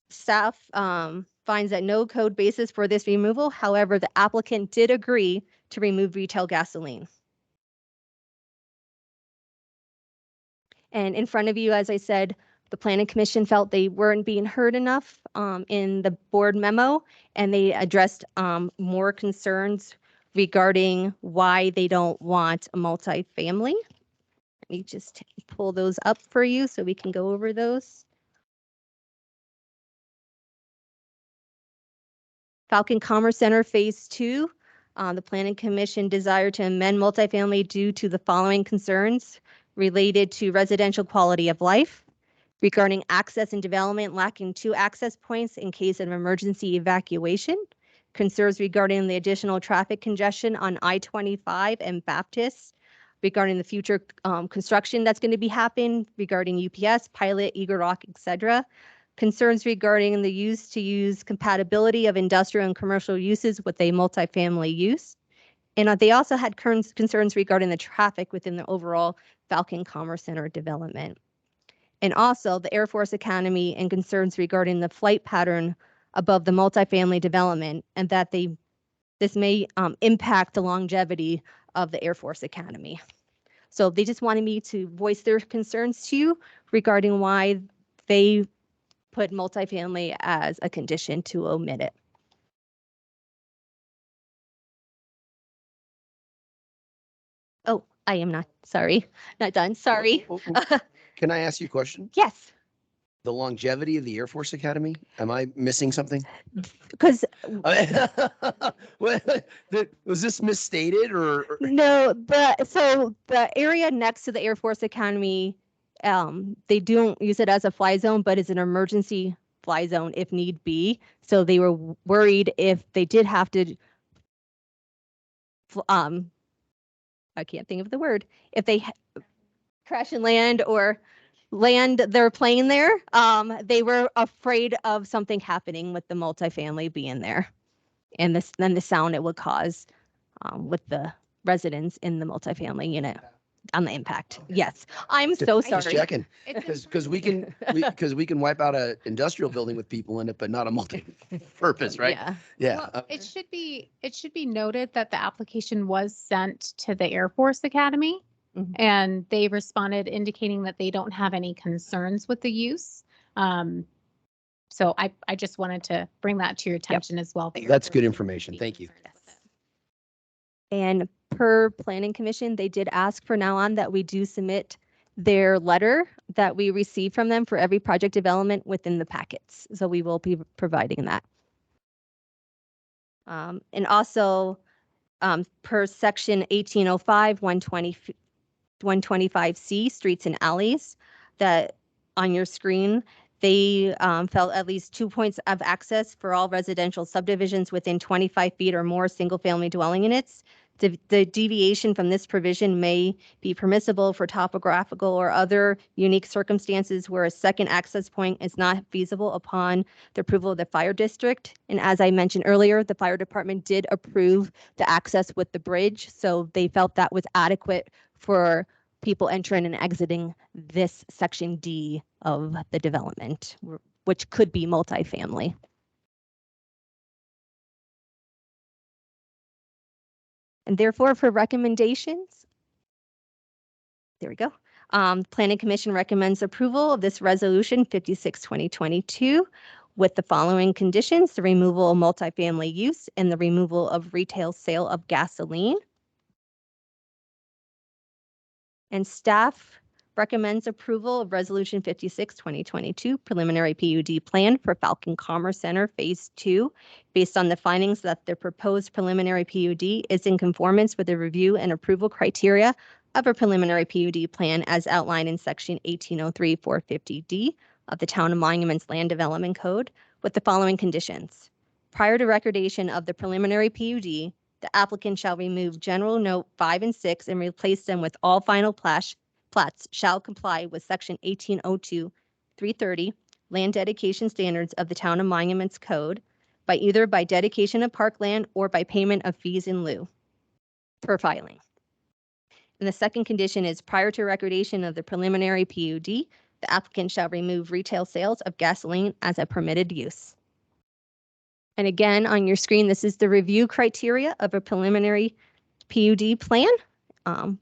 Staff finds that no code basis for this removal. However, the applicant did agree to remove retail gasoline. And in front of you, as I said, the Planning Commission felt they weren't being heard enough in the board memo, and they addressed more concerns regarding why they don't want a multifamily. Let me just pull those up for you so we can go over those. Falcon Commerce Center Phase 2, the Planning Commission desired to amend multifamily due to the following concerns related to residential quality of life, regarding access and development lacking 2 access points in case of emergency evacuation, concerns regarding the additional traffic congestion on I-25 and Baptist, regarding the future construction that's going to be happening, regarding UPS, Pilot, Eagle Rock, etc. Concerns regarding the use compatibility of industrial and commercial uses with a multifamily use. And they also had concerns regarding the traffic within the overall Falcon Commerce Center development. And also the Air Force Academy and concerns regarding the flight pattern above the multifamily development, and that this may impact the longevity of the Air Force Academy. So they just wanted me to voice their concerns to you regarding why they put multifamily as a condition to omit it. Oh, I am not done. Sorry. Can I ask you a question? Yes. The longevity of the Air Force Academy? Am I missing something? Because was this misstated or? no, so the area next to the Air Force Academy, they don't use it as a fly zone, but it's an emergency fly zone if need be. So they were worried if they did have to, I can't think of the word, if they crash and land or land their plane there, they were afraid of something happening with the multifamily being there, and then the sound it would cause with the residents in the multifamily unit on the impact. Okay. Yes, I'm so sorry. Just checking, because we can wipe out an industrial building with people in it, but not a multi-purpose, right? Yeah. Yeah. Well, it should be noted that the application was sent to the Air Force Academy. Mhm. And they responded indicating that they don't have any concerns with the use. So I just wanted to bring that to your attention as well. That's good information. Thank you. And per planning commission, they did ask for now on that we do submit their letter that we receive from them for every project development within the packets. So we will be providing that. And also, per section 1805, 125C, streets and alleys, that on your screen, they felt at least 2 points of access for all residential subdivisions within 25 feet or more single-family dwelling units. The deviation from this provision may be permissible for topographical or other unique circumstances where a second access point is not feasible upon the approval of the fire district. And as I mentioned earlier, the fire department did approve the access with the bridge, so they felt that was adequate for people entering and exiting this section D of the development, which could be multifamily. And therefore, for recommendations, there we go. Planning Commission recommends approval of this resolution 56/2022 with the following conditions: the removal of multifamily use and the removal of retail sale of gasoline. And staff recommends approval of Resolution 56/2022 preliminary PUD plan for Falcon Commerce Center Phase 2 based on the findings that the proposed preliminary PUD is in conformance with the review and approval criteria of a preliminary PUD plan as outlined in Section 1803-450D of the Town of Monuments Land Development Code with the following conditions. Prior to recordation of the preliminary PUD, the applicant shall remove General Note 5 and 6 and replace them with all final plats shall comply with Section 1802-330 Land Dedication Standards of the Town of Monuments Code by either by dedication of parkland or by payment of fees in lieu per filing. And the second condition is prior to recordation of the preliminary PUD, the applicant shall remove retail sales of gasoline as a permitted use. And again, on your screen, this is the review criteria of a preliminary PUD plan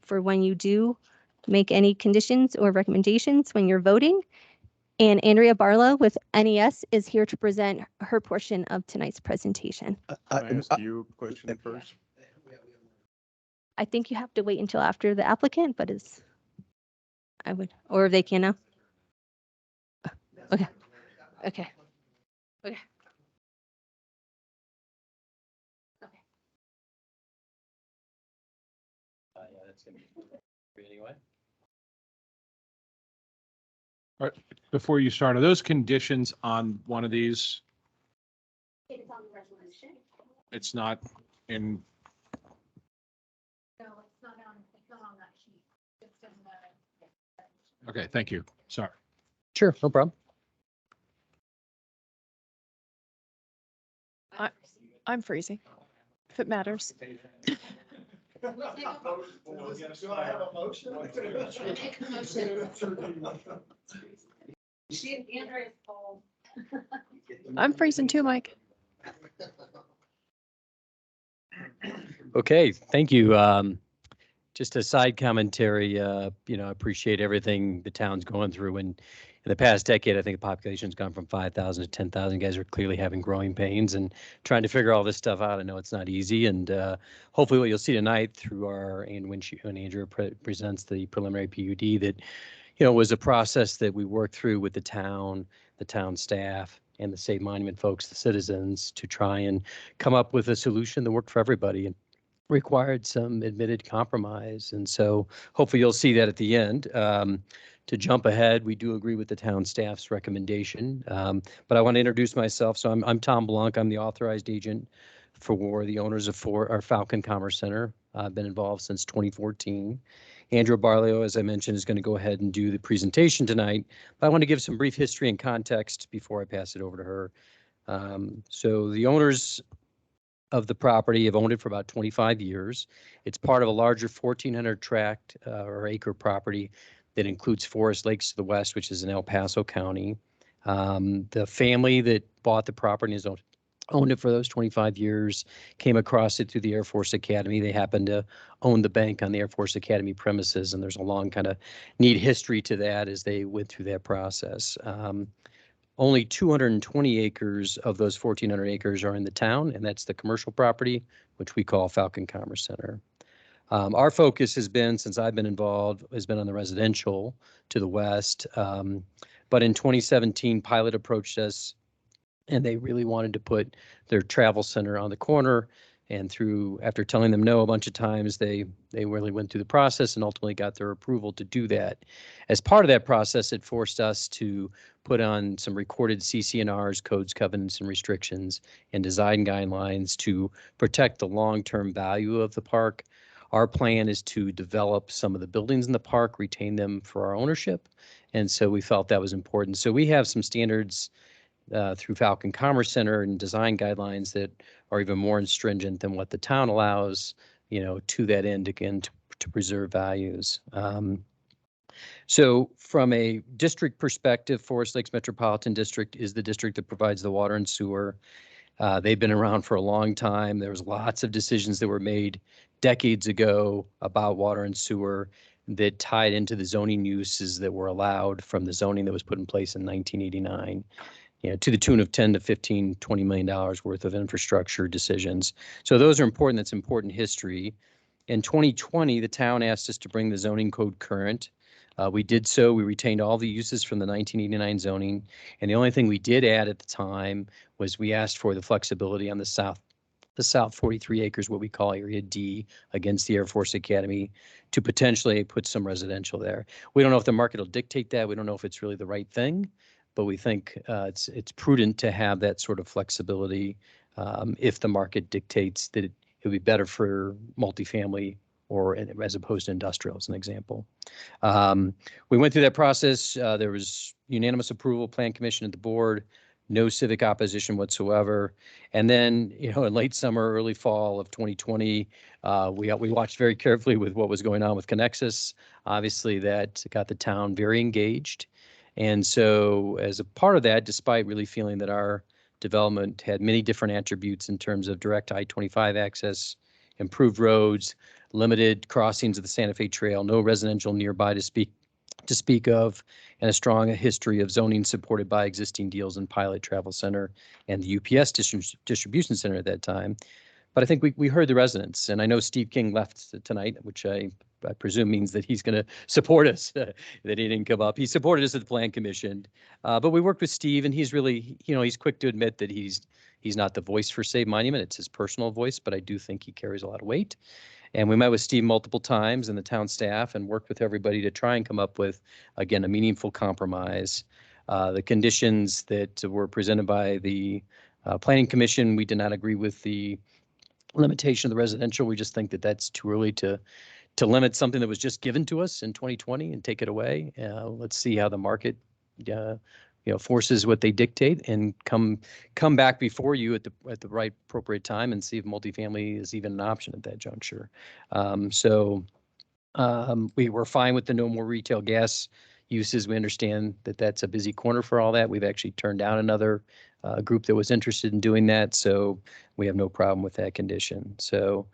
for when you do make any conditions or recommendations when you're voting. And Andrea Barlow with NES is here to present her portion of tonight's presentation. Can I ask you a question first? I think you have to wait until after the applicant, but I would, or they can now. Okay. Okay. Okay. Yeah, that's gonna be free anyway. All right, before you start, are those conditions on one of these? It's on the resolution. It's not in, No, it's not on that sheet. It's in the. okay, thank you. Sorry. Sure, no problem. I'm freezing, if it matters. Do I have a motion? I'm freezing too, Mike. Okay, thank you. Just a side commentary, I appreciate everything the town's going through. And in the past decade, I think the population's gone from 5,000 to 10,000. You guys are clearly having growing pains and trying to figure all this stuff out. I know it's not easy. And hopefully what you'll see tonight through when Andrew presents the preliminary PUD that, was a process that we worked through with the town staff, and the Save Monument folks, the citizens, to try and come up with a solution that worked for everybody and required some admitted compromise. And so hopefully you'll see that at the end. To jump ahead, we do agree with the town staff's recommendation, but I want to introduce myself. So I'm Tom Blanc. I'm the authorized agent for the owners of our Falcon Commerce Center. I've been involved since 2014. Andrea Barlow, as I mentioned, is going to go ahead and do the presentation tonight, but I want to give some brief history and context before I pass it over to her. So the owners of the property have owned it for about 25 years. It's part of a larger 1,400 tract or acre property that includes Forest Lakes to the west, which is in El Paso County. The family that bought the property has owned it for those 25 years, came across it through the Air Force Academy. They happened to own the bank on the Air Force Academy premises, and there's a long kind of neat history to that as they went through that process. Only 220 acres of those 1,400 acres are in the town, and that's the commercial property, which we call Falcon Commerce Center. Our focus has been, since I've been involved, has been on the residential to the west. But in 2017, Pilot approached us and they really wanted to put their travel center on the corner. And after telling them no a bunch of times, they really went through the process and ultimately got their approval to do that. As part of that process, it forced us to put on some recorded CC&Rs, codes, covenants, and restrictions, and design guidelines to protect the long-term value of the park. Our plan is to develop some of the buildings in the park, retain them for our ownership. And so we felt that was important. So we have some standards through Falcon Commerce Center and design guidelines that are even more stringent than what the town allows, to that end, again, to preserve values. So from a district perspective, Forest Lakes Metropolitan District is the district that provides the water and sewer. They've been around for a long time. There was lots of decisions that were made decades ago about water and sewer that tied into the zoning uses that were allowed from the zoning that was put in place in 1989. To the tune of 10 to 15, $20 million worth of infrastructure decisions. So those are important. That's important history. In 2020, the town asked us to bring the zoning code current. We did so. We retained all the uses from the 1989 zoning. And the only thing we did add at the time was we asked for the flexibility on the south 43 acres, what we call Area D, against the Air Force Academy, to potentially put some residential there. We don't know if the market will dictate that. We don't know if it's really the right thing. But we think it's prudent to have that sort of flexibility if the market dictates that it would be better for multifamily or as opposed to industrial, as an example. We went through that process. There was unanimous approval, Plan Commission at the board, no civic opposition whatsoever. And then, in late summer, early fall of 2020, we watched very carefully with what was going on with Connexus. Obviously, that got the town very engaged. And so as a part of that, despite really feeling that our development had many different attributes in terms of direct I-25 access, improved roads, limited crossings of the Santa Fe Trail, no residential nearby to speak of, and a strong history of zoning supported by existing deals in Pilot Travel Center and the UPS distribution center at that time. But I think we heard the residents, and I know Steve King left tonight, which I presume means that he's going to support us, that he didn't come up. He supported us at the Plan Commission, but we worked with Steve, and he's really, he's quick to admit that he's not the voice for Save Monument. It's his personal voice, but I do think he carries a lot of weight. And we met with Steve multiple times and the town staff and worked with everybody to try and come up with, again, a meaningful compromise. The conditions that were presented by the Planning Commission, we did not agree with the limitation of the residential. We just think that that's too early to limit something that was just given to us in 2020 and take it away. Let's see how the market, forces what they dictate and come back before you at the right appropriate time and see if multifamily is even an option at that juncture. We were fine with the no more retail gas uses. We understand that that's a busy corner for all that. We've actually turned down another group that was interested in doing that, so we have no problem with that condition. So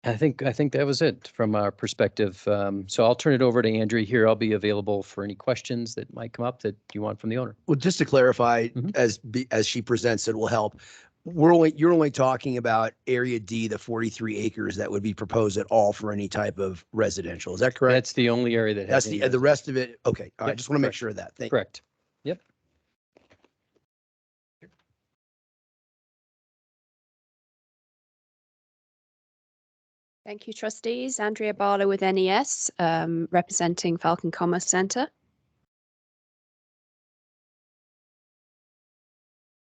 I think that was it from our perspective. So I'll turn it over to Andrea here. I'll be available for any questions that might come up that you want from the owner. Well, just to clarify, as she presents, it will help. You're only talking about Area D, the 43 acres that would be proposed at all for any type of residential. Is that correct? That's the only area that has the rest of it. Okay. All right. Just want to make sure of that. Correct. Yep. Thank you, trustees. Andrea Barlow with NES, representing Falcon Commerce Center.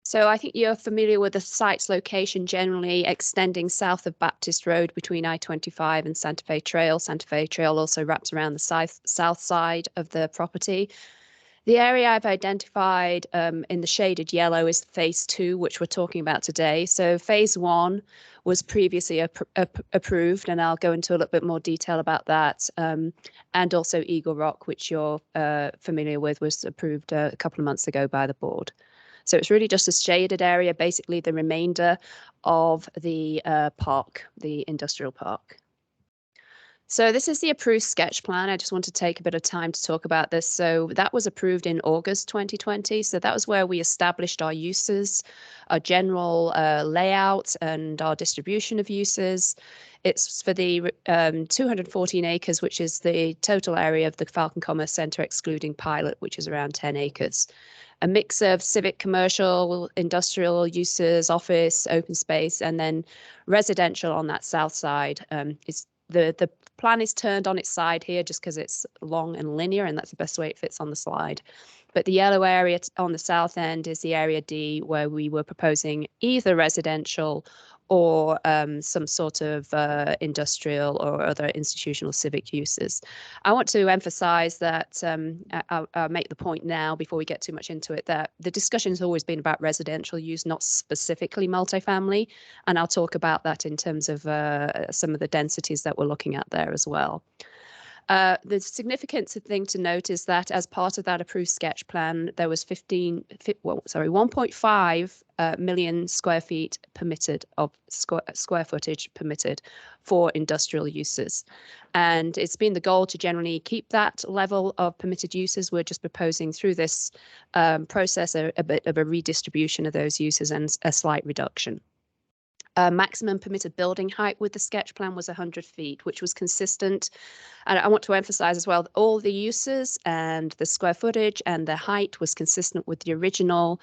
So I think you're familiar with the site's location, generally extending south of Baptist Road between I-25 and Santa Fe Trail. Santa Fe Trail also wraps around the south side of the property. The area I've identified in the shaded yellow is phase 2, which we're talking about today. So phase 1 was previously approved, and I'll go into a little bit more detail about that. And also Eagle Rock, which you're familiar with, was approved a couple of months ago by the board. So it's really just a shaded area, basically the remainder of the park, the industrial park. So this is the approved sketch plan. I just want to take a bit of time to talk about this. So that was approved in August 2020. So that was where we established our uses, our general layout and our distribution of uses. It's for the 214 acres, which is the total area of the Falcon Commerce Centre, excluding Pilot, which is around 10 acres. A mix of civic, commercial, industrial uses, office, open space, and then residential on that south side. The plan is turned on its side here just because it's long and linear, and that's the best way it fits on the slide. But the yellow area on the south end is the area D, where we were proposing either residential or some sort of industrial or other institutional civic uses. I want to emphasize that I'll make the point now before we get too much into it, that the discussion has always been about residential use, not specifically multifamily. And I'll talk about that in terms of some of the densities that we're looking at there as well. The significant thing to note is that as part of that approved sketch plan, there was 1.5 million square feet permitted of square footage permitted for industrial uses. And it's been the goal to generally keep that level of permitted uses. We're just proposing through this process a bit of a redistribution of those uses and a slight reduction. Maximum permitted building height with the sketch plan was 100 feet, which was consistent. And I want to emphasize as well that all the uses and the square footage and the height was consistent with the original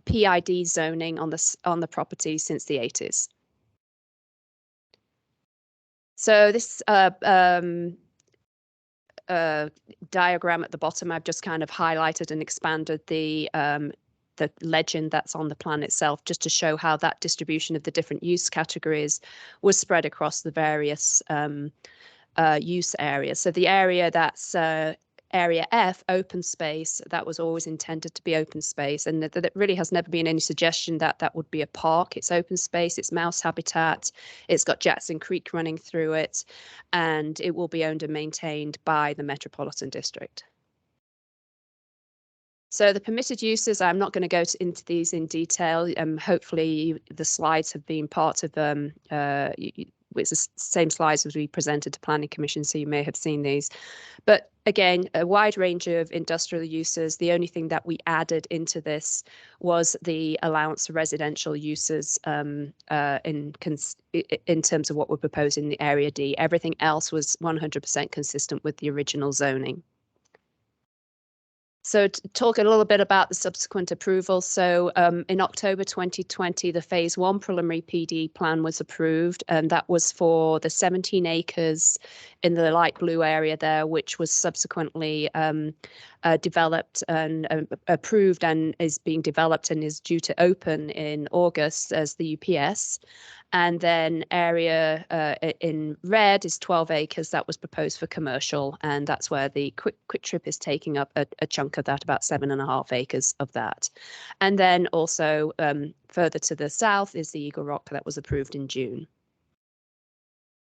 PID zoning on the property since the 80s. So this diagram at the bottom, I've just kind of highlighted and expanded the legend that's on the plan itself, just to show how that distribution of the different use categories was spread across the various use areas. So the area that's area F, open space, that was always intended to be open space, and that really has never been any suggestion that that would be a park. It's open space, it's mouse habitat, it's got Jackson Creek running through it, and it will be owned and maintained by the Metropolitan District. So the permitted uses, I'm not going to go into these in detail. Hopefully the slides have been part of it's the same slides as we presented to Planning Commission, so you may have seen these. But again, a wide range of industrial uses. The only thing that we added into this was the allowance for residential uses in terms of what we're proposing in the Area D. Everything else was 100% consistent with the original zoning. So to talk a little bit about the subsequent approval. So in October 2020, the phase 1 preliminary PD plan was approved, and that was for the 17 acres in the light blue area there, which was subsequently developed and approved and is being developed and is due to open in August as the UPS. And then area in red is 12 acres that was proposed for commercial, and that's where the Quick Trip is taking up a chunk of that, about 7.5 acres of that. And then also further to the south is the Eagle Rock that was approved in June.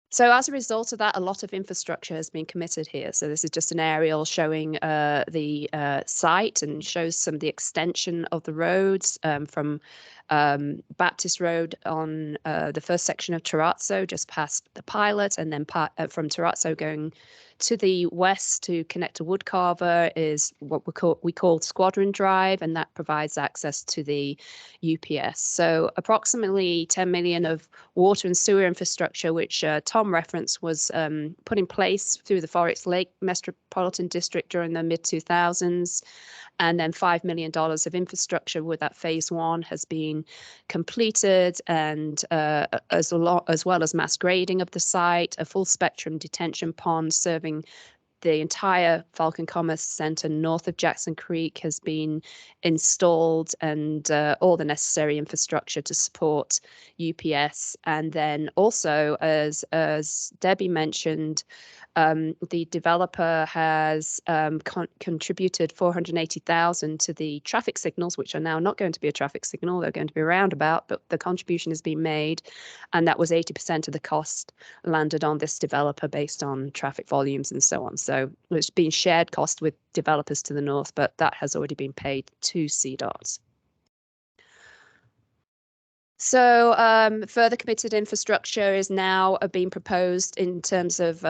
So as a result of that, a lot of infrastructure has been committed here. So this is just an aerial showing the site and shows some of the extension of the roads from Baptist Road on the first section of Terrazzo, just past the Pilot, and then from Terrazzo going to the west to connect to Woodcarver is what we call Squadron Drive, and that provides access to the UPS. So approximately 10 million of water and sewer infrastructure, which Tom referenced, was put in place through the Forest Lake Metropolitan District during the mid-2000s. And then $5 million of infrastructure with that phase 1 has been completed, and as well as mass grading of the site, a full spectrum detention pond serving the entire Falcon Commerce Centre north of Jackson Creek has been installed, and all the necessary infrastructure to support UPS. And then also, as Debbie mentioned, the developer has contributed $480,000 to the traffic signals, which are now not going to be a traffic signal, they're going to be a roundabout, but the contribution has been made, and that was 80% of the cost landed on this developer based on traffic volumes and so on. So it's been shared cost with developers to the north, but that has already been paid to CDOT. So further committed infrastructure is now being proposed in terms of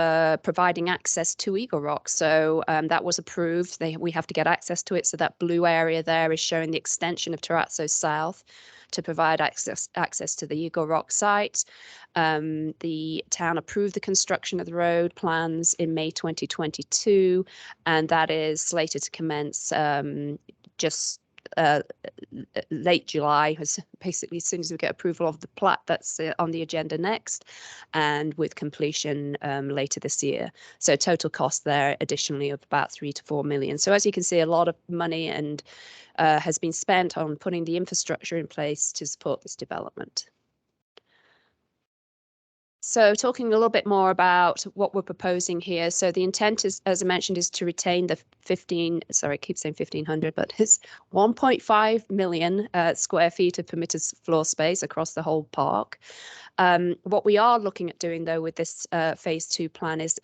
providing access to Eagle Rock. So that was approved. We have to get access to it. So that blue area there is showing the extension of Terrazzo South to provide access to the Eagle Rock site. The town approved the construction of the road plans in May 2022, and that is slated to commence just late July, basically as soon as we get approval of the plat that's on the agenda next, and with completion later this year. So total cost there additionally of about 3 to 4 million. So as you can see, a lot of money and has been spent on putting the infrastructure in place to support this development. So talking a little bit more about what we're proposing here. So the intent is, as I mentioned, is to retain the 1,500, but it's 1.5 million square feet of permitted floor space across the whole park. What we are looking at doing, though, with this phase 2 plan is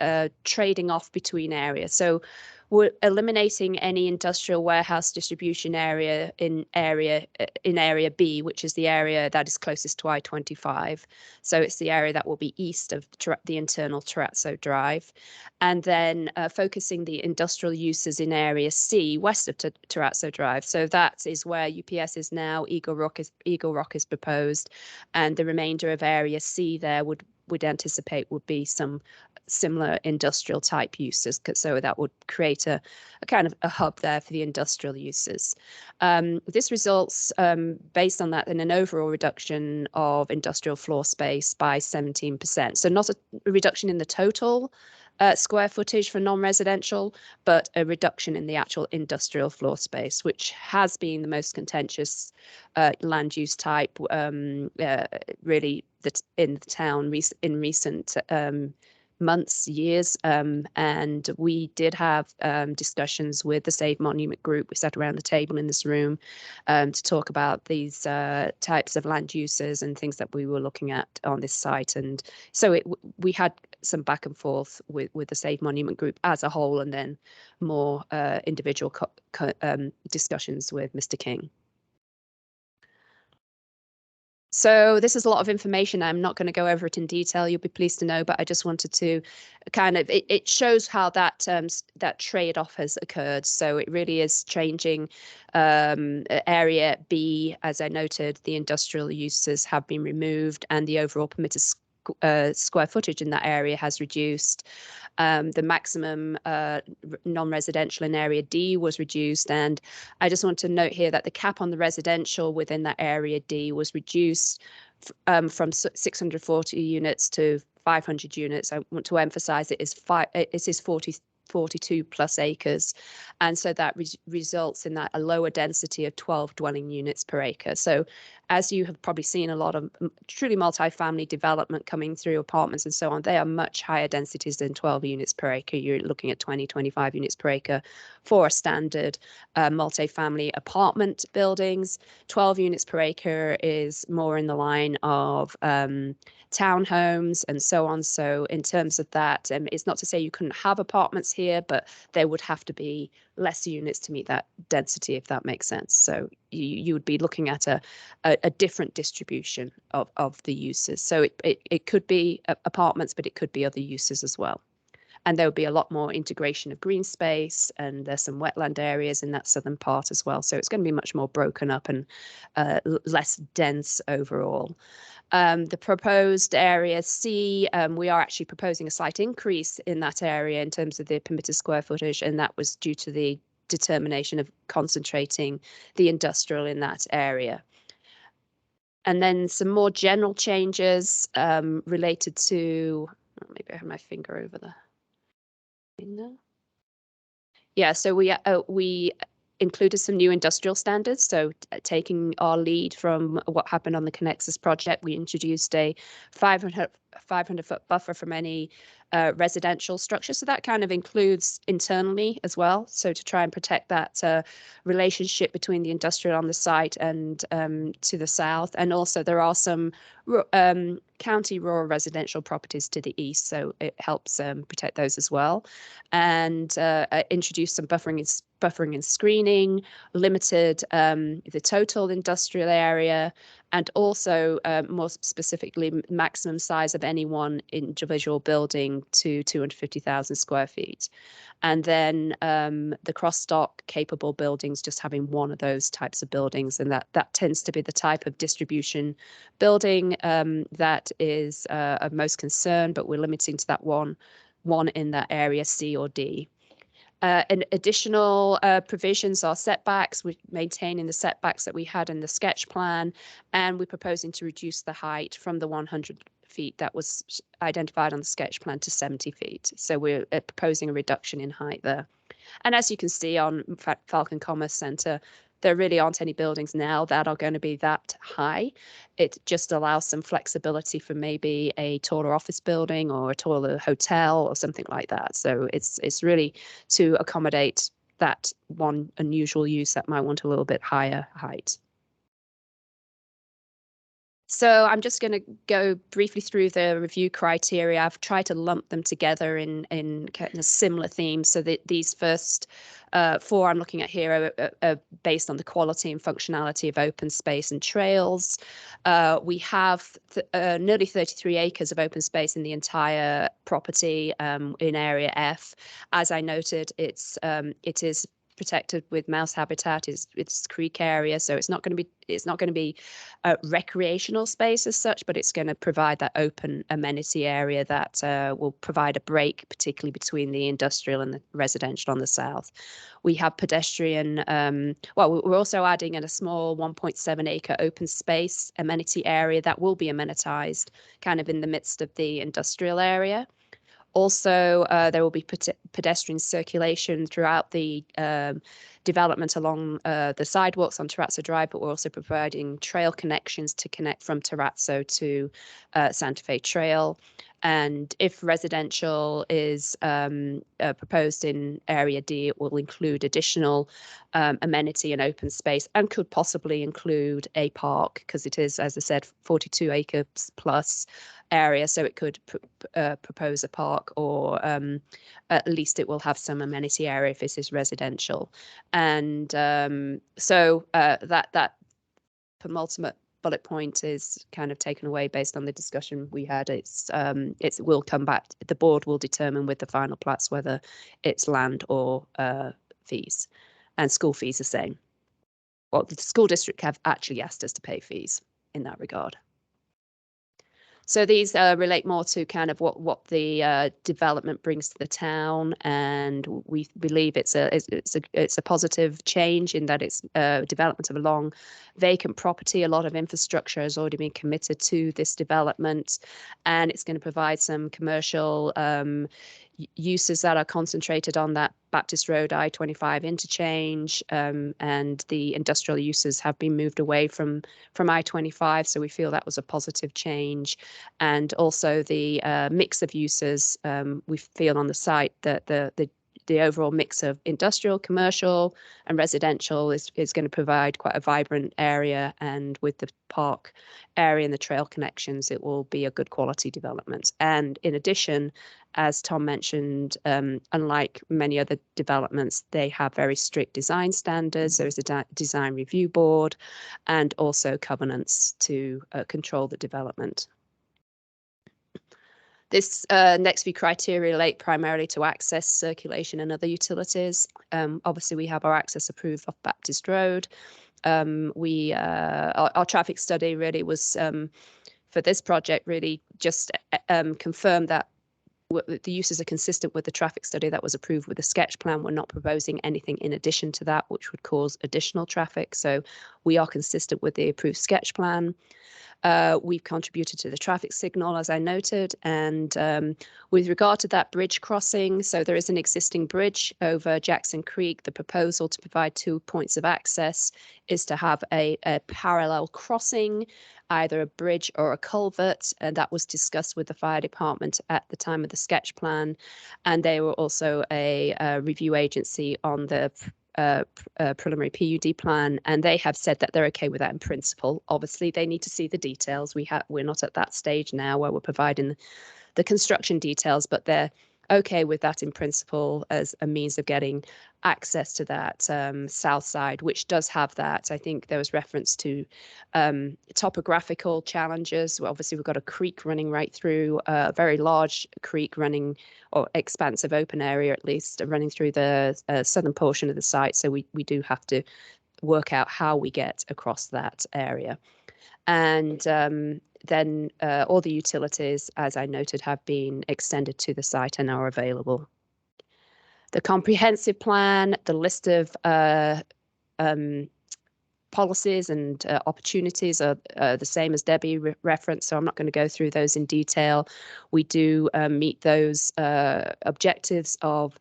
trading off between areas. So we're eliminating any industrial warehouse distribution area in area B, which is the area that is closest to I-25. So it's the area that will be east of the internal Terrazzo Drive, and then focusing the industrial uses in area C, west of Terrazzo Drive. So that is where UPS is now. Eagle Rock is proposed, and the remainder of area C there would anticipate would be some similar industrial type uses. So that would create a kind of a hub there for the industrial uses. This results, based on that, in an overall reduction of industrial floor space by 17%. So not a reduction in the total square footage for non-residential, but a reduction in the actual industrial floor space, which has been the most contentious land use type really that's in the town in recent months, years, and we did have discussions with the Save Monument Group. We sat around the table in this room to talk about these types of land uses and things that we were looking at on this site. And so we had some back and forth with the Save Monument Group as a whole, and then more individual discussions with Mr. King. So this is a lot of information. I'm not going to go over it in detail. You'll be pleased to know, but I just wanted to kind of, it shows how that that trade-off has occurred. So it really is changing area B. As I noted, the industrial uses have been removed and the overall permitted square footage in that area has reduced. The maximum non-residential in area D was reduced. And I just want to note here that the cap on the residential within that area D was reduced from 640 units to 500 units. I want to emphasize it is 42 plus acres. And so that results in that a lower density of 12 dwelling units per acre. So as you have probably seen a lot of truly multi-family development coming through, apartments and so on, they are much higher densities than 12 units per acre. You're looking at 20, 25 units per acre for a standard multi-family apartment buildings. 12 units per acre is more in the line of townhomes and so on. So in terms of that, it's not to say you couldn't have apartments here, but there would have to be less units to meet that density, if that makes sense. So you would be looking at a different distribution of the uses. So it could be apartments, but it could be other uses as well. And there would be a lot more integration of green space, and there's some wetland areas in that southern part as well. So it's going to be much more broken up and less dense overall. The proposed area C, we are actually proposing a slight increase in that area in terms of the permitted square footage, and that was due to the determination of concentrating the industrial in that area. And then some more general changes related to, maybe I have my finger over the thing there. Yeah, so we included some new industrial standards. So taking our lead from what happened on the Connexus project, we introduced a 500-foot buffer from any residential structure. So that kind of includes internally as well. So to try and protect that relationship between the industrial on the site and to the south. And also there are some county rural residential properties to the east. So it helps protect those as well. And introduce some buffering and screening, limited the total industrial area, and also more specifically, maximum size of any one individual building to 250,000 square feet. And then the cross-dock capable buildings, just having one of those types of buildings. And that tends to be the type of distribution building that is of most concern, but we're limiting to that one in that area, C or D. And additional provisions are setbacks. We're maintaining the setbacks that we had in the sketch plan, and we're proposing to reduce the height from the 100 feet that was identified on the sketch plan to 70 feet. So we're proposing a reduction in height there. And as you can see on Falcon Commerce Centre, there really aren't any buildings now that are going to be that high. It just allows some flexibility for maybe a taller office building or a taller hotel or something like that. So it's really to accommodate that one unusual use that might want a little bit higher height. So I'm just going to go briefly through the review criteria. I've tried to lump them together in kind of similar themes. So that these first 4 I'm looking at here are based on the quality and functionality of open space and trails. We have nearly 33 acres of open space in the entire property in Area F. As I noted, it is protected with mouse habitat. It's creek area, so it's not going to be a recreational space as such, but it's going to provide that open amenity area that will provide a break, particularly between the industrial and the residential on the south. We have pedestrian. Well, we're also adding in a small 1.7 acre open space amenity area that will be amenitized, kind of in the midst of the industrial area. Also, there will be pedestrian circulation throughout the development along the sidewalks on Terrazzo Drive, but we're also providing trail connections to connect from Terrazzo to Santa Fe Trail. And if residential is proposed in Area D, it will include additional amenity and open space, and could possibly include a park, because it is, as I said, 42 acres plus area, so it could propose a park, or at least it will have some amenity area if this is residential. And so that penultimate bullet point is kind of taken away based on the discussion we had. It will come back. The board will determine with the final plats whether it's land or fees, and school fees the same. Well, the school district have actually asked us to pay fees in that regard. So these relate more to kind of what the development brings to the town, and we believe it's a positive change in that it's development of a long vacant property. A lot of infrastructure has already been committed to this development, and it's going to provide some commercial uses that are concentrated on that Baptist Road I-25 interchange, and the industrial uses have been moved away from I-25, so we feel that was a positive change. And also the mix of uses, we feel on the site that the overall mix of industrial, commercial, and residential is going to provide quite a vibrant area, and with the park area and the trail connections, it will be a good quality development. And in addition, as Tom mentioned, unlike many other developments, they have very strict design standards. There is a design review board, and also covenants to control the development. This next few criteria relate primarily to access, circulation, and other utilities. Obviously, we have our access approved off Baptist Road. Our traffic study really was, for this project, really just confirmed that the uses are consistent with the traffic study that was approved with the sketch plan. We're not proposing anything in addition to that, which would cause additional traffic. So we are consistent with the approved sketch plan. We've contributed to the traffic signal, as I noted, and with regard to that bridge crossing, so there is an existing bridge over Jackson Creek. The proposal to provide 2 points of access is to have a parallel crossing, either a bridge or a culvert, and that was discussed with the fire department at the time of the sketch plan, and they were also a review agency on the preliminary PUD plan, and they have said that they're okay with that in principle. Obviously, they need to see the details. We're not at that stage now where we're providing the construction details, but okay with that in principle as a means of getting access to that south side, which does have that. I think there was reference to topographical challenges. Well, obviously, we've got a creek running right through, a very large creek running, or expansive open area at least, running through the southern portion of the site. So we do have to work out how we get across that area. And then all the utilities, as I noted, have been extended to the site and are available. The comprehensive plan, the list of policies and opportunities are the same as Debbie referenced, so I'm not going to go through those in detail. We do meet those objectives of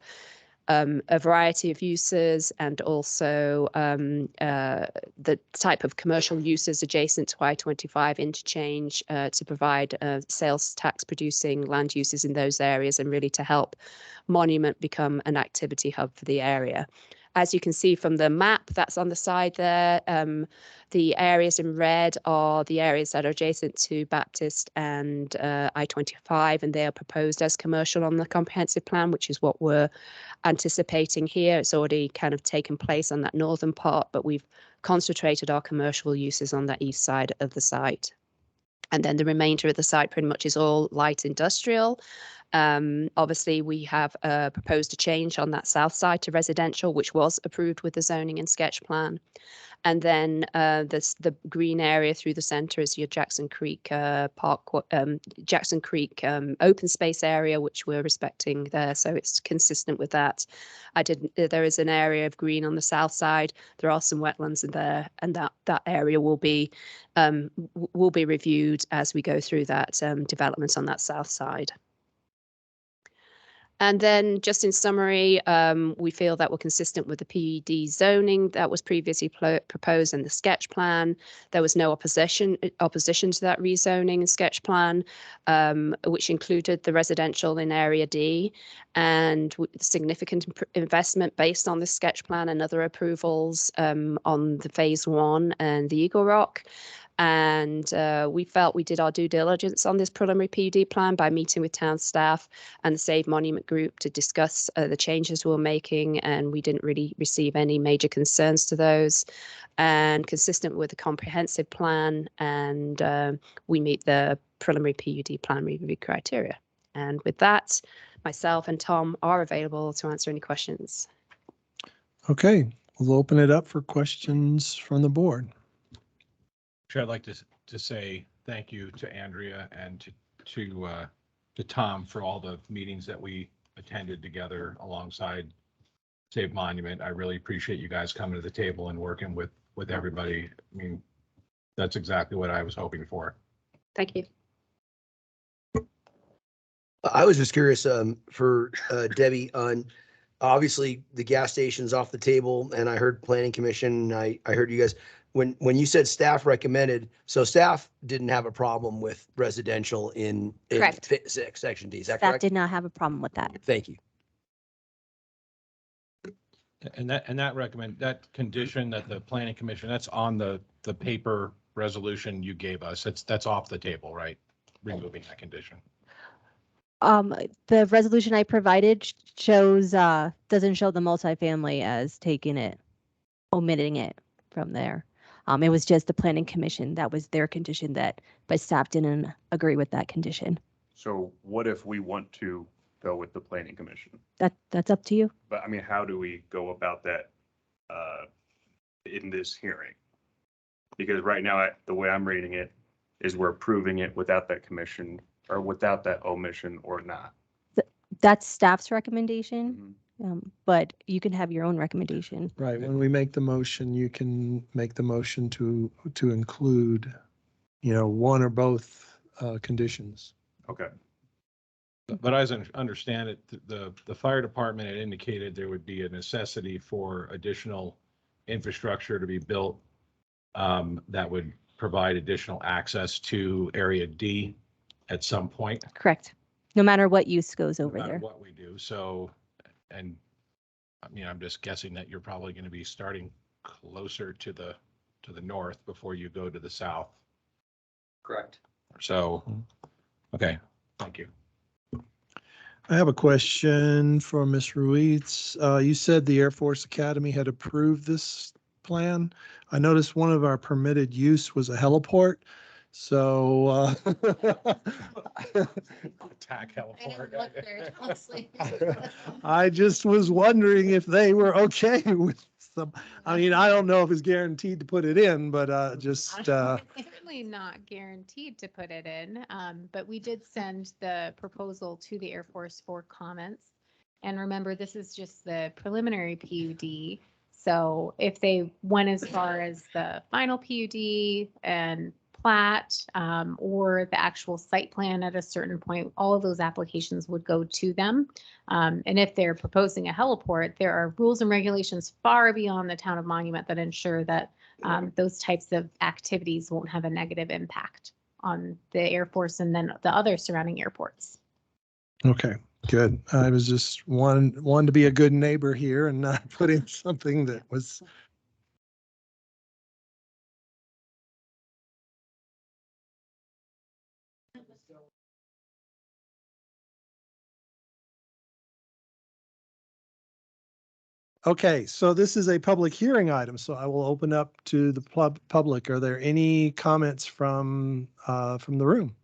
a variety of uses, and also the type of commercial uses adjacent to I-25 interchange to provide sales tax producing land uses in those areas, and really to help Monument become an activity hub for the area. As you can see from the map that's on the side there, the areas in red are the areas that are adjacent to Baptist and I-25, and they are proposed as commercial on the comprehensive plan, which is what we're anticipating here. It's already kind of taken place on that northern part, but we've concentrated our commercial uses on that east side of the site. And then the remainder of the site pretty much is all light industrial. Obviously, we have proposed a change on that south side to residential, which was approved with the zoning and sketch plan. And then the green area through the center is your Jackson Creek Jackson Creek open space area, which we're respecting there. So it's consistent with that. There is an area of green on the south side. There are some wetlands in there, and that area will be reviewed as we go through that development on that south side. And then just in summary, we feel that we're consistent with the PUD zoning that was previously proposed in the sketch plan. There was no opposition to that rezoning and sketch plan, which included the residential in Area D, and significant investment based on the sketch plan and other approvals on the phase 1 and the Eagle Rock. And we felt we did our due diligence on this preliminary PUD plan by meeting with town staff and the Save Monument Group to discuss the changes we were making, and we didn't really receive any major concerns to those. And consistent with the comprehensive plan, and we meet the preliminary PUD plan review criteria. And with that, myself and Tom are available to answer any questions. Okay, we'll open it up for questions from the board. Sure, I'd like to say thank you to Andrea and to Tom for all the meetings that we attended together alongside Save Monument. I really appreciate you guys coming to the table and working with everybody. I mean, that's exactly what I was hoping for. Thank you. I was just curious for Debbie on, obviously the gas station's off the table, and I heard planning commission, I heard you guys, when you said staff recommended, so staff didn't have a problem with residential in Correct. Section D, is that Staff correct? did not have a problem with that. Thank you. And that condition that the planning commission, that's on the paper resolution you gave us. That's off the table, right? Removing that condition. The resolution I provided shows, doesn't show the multifamily as omitting it from there. It was just the planning commission. That was their condition but staff didn't agree with that condition. So what if we want to go with the planning commission? That's up to you. But I mean, how do we go about that in this hearing? Because right now, the way I'm reading it is we're approving it without that commission or without that omission or not. That's staff's recommendation, but you can have your own recommendation. Right, when we make the motion, you can make the motion to include, one or both conditions. Okay. But as I understand it, the fire department had indicated there would be a necessity for additional infrastructure to be built that would provide additional access to Area D at some point. Correct. No matter what use goes over No matter there. what we do. So, and I mean, I'm just guessing that you're probably going to be starting closer to the north before you go to the south. Correct. So, okay, thank you. I have a question for Ms. Ruiz. You said the Air Force Academy had approved this plan. I noticed one of our permitted use was a heliport. So Attack heliport. I just was wondering if they were okay with some, I mean, I don't know if it's guaranteed to put it in, but just, Certainly not guaranteed to put it in, but we did send the proposal to the Air Force for comments. And remember, this is just the preliminary PUD. So if they went as far as the final PUD and plat, or the actual site plan at a certain point, all of those applications would go to them. And if they're proposing a heliport, there are rules and regulations far beyond the town of Monument that ensure that those types of activities won't have a negative impact on the Air Force and then the other surrounding airports. okay, good. I was just one to be a good neighbor here and not put in something that was. Okay, so this is a public hearing item, so I will open up to the public. Are there any comments from the room?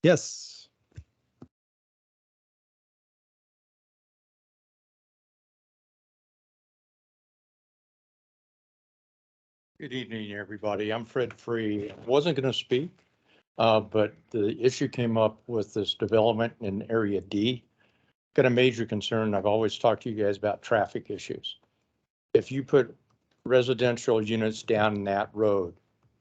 Yes. Good evening, everybody. I'm Fred Free. Wasn't going to speak, but the issue came up with this development in Area D. Got a major concern. I've always talked to you guys about traffic issues. If you put residential units down that road,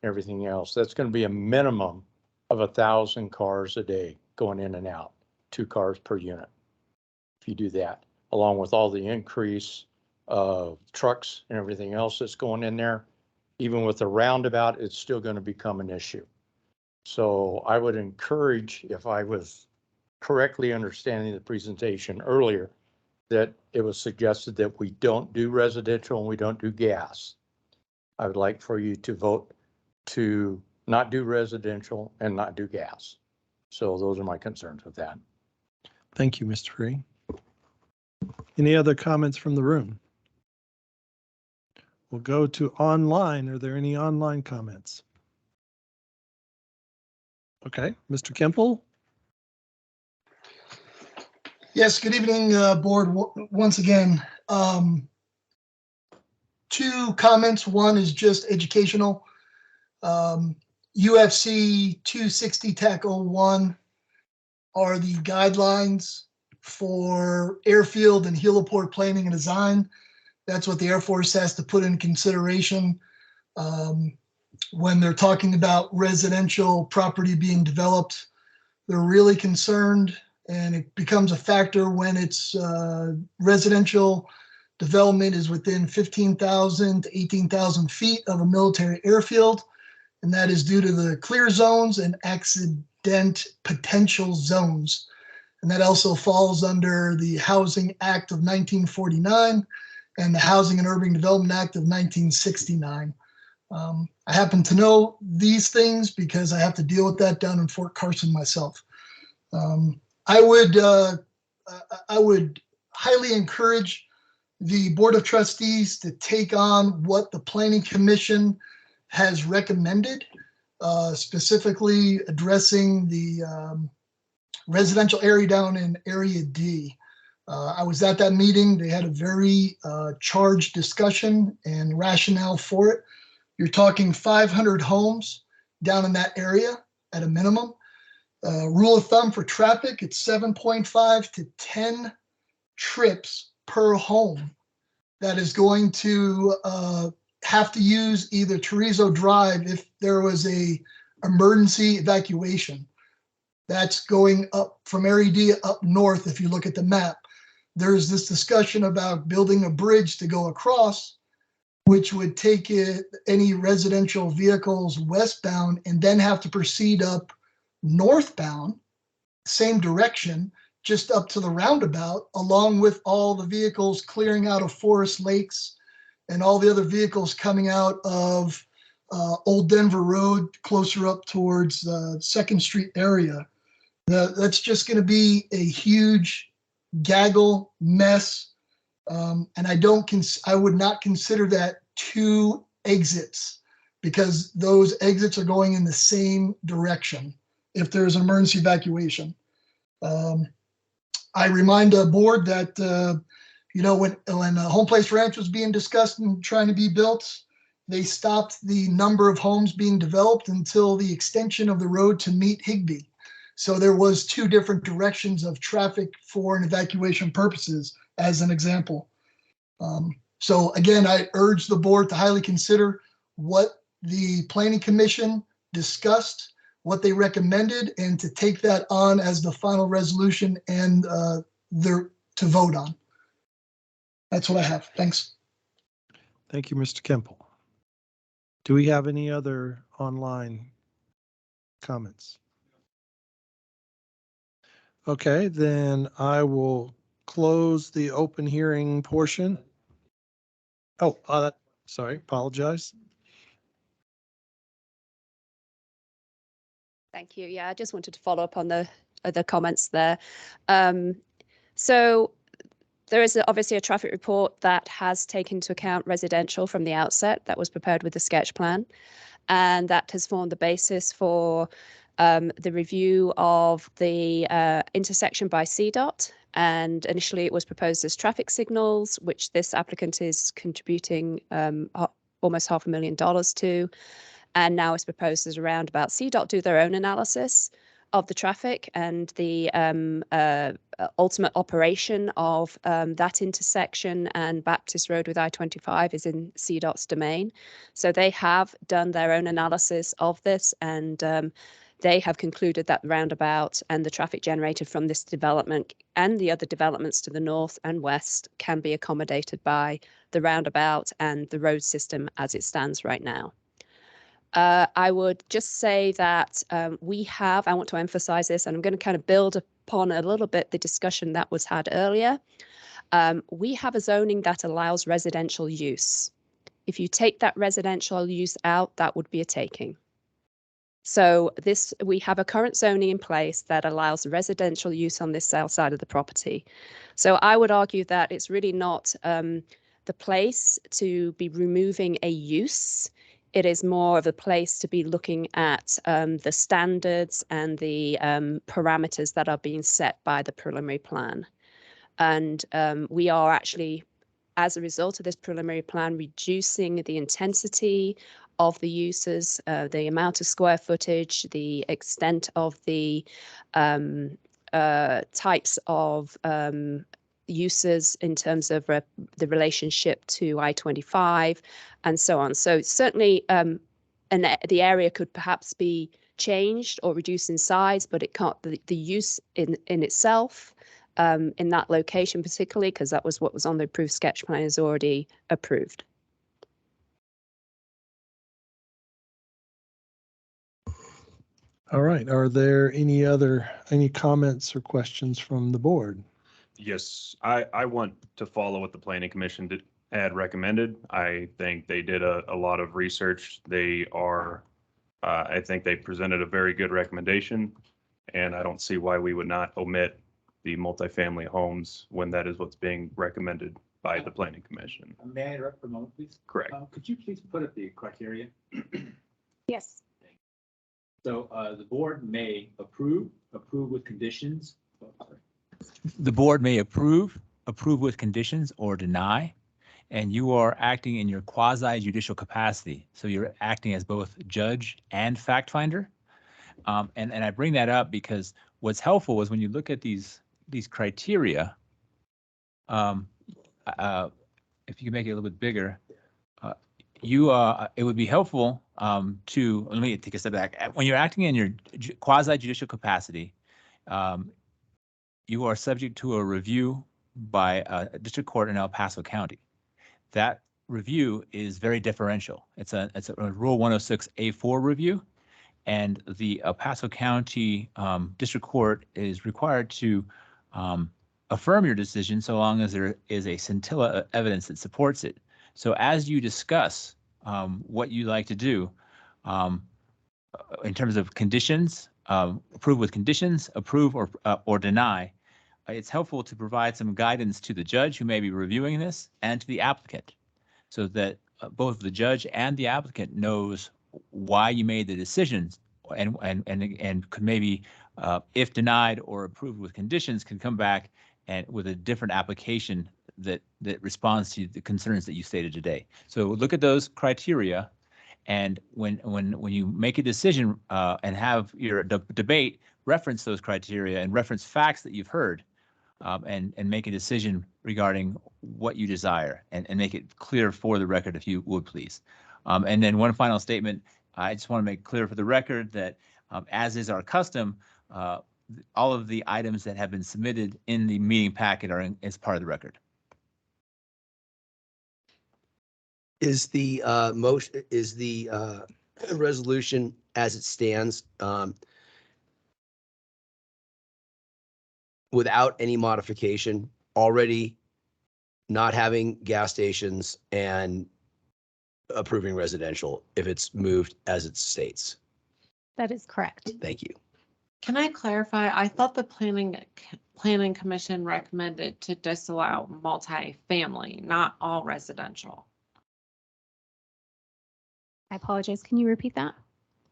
everything else, that's going to be a minimum of 1,000 cars a day going in and out, 2 cars per unit. If you do that, along with all the increase of trucks and everything else that's going in there, even with the roundabout, it's still going to become an issue. So I would encourage, if I was correctly understanding the presentation earlier, that it was suggested that we don't do residential and we don't do gas. I would like for you to vote to not do residential and not do gas. So those are my concerns with that. Thank you, Mr. Free. Any other comments from the room? We'll go to online. Are there any online comments? Okay, Mr. Kemple. Yes, good evening, board. Once again, 2 comments. One is just educational. UFC 260 TAC 01 are the guidelines for airfield and heliport planning and design. That's what the Air Force has to put in consideration when they're talking about residential property being developed. They're really concerned, and it becomes a factor when it's residential development is within 15,000 to 18,000 feet of a military airfield, and that is due to the clear zones and accident potential zones. And that also falls under the Housing Act of 1949 and the Housing and Urban Development Act of 1969. I happen to know these things because I have to deal with that down in Fort Carson myself. I would highly encourage the Board of Trustees to take on what the Planning Commission has recommended, specifically addressing the residential area down in Area D. I was at that meeting. They had a very charged discussion and rationale for it. You're talking 500 homes down in that area at a minimum. Rule of thumb for traffic, it's 7.5 to 10 trips per home that is going to have to use either Chorizo Drive if there was a emergency evacuation. That's going up from Area D up north. If you look at the map, there's this discussion about building a bridge to go across, which would take any residential vehicles westbound and then have to proceed up northbound, same direction, just up to the roundabout, along with all the vehicles clearing out of Forest Lakes and all the other vehicles coming out of Old Denver Road, closer up towards 2nd Street area. That's just going to be a huge gaggle mess. And I would not consider that two exits because those exits are going in the same direction if there's an emergency evacuation. I remind the board that, when Home Place Ranch was being discussed and trying to be built, they stopped the number of homes being developed until the extension of the road to meet Higbee. So there was two different directions of traffic for an evacuation purposes, as an example. So again, I urge the board to highly consider what the Planning Commission discussed, what they recommended, and to take that on as the final resolution and to vote on. That's what I have. Thanks. Thank you, Mr. Kemple. Do we have any other online comments? Okay, then I will close the open hearing portion. Oh, sorry, apologize. Thank you. Yeah, I just wanted to follow up on the comments there. So there is obviously a traffic report that has taken into account residential from the outset that was prepared with the sketch plan. And that has formed the basis for the review of the intersection by CDOT. And initially it was proposed as traffic signals, which this applicant is contributing almost $500,000 to. And now it's proposed as a roundabout. CDOT do their own analysis of the traffic and the ultimate operation of that intersection and Baptist Road with I-25 is in CDOT's domain. So they have done their own analysis of this and they have concluded that the roundabout and the traffic generated from this development and the other developments to the north and west can be accommodated by the roundabout and the road system as it stands right now. I would just say that I want to emphasize this, and I'm going to kind of build upon a little bit the discussion that was had earlier. We have a zoning that allows residential use. If you take that residential use out, that would be a taking. So we have a current zoning in place that allows residential use on this south side of the property. So I would argue that it's really not the place to be removing a use. It is more of a place to be looking at the standards and the parameters that are being set by the preliminary plan. And we are actually, as a result of this preliminary plan, reducing the intensity of the uses, the amount of square footage, the extent of the types of uses in terms of the relationship to I-25 and so on. So certainly and the area could perhaps be changed or reduced in size, but it can't, the use in itself in that location particularly, because that was what was on the approved sketch plan, is already approved. All right, are there any comments or questions from the board? Yes, I want to follow what the Planning Commission had recommended. I think they did a lot of research. I think they presented a very good recommendation, and I don't see why we would not omit the multifamily homes when that is what's being recommended by the Planning Commission. May I interrupt for a moment, please? Correct. Could you please put up the criteria? Yes. So the board may approve with conditions. The board may approve with conditions, or deny. And you are acting in your quasi judicial capacity. So you're acting as both judge and fact finder. And I bring that up because what's helpful is when you look at these criteria, if you can make it a little bit bigger, it would be helpful let me take a step back. When you're acting in your quasi judicial capacity, you are subject to a review by a district court in El Paso County. That review is very differential. It's a Rule 106A4 review, and the El Paso County District Court is required to affirm your decision so long as there is a scintilla of evidence that supports it. So as you discuss what you like to do in terms of conditions, approve with conditions, approve or deny, it's helpful to provide some guidance to the judge who may be reviewing this and to the applicant, so that both the judge and the applicant knows why you made the decisions, and could maybe, if denied or approved with conditions, can come back and with a different application that responds to the concerns that you stated today. So look at those criteria, and when you make a decision and have your debate, reference those criteria and reference facts that you've heard, and make a decision regarding what you desire, and make it clear for the record, if you would please. And then one final statement, I just want to make clear for the record that, as is our custom, all of the items that have been submitted in the meeting packet are as part of the record. Is the resolution as it stands, without any modification, already not having gas stations and approving residential if it's moved as it states? That is correct. Thank you. Can I clarify? I thought the planning commission recommended to disallow multifamily, not all residential. I apologize. Can you repeat that?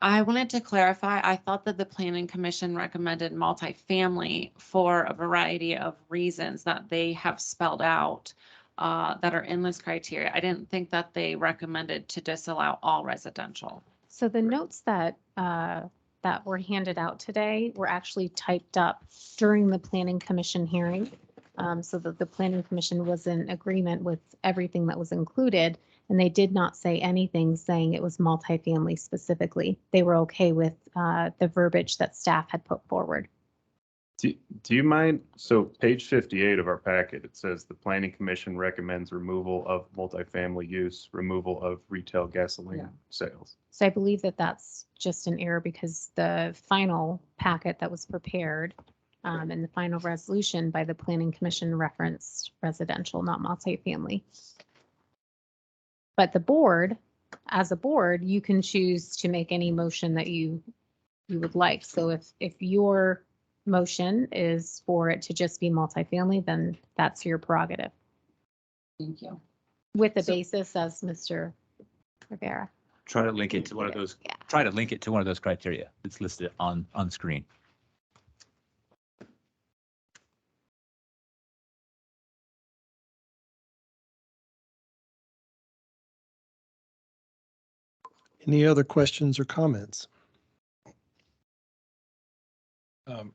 I wanted to clarify, I thought that the planning commission recommended multifamily for a variety of reasons that they have spelled out that are in this criteria. I didn't think that they recommended to disallow all residential. So the notes that that were handed out today were actually typed up during the planning commission hearing, so that the planning commission was in agreement with everything that was included. And they did not say anything saying it was multifamily specifically. They were okay with the verbiage that staff had put forward. Do you mind? So page 58 of our packet, it says the planning commission recommends removal of multifamily use, removal of retail gasoline sales. So I believe that that's just an error, because the final packet that was prepared and the final resolution by the planning commission referenced residential, not multifamily. But the board, as a board, you can choose to make any motion that you would like. So if your motion is for it to just be multifamily, then that's your prerogative. Thank you. With the basis as Mr. Rivera. Try to link it to one of those. Yeah. Try to link it to one of those criteria that's listed on screen. Any other questions or comments?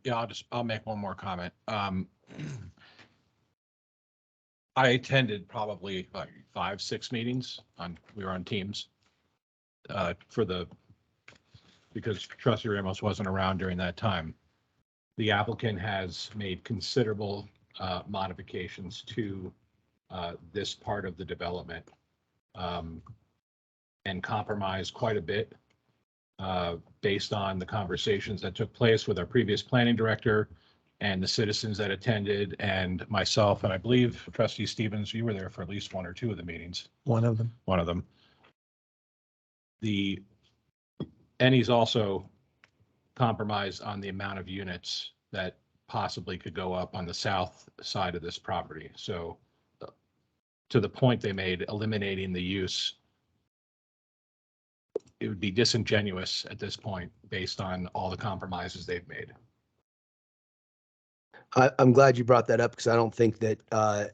Yeah, I'll make one more comment. I attended probably like 5-6 meetings we were on Teams because Trustee Ramos wasn't around during that time. The applicant has made considerable modifications to this part of the development and compromised quite a bit based on the conversations that took place with our previous planning director and the citizens that attended, and myself, and I believe Trustee Stevens, you were there for at least 1 or 2 of the meetings. One of them. One of them. And he's also compromised on the amount of units that possibly could go up on the south side of this property. So to the point they made, eliminating the use, it would be disingenuous at this point based on all the compromises they've made. I'm glad you brought that up, because I don't think that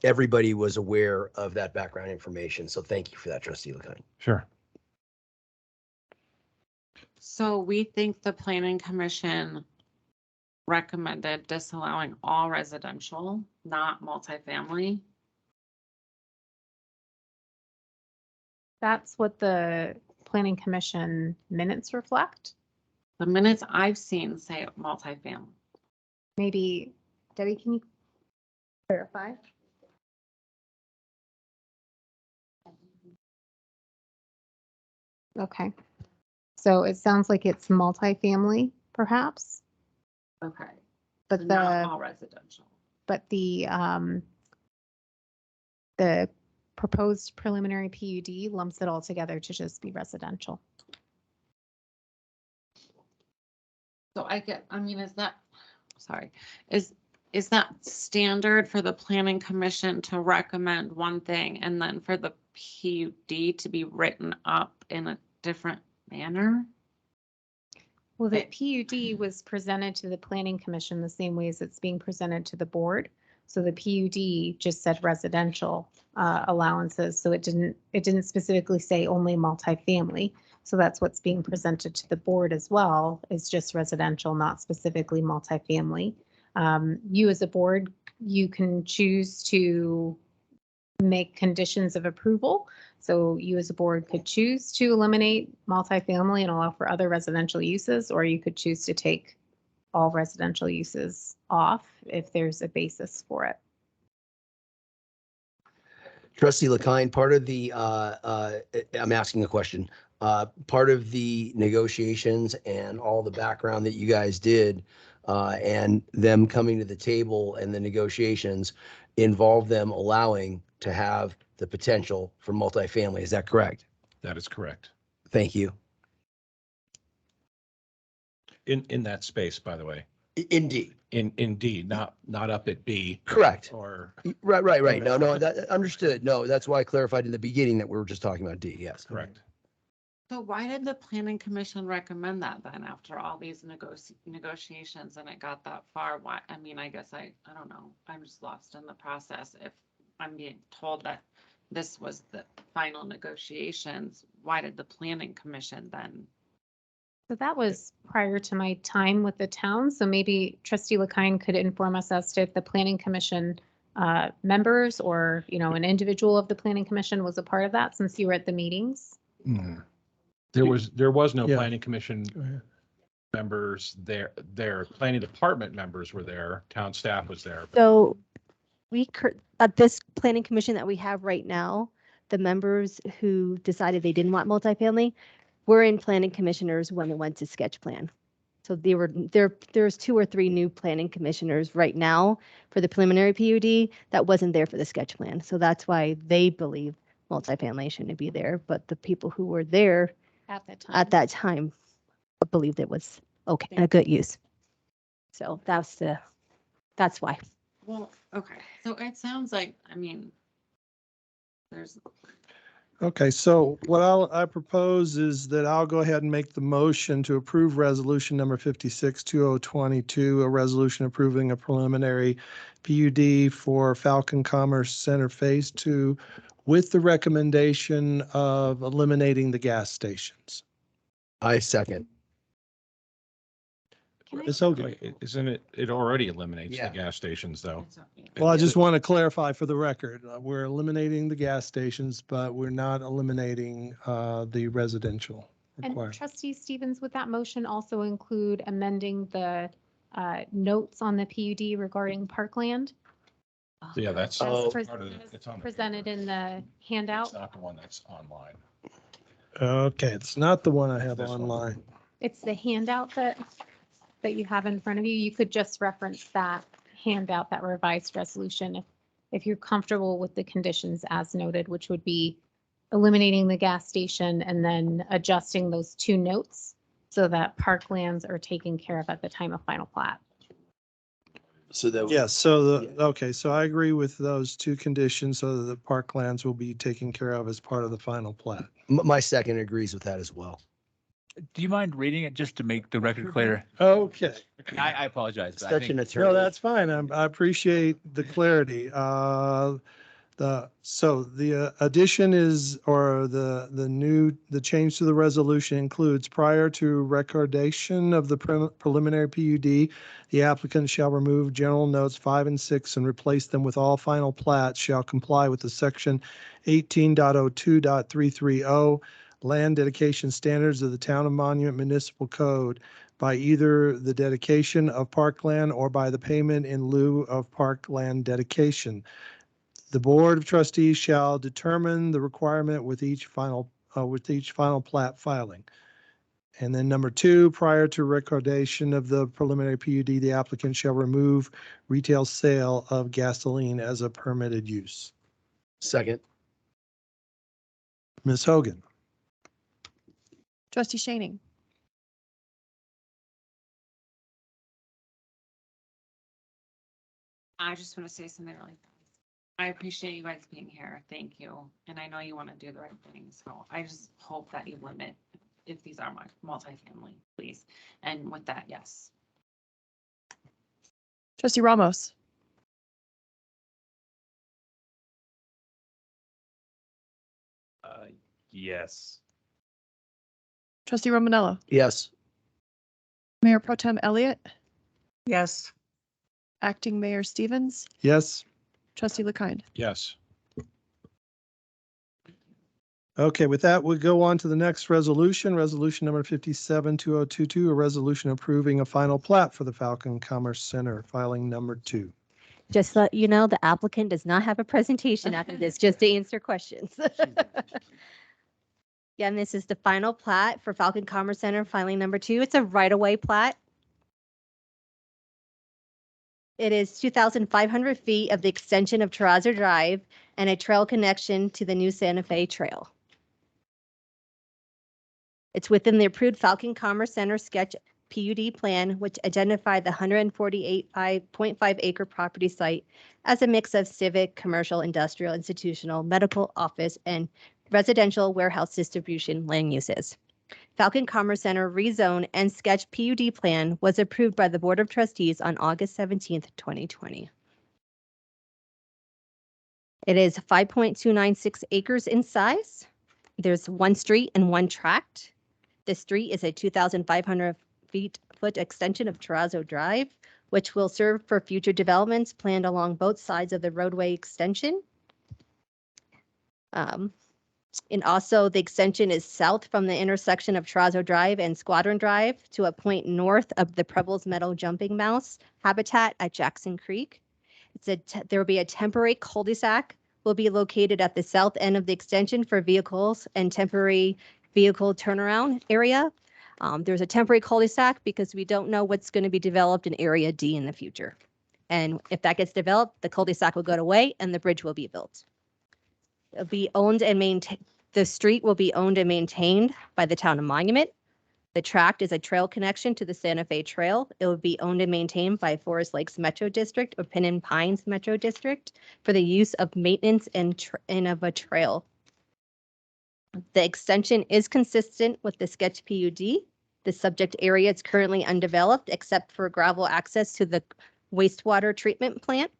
everybody was aware of that background information. So thank you for that, Trustee LeCun. Sure. So we think the planning commission recommended disallowing all residential, not multifamily. That's what the planning commission minutes reflect. The minutes I've seen say multifamily. Maybe, Debbie, can you clarify? Okay. So it sounds like it's multifamily, perhaps, Okay. but So not all residential. but the proposed preliminary PUD lumps it all together to just be residential. So I mean, is that, sorry, is that standard for the planning commission to recommend one thing and then for the PUD to be written up in a different manner? Well, the PUD was presented to the planning commission the same way as it's being presented to the board. So the PUD just said residential allowances, so it didn't specifically say only multifamily. So that's what's being presented to the board as well, is just residential, not specifically multifamily. You as a board, you can choose to make conditions of approval. So you as a board could choose to eliminate multifamily and allow for other residential uses, or you could choose to take all residential uses off if there's a basis for it. Trustee LaKine, part of the, I'm asking a question. Part of the negotiations and all the background that you guys did, and them coming to the table and the negotiations involved them allowing to have the potential for multifamily. Is that correct? That is correct. Thank you. In that space, by the way. Indeed. In D, not up at B. Correct. Or. Right. No, that understood. No, that's why I clarified in the beginning that we were just talking about D. Yes. Correct. So why did the planning commission recommend that then after all these negotiations and it got that far? Why? I mean, I guess I don't know. I'm just lost in the process. If I'm being told that this was the final negotiations, why did the planning commission then? So that was prior to my time with the town. So maybe Trustee LaKine could inform us as to if the planning commission members or, an individual of the planning commission was a part of that since you were at the meetings. There was no Yeah. planning commission members there. Their planning department members were there. Town staff was there. So at this planning commission that we have right now, the members who decided they didn't want multifamily were in planning commissioners when we went to sketch plan. So there's 2 or 3 new planning commissioners right now for the preliminary PUD that wasn't there for the sketch plan. So that's why they believe multifamily shouldn't be there. But the people who were there at that time believed it was okay, a good use. So that's why. Well, okay. So it sounds like, I mean, there's. Okay, so what I propose is that I'll go ahead and make the motion to approve resolution number 56-2022, a resolution approving a preliminary PUD for Falcon Commerce Center Phase 2 with the recommendation of eliminating the gas stations. I second. Ms. Hogan. Isn't it? It already eliminates Yeah. the gas stations, though. Well, I just want to clarify for the record, we're eliminating the gas stations, but we're not eliminating the residential And requirement. Trustee Stevens, would that motion also include amending the notes on the PUD regarding parkland? Yeah, that's Oh. part of it. It's on the Presented paper. in the handout. It's not the one that's online. Okay, it's not the one I have This one. online. It's the handout that you have in front of you. You could just reference that handout, that revised resolution, if you're comfortable with the conditions as noted, which would be eliminating the gas station and then adjusting those 2 notes so that parklands are taken care of at the time of final plat. So that. Yes, so okay, so I agree with those 2 conditions so that the parklands will be taken care of as part of the final plat. My second agrees with that as well. Do you mind reading it just to make the record clear? Okay. I apologize. But I Such think- an attorney. No, that's fine. I appreciate the clarity. So the addition is, or the change to the resolution includes prior to recordation of the preliminary PUD, the applicant shall remove general notes 5 and 6 and replace them with all final plats shall comply with the section 18.02.330 land dedication standards of the Town of Monument Municipal Code by either the dedication of parkland or by the payment in lieu of parkland dedication. The Board of Trustees shall determine the requirement with each final plat filing. And then number 2, prior to recordation of the preliminary PUD, the applicant shall remove retail sale of gasoline as a permitted use. Second. Ms. Hogan. Trustee Shaning, I just want to say something really fast. I appreciate you guys being here. Thank you. And I know you want to do the right thing. So I just hope that you limit if these are multifamily, please. And with that, yes. Trustee Ramos, Yes. Trustee Romanello, Yes. Mayor Pro Tem Elliott, Yes. Acting Mayor Stevens, Yes. Trustee LeKind. Yes. Okay, with that, we'll go on to the next resolution, resolution number 57-2022, a resolution approving a final plat for the Falcon Commerce Center, filing number 2. Just to let you know, the applicant does not have a presentation after this, just to answer questions. Again, this is the final plat for Falcon Commerce Center, filing number 2. It's a right-of-way plat. It is 2,500 feet of the extension of Terrazzo Drive and a trail connection to the new Santa Fe Trail. It's within the approved Falcon Commerce Center sketch PUD plan, which identified the 148.5 acre property site as a mix of civic, commercial, industrial, institutional, medical, office, and residential warehouse distribution land uses. Falcon Commerce Center rezone and sketch PUD plan was approved by the Board of Trustees on August 17th, 2020. It is 5.296 acres in size. There's one street and one tract. The street is a 2,500 foot extension of Terrazzo Drive, which will serve for future developments planned along both sides of the roadway extension. And also the extension is south from the intersection of Terrazzo Drive and Squadron Drive to a point north of the Prebbles Meadow Jumping Mouse habitat at Jackson Creek. There will be a temporary cul-de-sac will be located at the south end of the extension for vehicles and temporary vehicle turnaround area. There's a temporary cul-de-sac because we don't know what's going to be developed in Area D in the future. And if that gets developed, the cul-de-sac will go away and the bridge will be built. It'll be owned and maintained. The street will be owned and maintained by the town of Monument. The tract is a trail connection to the Santa Fe Trail. It will be owned and maintained by Forest Lakes Metro District or Pinyon Pines Metro District for the use of maintenance and of a trail. The extension is consistent with the sketch PUD. The subject area is currently undeveloped except for gravel access to the wastewater treatment plant.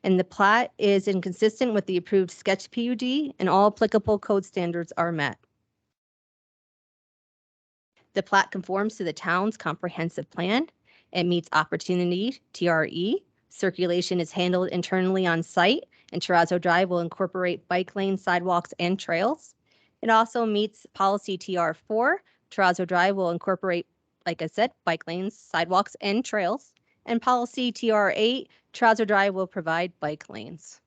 And the plat is inconsistent with the approved sketch PUD and all applicable code standards are met. The plat conforms to the town's comprehensive plan. It meets opportunity, TRE. Circulation is handled internally on site, and Terrazzo Drive will incorporate bike lanes, sidewalks, and trails. It also meets policy TR4. Terrazzo Drive will incorporate, like I said, bike lanes, sidewalks, and trails. And policy TR8, Terrazzo Drive will provide bike lanes.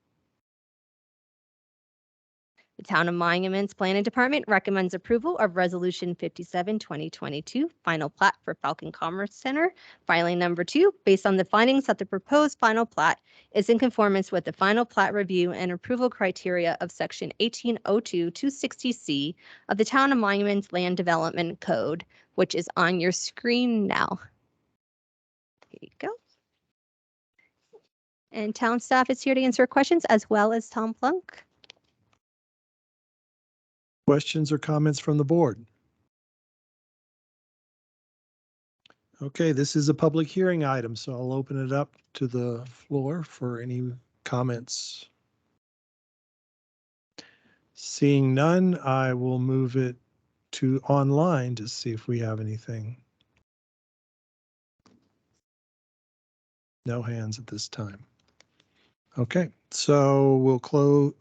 The Town of Monuments Planning Department recommends approval of Resolution 57-2022, final plat for Falcon Commerce Center, filing number 2, based on the findings that the proposed final plat is in conformance with the final plat review and approval criteria of Section 1802-260C of the Town of Monuments Land Development Code, which is on your screen now. Here you go. And town staff is here to answer questions, as well as Tom Plunk. Questions or comments from the board? Okay, this is a public hearing item, so I'll open it up to the floor for any comments. Seeing none, I will move it to online to see if we have anything. No hands at this time. Okay, so we'll close,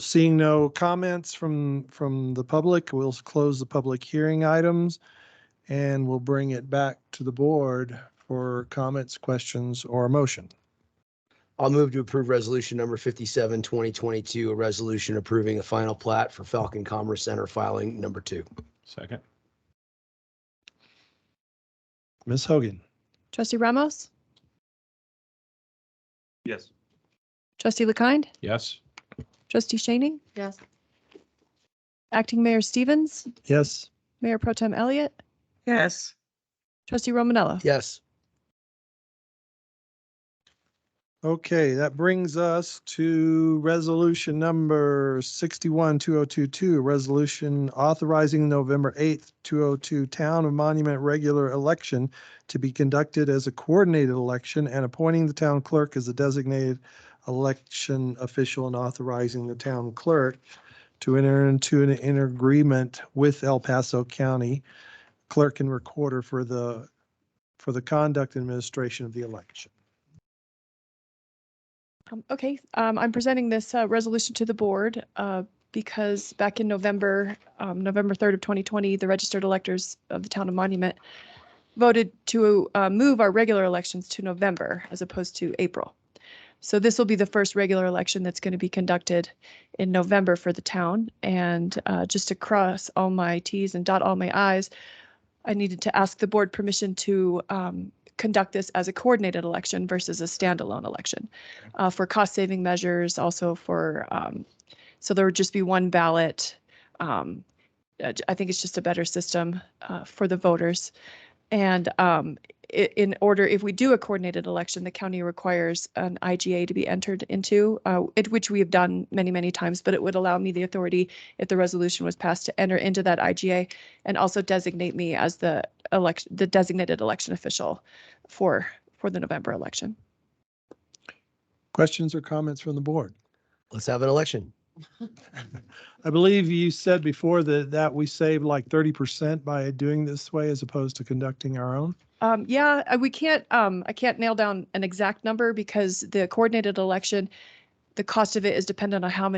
seeing no comments from the public, we'll close the public hearing items and we'll bring it back to the board for comments, questions, or a motion. I'll move to approve resolution number 57-2022, a resolution approving a final plat for Falcon Commerce Center, filing number 2. Second. Ms. Hogan. Trustee Ramos, Yes. Trustee LeKind, Yes. Trustee Shaning, Yes. Acting Mayor Stevens, Yes. Mayor Pro Tem Elliott, Yes. Trustee Romanello. Yes. Okay, that brings us to resolution number 61-2022, a resolution authorizing November 8th, 2002 Town of Monument regular election to be conducted as a coordinated election and appointing the town clerk as the designated election official and authorizing the town clerk to enter into an agreement with El Paso County clerk and recorder for the conduct and administration of the election. Okay, I'm presenting this resolution to the board because back in November, November 3rd of 2020, the registered electors of the town of Monument voted to move our regular elections to November as opposed to April. So this will be the first regular election that's going to be conducted in November for the town. And just to cross all my T's and dot all my I's, I needed to ask the board permission to conduct this as a coordinated election versus a standalone election for cost saving measures, also for, so there would just be one ballot. I think it's just a better system for the voters. And in order, if we do a coordinated election, the county requires an IGA to be entered into, which we have done many, many times, but it would allow me the authority, if the resolution was passed, to enter into that IGA and also designate me as the designated election official for the November election. Questions or comments from the board? Let's have an election. I believe you said before that we save like 30% by doing this way as opposed to conducting our own. Yeah, we can't, I can't nail down an exact number because the coordinated election, the cost of it is dependent on how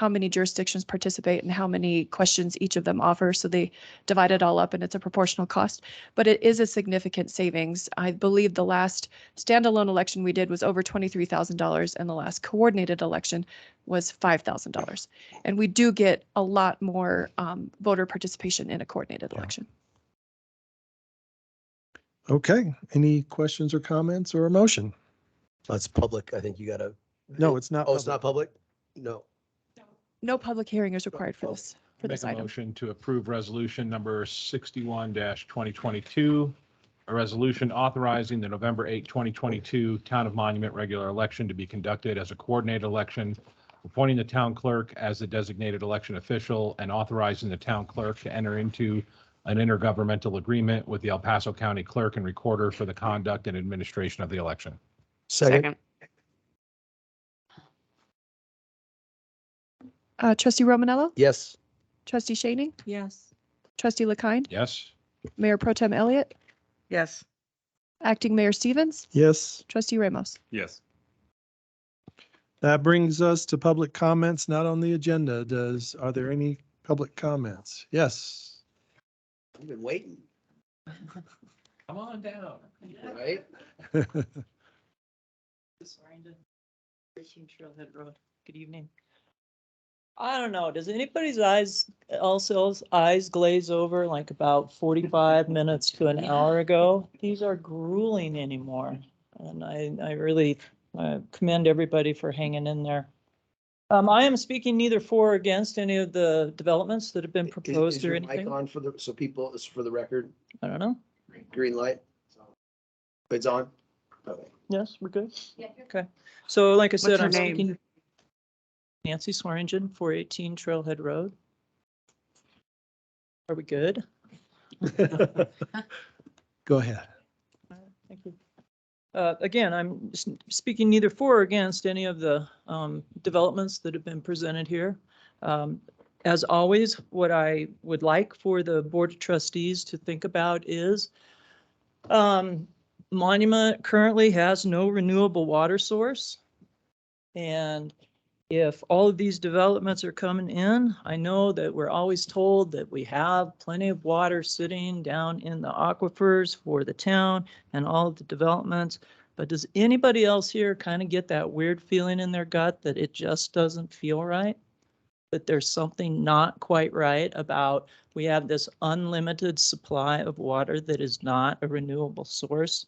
many jurisdictions participate and how many questions each of them offer. So they divide it all up and it's a proportional cost, but it is a significant savings. I believe the last standalone election we did was over $23,000 and the last coordinated election was $5,000. And we do get a lot more voter participation in a coordinated election. Okay, any questions or comments or a motion? That's public. I think you gotta. No, it's not. Oh, it's not public? No. No public hearing is required for this, for Make this a item. motion to approve resolution number 61-2022, a resolution authorizing the November 8, 2022 Town of Monument regular election to be conducted as a coordinated election, appointing the town clerk as the designated election official and authorizing the town clerk to enter into an intergovernmental agreement with the El Paso County clerk and recorder for the conduct and administration of the election. Second. Trustee Romanello? Yes. Trustee Shaney? Yes. Trustee LaKine? Yes. Mayor Pro Tem Elliott? Yes. Acting Mayor Stevens? Yes. Trustee Ramos? Yes. That brings us to public comments not on the agenda. Are there any public comments? Yes. I've been waiting, Come on down. right? Trailhead Road. Good evening. I don't know, does anybody's eyes glaze over like about 45 minutes to an hour ago? These are grueling anymore. And I really commend everybody for hanging in there. I am speaking neither for or against any of the developments that have been proposed or Is your mic anything. on so people, it's for the record, I don't know. green light? It's on? Okay. Yes, we're good. Okay. So like I said, your I'm name? speaking Nancy Swearingen, 418 Trailhead Road. Are we good? Go ahead. Thank you. Again, I'm speaking neither for or against any of the developments that have been presented here. As always, what I would like for the Board of Trustees to think about is Monument currently has no renewable water source. And if all of these developments are coming in, I know that we're always told that we have plenty of water sitting down in the aquifers for the town and all of the developments. But does anybody else here kind of get that weird feeling in their gut that it just doesn't feel right? That there's something not quite right about we have this unlimited supply of water that is not a renewable source?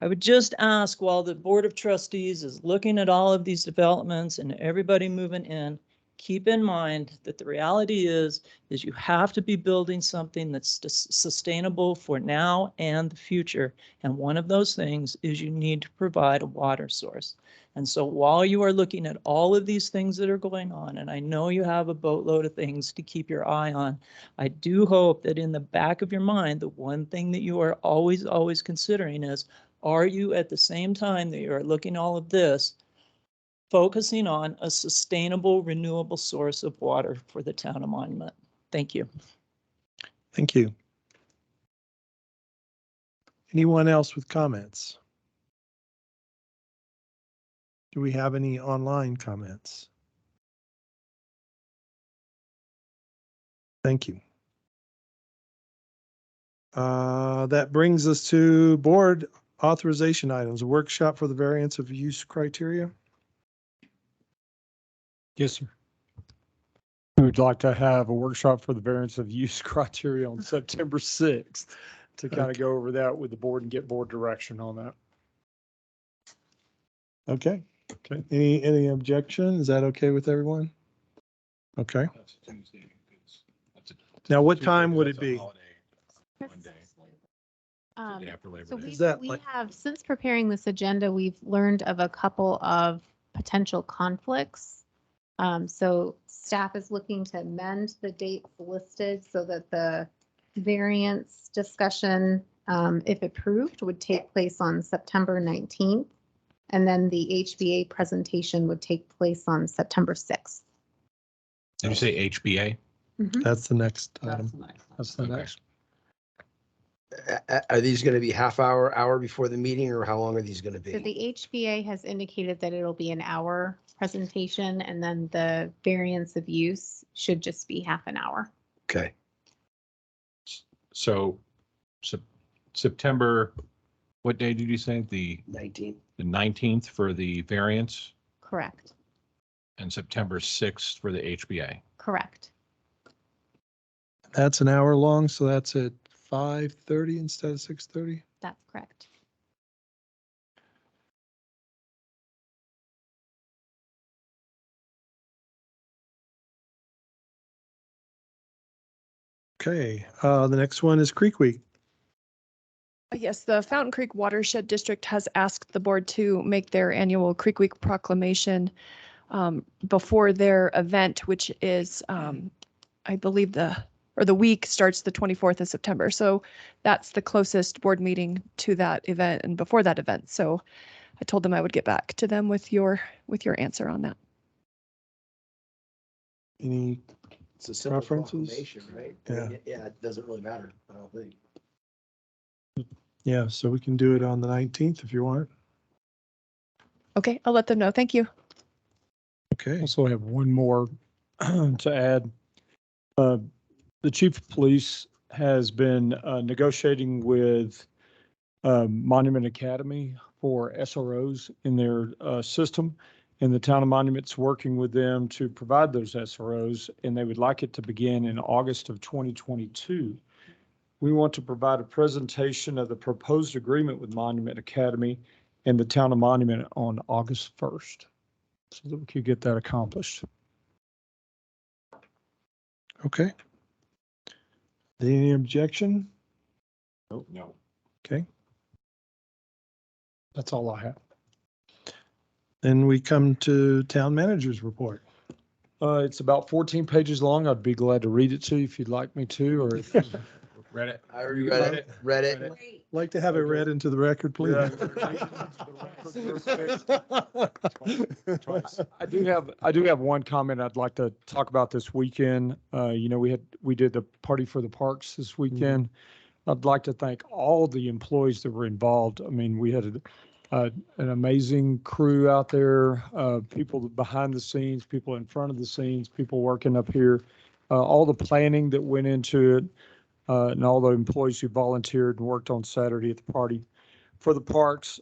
I would just ask, while the Board of Trustees is looking at all of these developments and everybody moving in, keep in mind that the reality is you have to be building something that's sustainable for now and the future. And one of those things is you need to provide a water source. And so while you are looking at all of these things that are going on, and I know you have a boatload of things to keep your eye on, I do hope that in the back of your mind, the one thing that you are always considering is, are you at the same time that you are looking at all of this, focusing on a sustainable, renewable source of water for the town of Monument? Thank you. Thank you. Anyone else with comments? Do we have any online comments? Thank you. That brings us to board authorization items, a workshop for the variance of use criteria. Yes, sir. We would like to have a workshop for the variance of use criteria on September 6th to kind of go over that with the board and get board direction on that. Okay. Okay. Any objection? Is that okay with everyone? Okay. Now, what time would it be? So Is that we like- have, since preparing this agenda, we've learned of a couple of potential conflicts. So staff is looking to amend the dates listed so that the variance discussion, if approved, would take place on September 19th. And then the HBA presentation would take place on September 6th. Did you say HBA? That's the next item. That's the Okay. next. Are these going to be half hour before the meeting, or how long are these going to So be? the HBA has indicated that it'll be an hour presentation, and then the variance of use should just be half an hour. Okay. So September, what day did you say? The 19th. 19th for the variance Correct. and September 6th for the HBA. Correct. That's an hour long, so that's at 5:30 instead of 6:30. That's correct. Okay, the next one is Creek Week. Yes, the Fountain Creek Watershed District has asked the board to make their annual Creek Week proclamation before their event, which is, I believe the week starts the 24th of September. So that's the closest board meeting to that event and before that event. So I told them I would get back to them with your answer on that. Any It's a simple preferences? proclamation, right? Yeah. Yeah, it doesn't really matter, I don't think. Yeah, so we can do it on the 19th if you want. Okay, I'll let them know. Thank you. Okay. Also have one more to add. The chief of police has been negotiating with Monument Academy for SROs in their system. And the town of Monument's working with them to provide those SROs, and they would like it to begin in August of 2022. We want to provide a presentation of the proposed agreement with Monument Academy and the town of Monument on August 1st, so that we could get that accomplished. Okay. Any objection? Nope. No. Okay. That's all I have. Then we come to town manager's report. It's about 14 pages long. I'd be glad to read it to you if you'd like me to, or if Read it. I already read it. Like to have it read into the record, please. I do have one comment I'd like to talk about this weekend. We did the party for the parks this weekend. I'd like to thank all the employees that were involved. I mean, we had an amazing crew out there, people behind the scenes, people in front of the scenes, people working up here, all the planning that went into it. And all the employees who volunteered and worked on Saturday at the party. For the parks,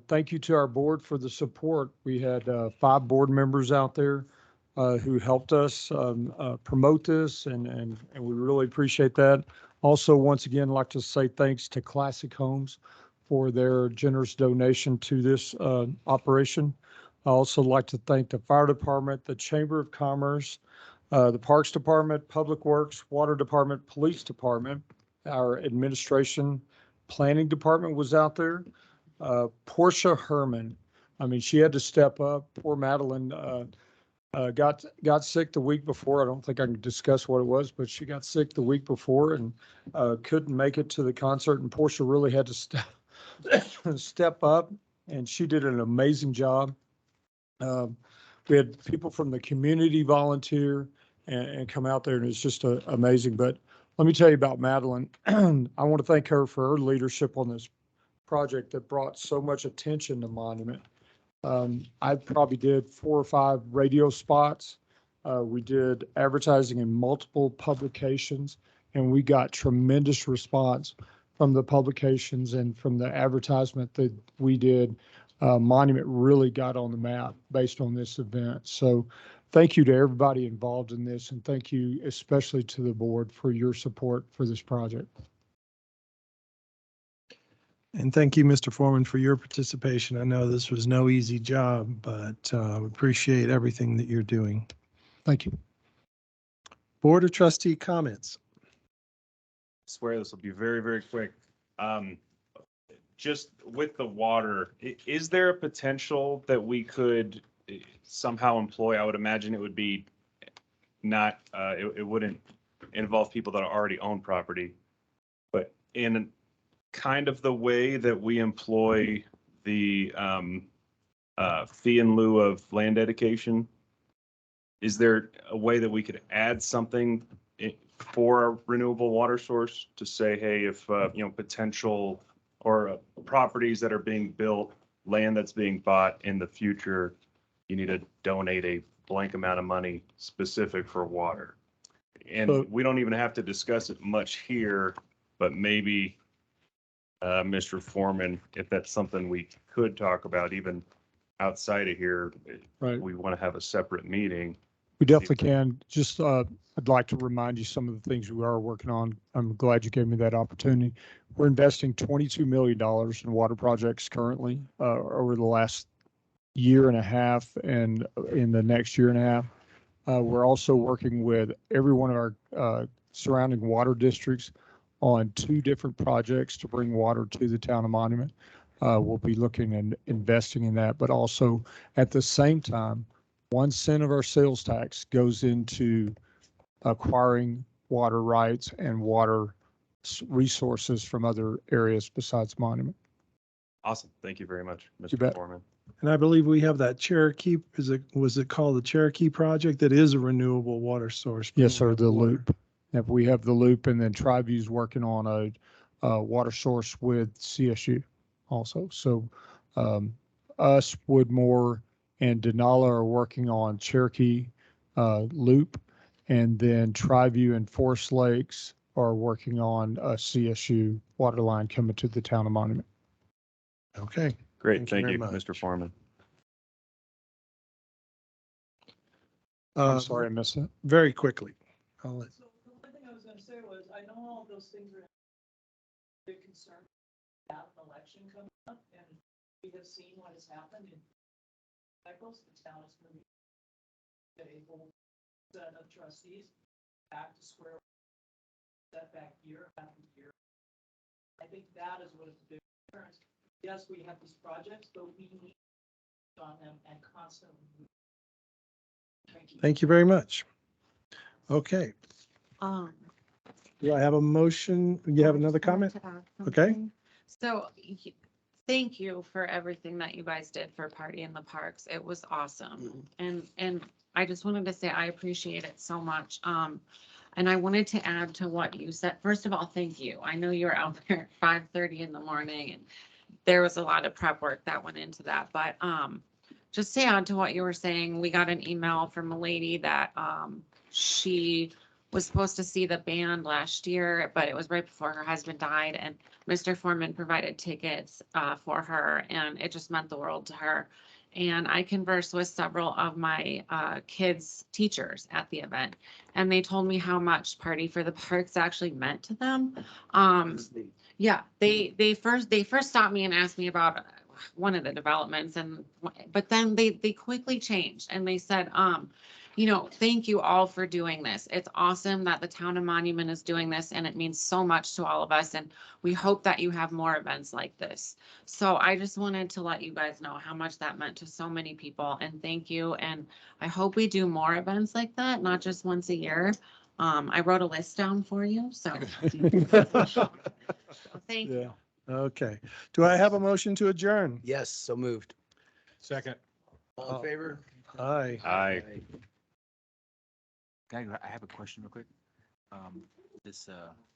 thank you to our board for the support. We had 5 board members out there who helped us promote this, and we really appreciate that. Also, once again, I'd like to say thanks to Classic Homes for their generous donation to this operation. I also like to thank the fire department, the Chamber of Commerce, the Parks Department, Public Works, Water Department, Police Department, our administration, planning department was out there. Portia Herman, I mean, she had to step up. Poor Madeline got sick the week before. I don't think I can discuss what it was, but she got sick the week before and couldn't make it to the concert. And Portia really had to step up, and she did an amazing job. We had people from the community volunteer and come out there, and it's just amazing. But let me tell you about Madeline. I want to thank her for her leadership on this project that brought so much attention to Monument. I probably did 4 or 5 radio spots. We did advertising in multiple publications, and we got tremendous response from the publications and from the advertisement that we did. Monument really got on the map based on this event. So thank you to everybody involved in this, and thank you especially to the board for your support for this project. And thank you, Mr. Foreman, for your participation. I know this was no easy job, but we appreciate everything that you're doing. Thank you. Board of Trustee comments. I swear this will be very, very quick. Just with the water, is there a potential that we could somehow employ? I would imagine it would be not, it wouldn't involve people that already own property, but in kind of the way that we employ the fee in lieu of land dedication. Is there a way that we could add something for a renewable water source to say, hey, if, potential or properties that are being built, land that's being bought in the future, you need to donate a blank amount of money specific for water? And we don't even have to discuss it much here, but maybe Mr. Foreman, if that's something we could talk about even outside of here, right, we want to have a separate meeting. We definitely can. Just, I'd like to remind you some of the things we are working on. I'm glad you gave me that opportunity. We're investing $22 million in water projects currently over the last year and a half and in the next year and a half. We're also working with every one of our surrounding water districts on 2 different projects to bring water to the town of Monument. We'll be looking and investing in that, but also at the same time, 1 cent of our sales tax goes into acquiring water rights and water resources from other areas besides Monument. Awesome. Thank you very much, You Mr. bet. Foreman. And I believe we have that Cherokee, was it called the Cherokee project? That is a renewable water source. Yes, sir, the loop. If we have the loop, and then Triview's working on a water source with CSU also. So us, Woodmore, and Denali are working on Cherokee loop, and then Triview and Forest Lakes are working on a CSU water line coming to the town of Monument. Okay. Great. Thank you Thank you, very much. Mr. Foreman. I'm sorry I missed that. Very quickly. I'll let. So the one thing I was gonna say was, I know all those things are a big concern, that election coming up, and we have seen what has happened in cycles. The town is going to get a whole set of trustees back to square setback year after year. I think that is what is the big difference. Yes, we have these projects, but we need on them and constantly. Thank you. Thank you very much. Okay. Do I have a motion? You have another comment? Okay. So thank you for everything that you guys did for Party in the Parks. It was awesome. And I just wanted to say I appreciate it so much. And I wanted to add to what you said. First of all, thank you. I know you were out there at 5:30 in the morning, and there was a lot of prep work that went into that. But just to add to what you were saying, we got an email from a lady that she was supposed to see the band last year, but it was right before her husband died, and Mr. Foreman provided tickets for her, and it just meant the world to her. And I conversed with several of my kids' teachers at the event, and they told me how much Party for the Parks actually meant to them. Yeah, they first stopped me and asked me about one of the developments and, but then they quickly changed and they said, thank you all for doing this. It's awesome that the town of Monument is doing this and it means so much to all of us. And we hope that you have more events like this. So I just wanted to let you guys know how much that meant to so many people and thank you. And I hope we do more events like that, not just once a year. I wrote a list down for you, so. Thank you. Okay. Do I have a motion to adjourn? Yes, so moved. Second. All in favor? Aye. Aye. I have a question real quick. This